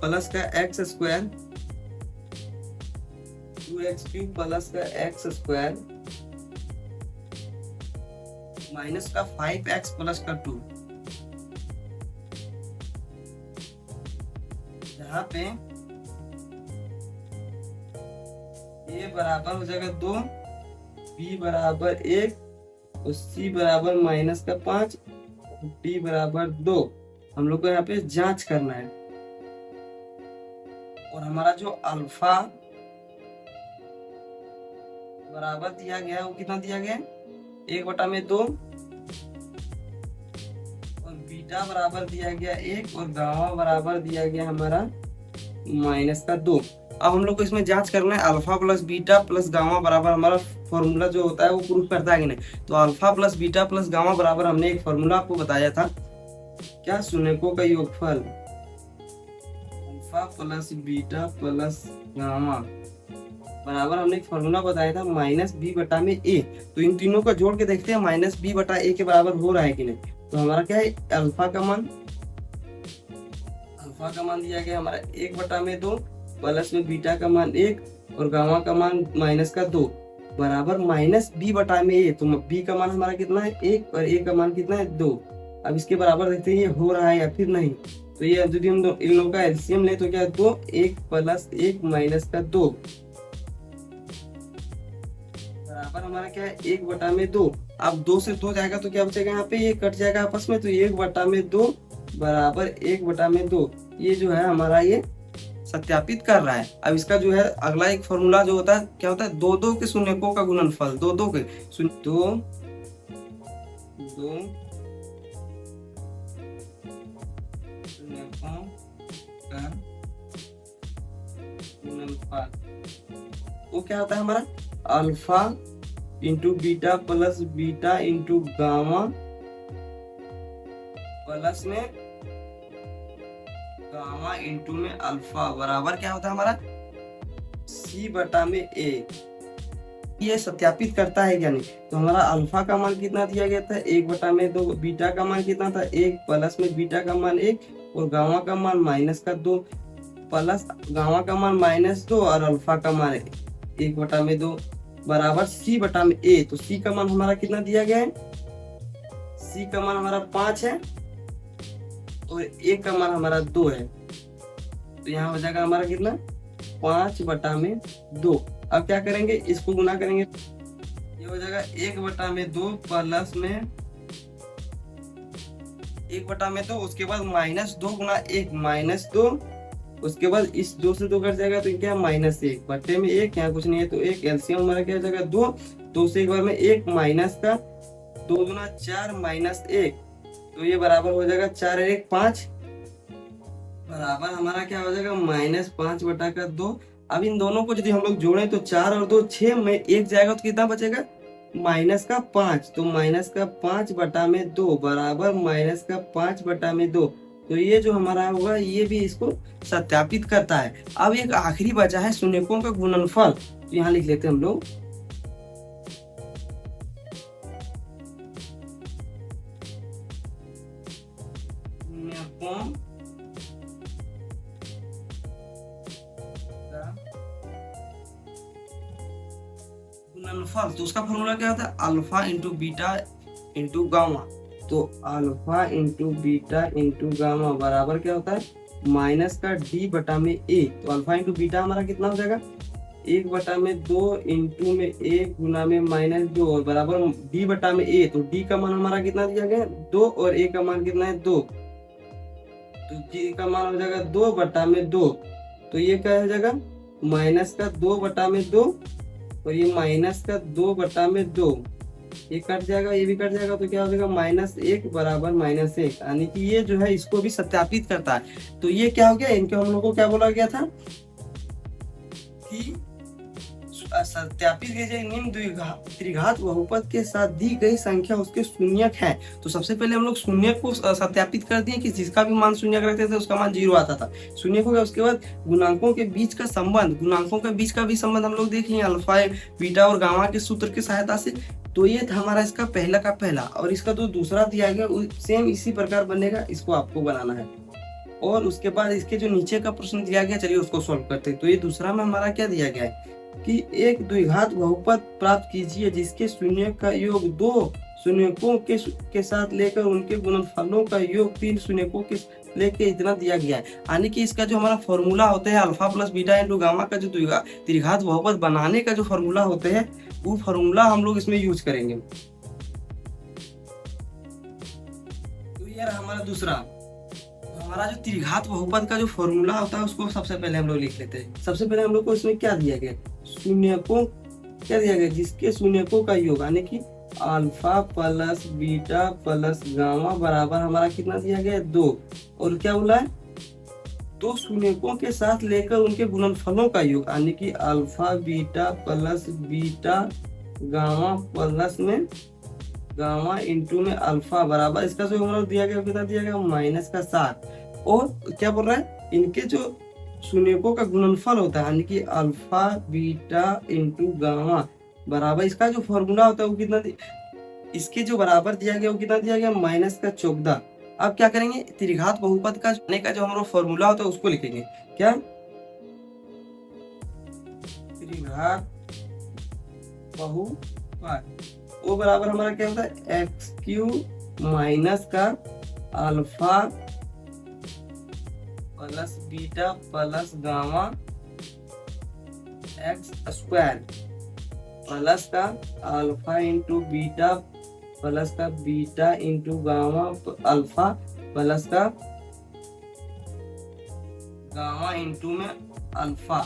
प्लस का x square 2x cube plus का एक्स स्क्वायर माइनस का 5x प्लस का 2। यहाँ पे a बराबर हो जाएगा 2, b बराबर 1 और c बराबर माइनस का 5, d बराबर 2। हम लोग को यहाँ पे जांच करना है। और हमारा जो अल्फा बराबर दिया गया है वो कितना दिया गया है 1/2 और बीटा बराबर दिया गया 1 और गामा बराबर दिया गया हमारा -2। अब हम लोग को इसमें जांच करना है alpha plus beta plus gamma बराबर हमारा फॉर्मूला जो होता है वो प्रूफ करता है कि नहीं। तो alpha plus beta plus gamma बराबर हमने एक फॉर्मूला आपको बताया था, क्या शून्यकों का योगफल alpha plus beta plus gamma बराबर हमने एक फॉर्मूला बताया था -b/a। तो इन तीनों का जोड़ के देखते हैं -b/a के बराबर हो रहा है कि नहीं। तो हमारा क्या है, अल्फा का मान दिया गया हमारा 1/2 प्लस में बीटा का मान 1 और गामा का मान -2 बराबर -b/a। तो b का मान हमारा कितना है 1 और a का मान कितना है 2। अब इसके बराबर देखते हैं ये हो रहा है या फिर नहीं। तो ये यदि हम इन लोगों का एलसीएम ले तो क्या है 2 1 प्लस 1 माइनस का 2 बराबर हमारा क्या है 1/2। अब 2 से 2 जाएगा तो क्या बचेगा, यहाँ पे ये कट जाएगा आपस में। तो 1/2 बराबर 1/2 ये जो है हमारा ये सत्यापित कर रहा है। अब इसका जो है अगला एक फॉर्मूला जो होता है क्या होता है, 2 के शून्यकों का गुणनफल, 2 के शून्यकों का गुणनफल वो क्या होता है हमारा alpha into beta plus beta into gamma plus में गामा इंटू में अल्फा बराबर क्या होता है हमारा c/a। ये सत्यापित करता है क्या नहीं। तो हमारा अल्फा का मान कितना दिया गया था 1/2, बीटा का मान कितना था 1 प्लस में बीटा का मान 1 और गामा का मान -2 प्लस गामा का मान -2 और अल्फा का मान 1/2 बराबर c/a। तो c का मान हमारा कितना दिया गया है, c का मान हमारा 5 है और a का मान हमारा 2 है। तो यहाँ हो जाएगा हमारा कितना 5/2। अब क्या करेंगे, इसको गुना करेंगे, ये हो जाएगा 1/2 प्लस में एक बटा में 2, उसके बाद -2 गुना 1 -2, उसके बाद इस 2 से 2 कट जाएगा तो क्या -1 बटे में 1, यहाँ कुछ नहीं है तो 1, एलसीएम हमारा क्या हो जाएगा 2, 2 से एक बार में 1 माइनस का 2 गुना 4 -1, तो ये बराबर हो जाएगा 4 और 1 5, बराबर हमारा क्या हो जाएगा -5 बटा का 2। अब इन दोनों को यदि हम लोग जोड़ें तो 4 और 2 6 में 1 जाएगा तो कितना बचेगा -5, तो -5 बटा में 2 बराबर -5 बटा में 2। तो ये जो हमारा होगा ये भी इसको सत्यापित करता है। अब एक आखिरी बचा है शून्यकों का गुणनफल, तो यहाँ लिख लेते हैं हम लोग। शून्यकों गुणनफल, तो उसका फॉर्मूला क्या होता है alpha into beta into gamma. तो alpha into beta into gamma बराबर क्या होता है माइनस का डी बटा में ए। तो अल्फा इंटू बीटा हमारा कितना हो जाएगा 1 बटा में 2 इंटू में 1 गुना में -2 और बराबर डी बटा में ए। तो डी का मान हमारा कितना दिया गया 2 और ए का मान कितना है 2, तो डी का मान हो जाएगा 2 बटा में 2। तो ये क्या हो जाएगा माइनस का 2 बटा में 2 और ये माइनस का 2 बटा में 2, ये कट जाएगा ये भी कट जाएगा तो क्या हो जाएगा -1 बराबर -1, यानी कि ये जो है इसको भी सत्यापित करता है। तो ये क्या हो गया, इनको हम लोग को क्या बोला गया था कि सत्यापित कीजिए निम्न त्रिघात बहुपद के साथ दी गई संख्या उसके शून्यक है। तो सबसे पहले हम लोग शून्यक को सत्यापित कर दिए कि जिसका भी मान शून्यक रखते थे उसका मान 0 आता था, शून्यक हो गया। उसके बाद गुणांकों के बीच का संबंध, गुणांकों के बीच का भी संबंध हम लोग देख लिए अल्फा बीटा और गामा के सूत्र की सहायता से। तो ये था हमारा इसका पहला का पहला, और इसका जो दूसरा दिया गया सेम इसी प्रकार बनेगा, इसको आपको बनाना है। और उसके बाद इसके जो नीचे का प्रश्न दिया गया चलिए उसको सॉल्व करते हैं। तो ये दूसरा में हमारा क्या दिया गया है कि एक द्विघात बहुपद प्राप्त कीजिए जिसके शून्य का योग 2 शून्यकों के साथ लेकर उनके गुणनफलों का योग 3 शून्यकों के लेके इतना दिया गया है। यानी कि इसका जो हमारा फॉर्मूला होता है alpha plus beta into gamma का जो त्रिघात बहुपद बनाने का जो फॉर्मूला होते हैं वो फॉर्मूला हम लोग इसमें यूज करेंगे। तो ये रहा हमारा दूसरा, हमारा जो त्रिघात बहुपद का जो फॉर्मूला होता है उसको सबसे पहले हम लोग लिख लेते हैं। सबसे पहले हम लोग को इसमें क्या दिया गया शून्यकों, क्या दिया गया जिसके शून्यकों का योग, यानी कि alpha plus beta plus gamma बराबर हमारा कितना दिया गया 2, और क्या बोला है 2 शून्यकों के साथ लेकर उनके गुणनफलों का योग, यानी कि alpha beta plus beta gamma plus में गामा इंटू में अल्फा बराबर इसका जो हम लोग दिया गया कितना दिया गया -7। और क्या बोल रहा है इनके जो शून्यकों का गुणनफल होता है यानी कि अल्फा बीटा इंटू गामा बराबर इसका जो फॉर्मूला होता है वो कितना, इसके जो बराबर दिया गया वो कितना दिया गया -14। अब क्या करेंगे त्रिघात बहुपद का जो हमारा फॉर्मूला होता है उसको लिखेंगे, क्या त्रिघात बहुपद वो बराबर हमारा क्या होता है x³ माइनस का alpha plus beta plus gamma x² plus का अल्फा इंटू बीटा प्लस का beta into gamma alpha plus का गामा इंटू में अल्फा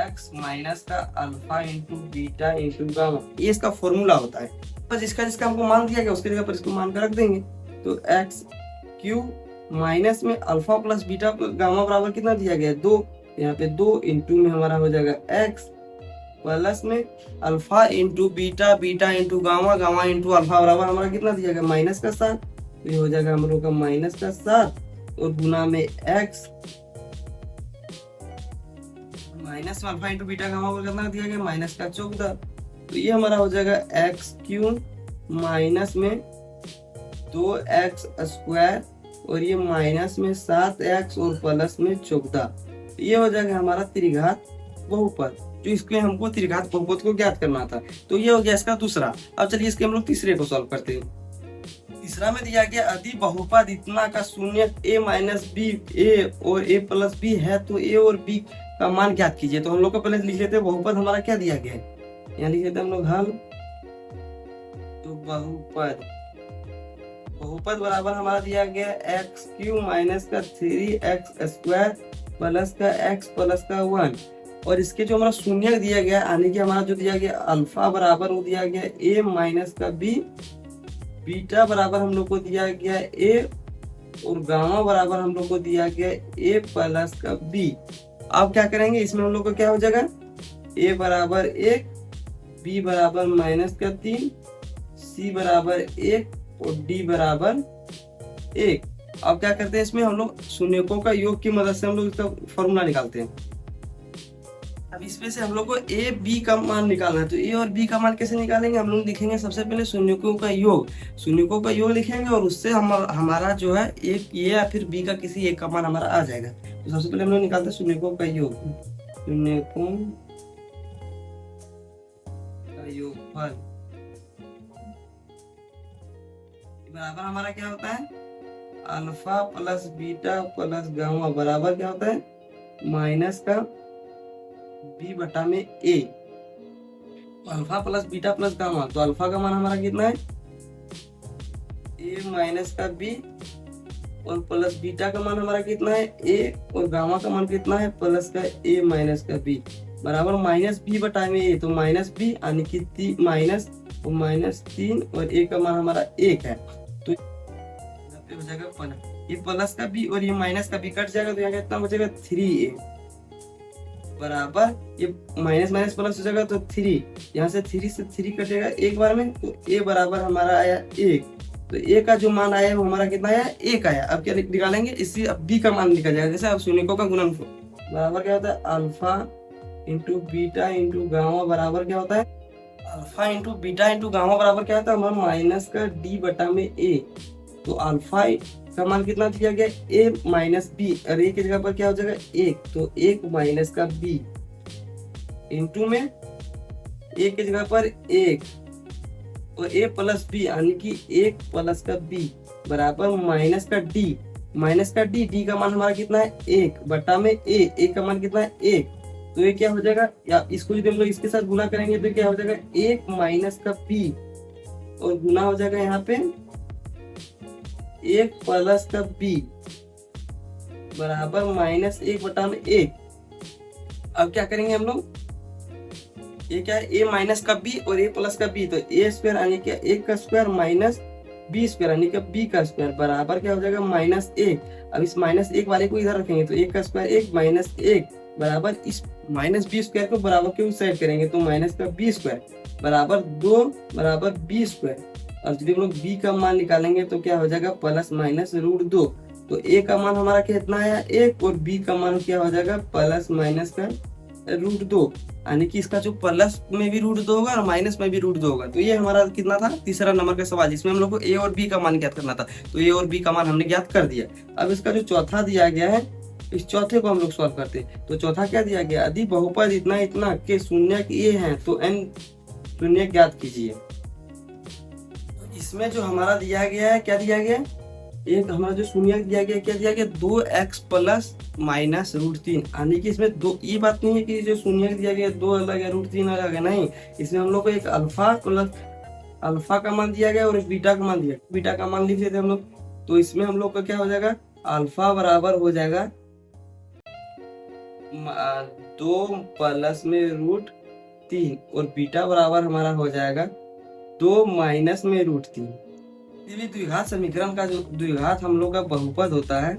x माइनस का alpha into beta into gamma, ये इसका फॉर्मूला होता है। बस इसका जिसका हमको मान दिया गया उसके जगह पर इसको मान कर रख देंगे। तो x³ माइनस में अल्फा प्लस बीटा गामा बराबर कितना दिया गया 2, यहाँ पे 2 इंटू में हमारा हो जाएगा x प्लस में alpha into beta beta into gamma gamma into alpha बराबर हमारा कितना दिया गया -7। तो ये हो जाएगा हम लोग का -7 और गुना में x माइनस में अल्फा इंटू बीटा गामा कितना दिया गया -14। तो ये हमारा हो जाएगा x³ माइनस में 2x² और ये माइनस में 7x और प्लस में 14। ये हो जाएगा हमारा त्रिघात बहुपद, जो इसके हमको त्रिघात बहुपद को ज्ञात करना था। तो ये हो गया इसका दूसरा। अब चलिए इसके हम लोग तीसरे को सॉल्व करते हैं। तीसरा में दिया गया यदि बहुपद इतना का शून्य a माइनस बी ए और a प्लस बी है तो a और b का मान ज्ञात कीजिए। तो हम लोग को पहले लिख लेते हैं बहुपद हमारा क्या दिया गया है, यहाँ लिख लेते हैं हम लोग हल। तो बहुपद बहुपद बराबर हमारा दिया गया एक्स क्यू माइनस का 3x² प्लस का x प्लस का 1, और इसके जो हमारा शून्य दिया गया यानी कि हमारा जो दिया गया अल्फा बराबर वो दिया गया a माइनस का b, बीटा बराबर हम लोग को दिया गया a, और गामा बराबर हम लोग को दिया गया a प्लस का b। अब क्या करेंगे, इसमें हम लोग को क्या हो जाएगा, a बराबर 1, b बराबर -3, c बराबर 1 और d बराबर 1। अब क्या करते हैं, इसमें हम लोग शून्यकों का योग की मदद से हम लोग इसका फॉर्मूला निकालते हैं। अब इसमें से हम लोग को a b का मान निकालना है, तो a और b का मान कैसे निकालेंगे, हम लोग लिखेंगे सबसे पहले शून्यकों का योग, शून्यकों का योग लिखेंगे और उससे हमारा जो है एक a या फिर b का किसी एक का मान हमारा आ जाएगा। तो सबसे पहले हम लोग निकालते हैं शून्यकों का योग, शून्यकों का योगफल बराबर हमारा क्या होता है, alpha plus beta plus gamma बराबर क्या होता है, माइनस का बी बटा में A. Alpha plus beta plus gamma, तो अल्फा का मान हमारा कितना है, ए माइनस का बी, और प्लस बीटा का मान हमारा कितना है ए, और गामा का मान कितना है प्लस का ए माइनस का बी बराबर माइनस बी बटा में ए, तो माइनस बी यानी कि माइनस और -3 और ए का मान हमारा 1 है, तो हो जाएगा प्लस, ये प्लस का बी और ये माइनस का बी कट जाएगा, तो यहाँ कितना बचेगा 3a बराबर, ये माइनस माइनस प्लस हो जाएगा तो 3, यहाँ से 3 से 3 कटेगा एक बार में, तो a बराबर हमारा आया 1, तो a का जो मान आया वो हमारा कितना आया 1 आया। अब क्या निकालेंगे, इसी अब b का मान निकल जाएगा, जैसे अब शून्यकों का गुणनफल बराबर क्या होता है, alpha into beta into gamma बराबर क्या होता है, alpha into beta into gamma बराबर क्या होता है हमारा माइनस का d बटा में a। तो अल्फा का मान कितना दिया गया a माइनस बी, और a की जगह पर क्या हो जाएगा 1, तो 1 माइनस का b इंटू में a की जगह पर 1 और a प्लस b यानी कि 1 प्लस का b बराबर माइनस का d का मान हमारा कितना है 1 बटा में a का मान कितना है 1, तो ये क्या हो जाएगा, या इसको यदि हम लोग इसके साथ गुना करेंगे तो क्या हो जाएगा 1 माइनस का p, और गुना हो जाएगा यहाँ पे 1 प्लस का b बराबर -1 बटा में 1। अब क्या करेंगे हम लोग, ये क्या है a माइनस का b और a प्लस का b, तो a स्क्वायर यानी कि 1 का स्क्वायर माइनस b स्क्वायर यानी कि b का स्क्वायर बराबर क्या हो जाएगा -1। अब इस -1 वाले को इधर रखेंगे, तो 1 का स्क्वायर 1 माइनस 1 बराबर इस माइनस बी स्क्वायर को बराबर के उस साइड करेंगे, तो माइनस का बी स्क्वायर बराबर 2 बराबर बी स्क्वायर। और जब हम लोग बी का मान निकालेंगे तो क्या हो जाएगा +-√2, तो ए का मान हमारा कितना आया 1 और बी का मान क्या हो जाएगा +-√2, यानी कि इसका जो प्लस में भी √2 होगा और माइनस में भी √2 होगा। तो ये हमारा कितना था, तीसरा नंबर का सवाल, जिसमें हम लोग को ए और बी का मान ज्ञात करना था। तो ए और बी का मान हमने ज्ञात कर दिया। अब इसका जो चौथा दिया गया है, इस चौथे को हम लोग सॉल्व करते हैं। तो चौथा क्या दिया गया, यदि बहुपद इतना इतना के शून्य ये हैं तो n शून्य ज्ञात कीजिए। तो इसमें जो हमारा दिया गया है, क्या दिया गया, एक हमारा जो शून्य दिया गया, क्या दिया गया 2x + -√3, यानी कि इसमें दो, ये बात नहीं है कि जो शून्य दिया गया 2 अलग है √3 अलग है, नहीं, इसमें हम लोग को एक अल्फा का मान दिया गया और एक बीटा का मान दिया, बीटा का मान लिख देते हम लोग। तो इसमें हम लोग का क्या हो जाएगा, अल्फा बराबर हो जाएगा 2 + √3 और बीटा बराबर हमारा हो जाएगा 2 - √3। द्विघात समीकरण का जो द्विघात हम लोग का बहुपद होता है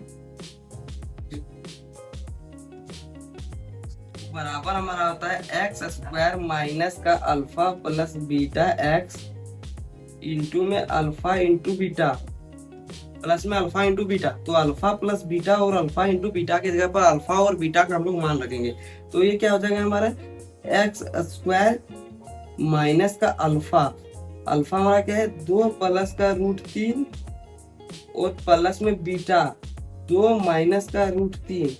बराबर हमारा होता है x² माइनस का alpha plus beta x into में अल्फा इंटू बीटा प्लस में अल्फा इंटू बीटा। तो अल्फा प्लस बीटा और अल्फा इंटू बीटा की जगह पर अल्फा और बीटा का हम लोग मान रखेंगे। तो ये क्या हो जाएगा हमारा x² माइनस का अल्फा हमारा क्या है 2 + √3 और प्लस में बीटा 2 - √3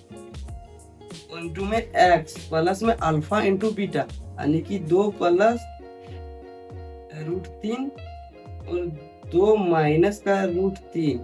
इंटू में x प्लस में अल्फा इंटू बीटा यानी कि 2 + √3 और 2 - √3।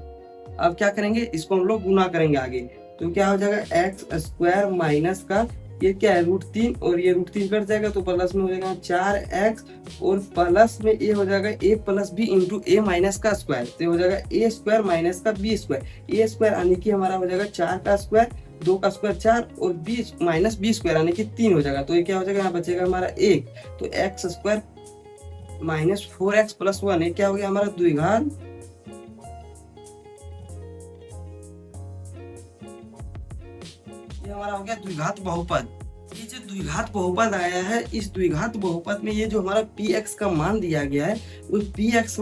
अब क्या करेंगे, इसको हम लोग गुना करेंगे आगे, तो क्या हो जाएगा x² माइनस का ये क्या है √3 और ये √3 कट जाएगा तो प्लस में हो जाएगा 4x और प्लस में ये हो जाएगा a plus B into A minus का स्क्वायर, तो ये हो जाएगा a स्क्वायर माइनस का b स्क्वायर। a स्क्वायर यानी कि हमारा हो जाएगा 4 का स्क्वायर, 2 का स्क्वायर 4 और b माइनस b स्क्वायर यानी कि 3 हो जाएगा। तो ये क्या हो जाएगा, यहाँ बचेगा हमारा 1, तो x square minus 4x plus 1, ये क्या हो गया हमारा द्विघात ये हमारा हो गया द्विघात बहुपद। ये जो द्विघात बहुपद आया है, इस द्विघात बहुपद में ये जो हमारा px का मान दिया गया है, उस px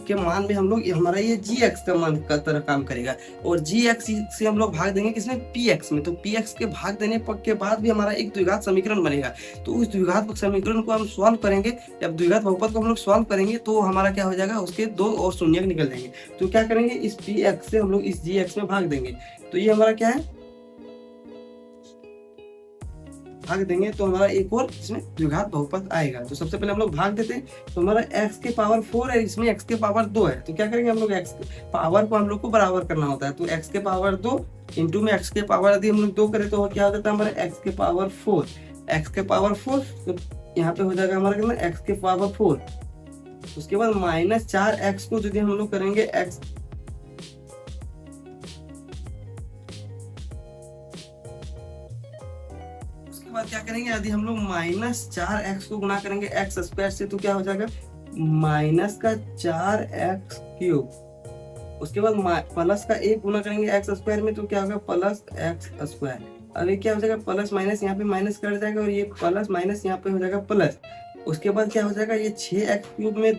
के मान में हम लोग हमारा ये gx का मान का तरह काम करेगा और gx से हम लोग भाग देंगे किसमें, px में। तो px के भाग देने के बाद भी हमारा एक द्विघात समीकरण बनेगा। तो उस द्विघात समीकरण को हम सॉल्व करेंगे, जब द्विघात बहुपद को हम लोग सॉल्व करेंगे तो हमारा क्या हो जाएगा, उसके 2 और शून्य निकल जाएंगे। तो क्या करेंगे, इस px से हम लोग इस gx में भाग देंगे, तो ये हमारा क्या है भाग देंगे तो हमारा एक और इसमें द्विघात बहुपद आएगा। तो सबसे पहले हम लोग भाग देते हैं, तो हमारा x के पावर 4 है, इसमें x के पावर 2 है। तो क्या करेंगे हम लोग, x के पावर को हम लोग को बराबर करना होता है। तो x के पावर 2 इंटू में x के पावर यदि हम लोग 2 करें तो क्या हो जाता है हमारा x के पावर 4, x के पावर 4, तो यहाँ पे हो जाएगा हमारा कितना x के पावर 4। उसके बाद माइनस 4x को यदि हम लोग करेंगे x बाद क्या करेंगे, यदि हम लोग माइनस 4x को गुना करेंगे x स्क्वायर से तो क्या हो जाएगा माइनस का 4x क्यूब। उसके बाद प्लस का 1 गुना करेंगे x स्क्वायर में तो क्या होगा प्लस x स्क्वायर। अब ये क्या हो जाएगा प्लस माइनस यहाँ पे माइनस कट जाएगा और ये प्लस माइनस यहाँ पे हो जाएगा प्लस। उसके बाद क्या हो जाएगा, ये 6x क्यूब में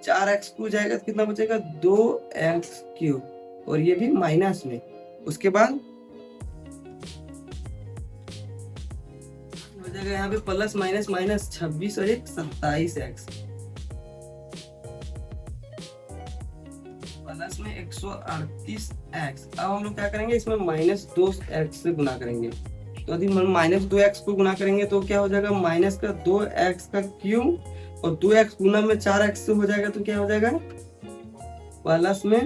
4x क्यूब जाएगा तो कितना बचेगा 2x क्यूब और ये भी माइनस में। उसके बाद हो जाएगा यहाँ पे प्लस माइनस माइनस 26 और 1 27x प्लस में 138x। अब हम लोग क्या करेंगे, इसमें माइनस 2x से गुना करेंगे। तो यदि माइनस 2x को गुना करेंगे तो क्या हो जाएगा माइनस का 2x का क्यूब और 2x गुना में 4x से हो जाएगा तो क्या हो जाएगा प्लस में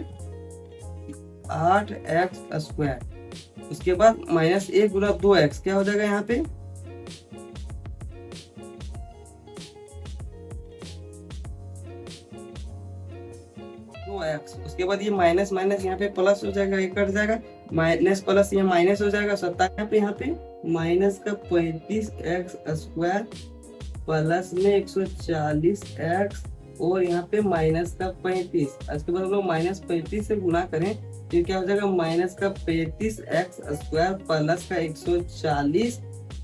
8x स्क्वायर। उसके बाद माइनस 1 गुना 2x क्या हो जाएगा यहाँ पे 2x। उसके बाद ये माइनस माइनस यहाँ पे प्लस हो जाएगा, ये कट जाएगा, माइनस प्लस ये माइनस हो जाएगा 27। यहाँ पे माइनस का 35x स्क्वायर प्लस में 140x और यहाँ पे माइनस का 35। उसके बाद हम लोग माइनस 35 से गुना करें तो क्या हो जाएगा माइनस का 35x स्क्वायर प्लस का 140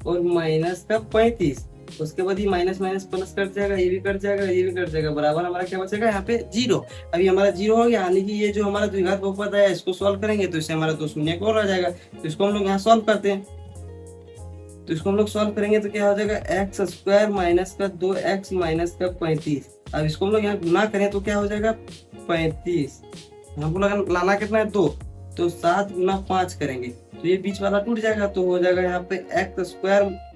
और माइनस का 35। उसके बाद ये माइनस माइनस प्लस कट जाएगा, ये भी कट जाएगा, ये भी कट जाएगा, बराबर हमारा क्या बचेगा यहाँ पे 0। अभी हमारा 0 हो गया, यानी कि ये जो हमारा द्विघात बहुपद है इसको सॉल्व करेंगे तो इससे हमारा 2 शून्य और आ जाएगा। तो इसको हम लोग यहाँ सॉल्व करते हैं, तो इसको हम लोग सॉल्व करेंगे तो क्या हो जाएगा x स्क्वायर माइनस का 2x माइनस का 35। अब इसको हम लोग यहाँ गुना करें तो क्या हो जाएगा 35, हमको लाना कितना है 2, तो 7 गुना 5 करेंगे तो ये बीच वाला टूट जाएगा। तो हो जाएगा यहाँ पे x स्क्वायर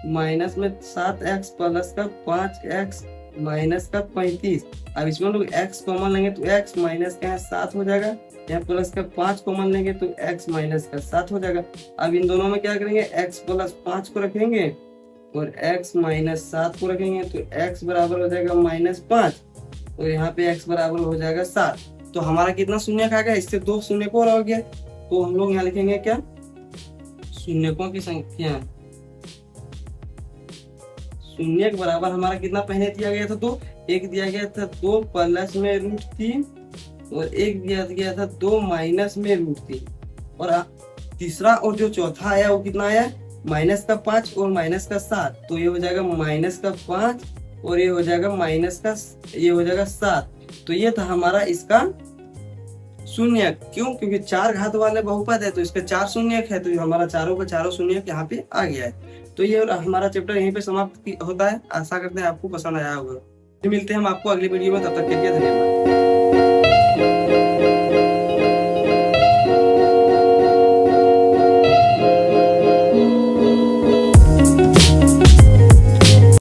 माइनस में 7x प्लस का 5x माइनस का 35। अब इसमें लोग x कॉमन लेंगे तो x माइनस का 7 हो जाएगा, यहाँ प्लस का 5 कॉमन लेंगे तो x माइनस का 7 हो जाएगा। अब इन दोनों में क्या करेंगे x प्लस 5 को रखेंगे और x माइनस 7 को रखेंगे तो x बराबर हो जाएगा माइनस 5 और यहाँ पे x बराबर हो जाएगा 7। तो हमारा कितना शून्य आ गया, इससे 2 शून्य और हो गया। तो हम लोग यहाँ लिखेंगे क्या शून्यकों की संख्या, शून्य के बराबर हमारा कितना पहले दिया गया था 2, एक दिया गया था 2 प्लस में √3 और एक दिया गया था 2 माइनस में √3 और तीसरा और जो चौथा आया वो कितना आया माइनस का 5 और माइनस का 7। तो ये हो जाएगा माइनस का 5 और ये हो जाएगा माइनस का ये हो जाएगा 7। तो ये था हमारा इसका शून्य। क्यों, क्योंकि 4 घात वाले बहुपद है तो इसका 4 शून्य है, तो हमारा चारों का चारों शून्य यहाँ पे आ गया है। तो ये हमारा चैप्टर यहीं पे समाप्त होता है। आशा करते हैं आपको पसंद आया होगा। मिलते हैं हम आपको अगली वीडियो में, तब तक के लिए धन्यवाद।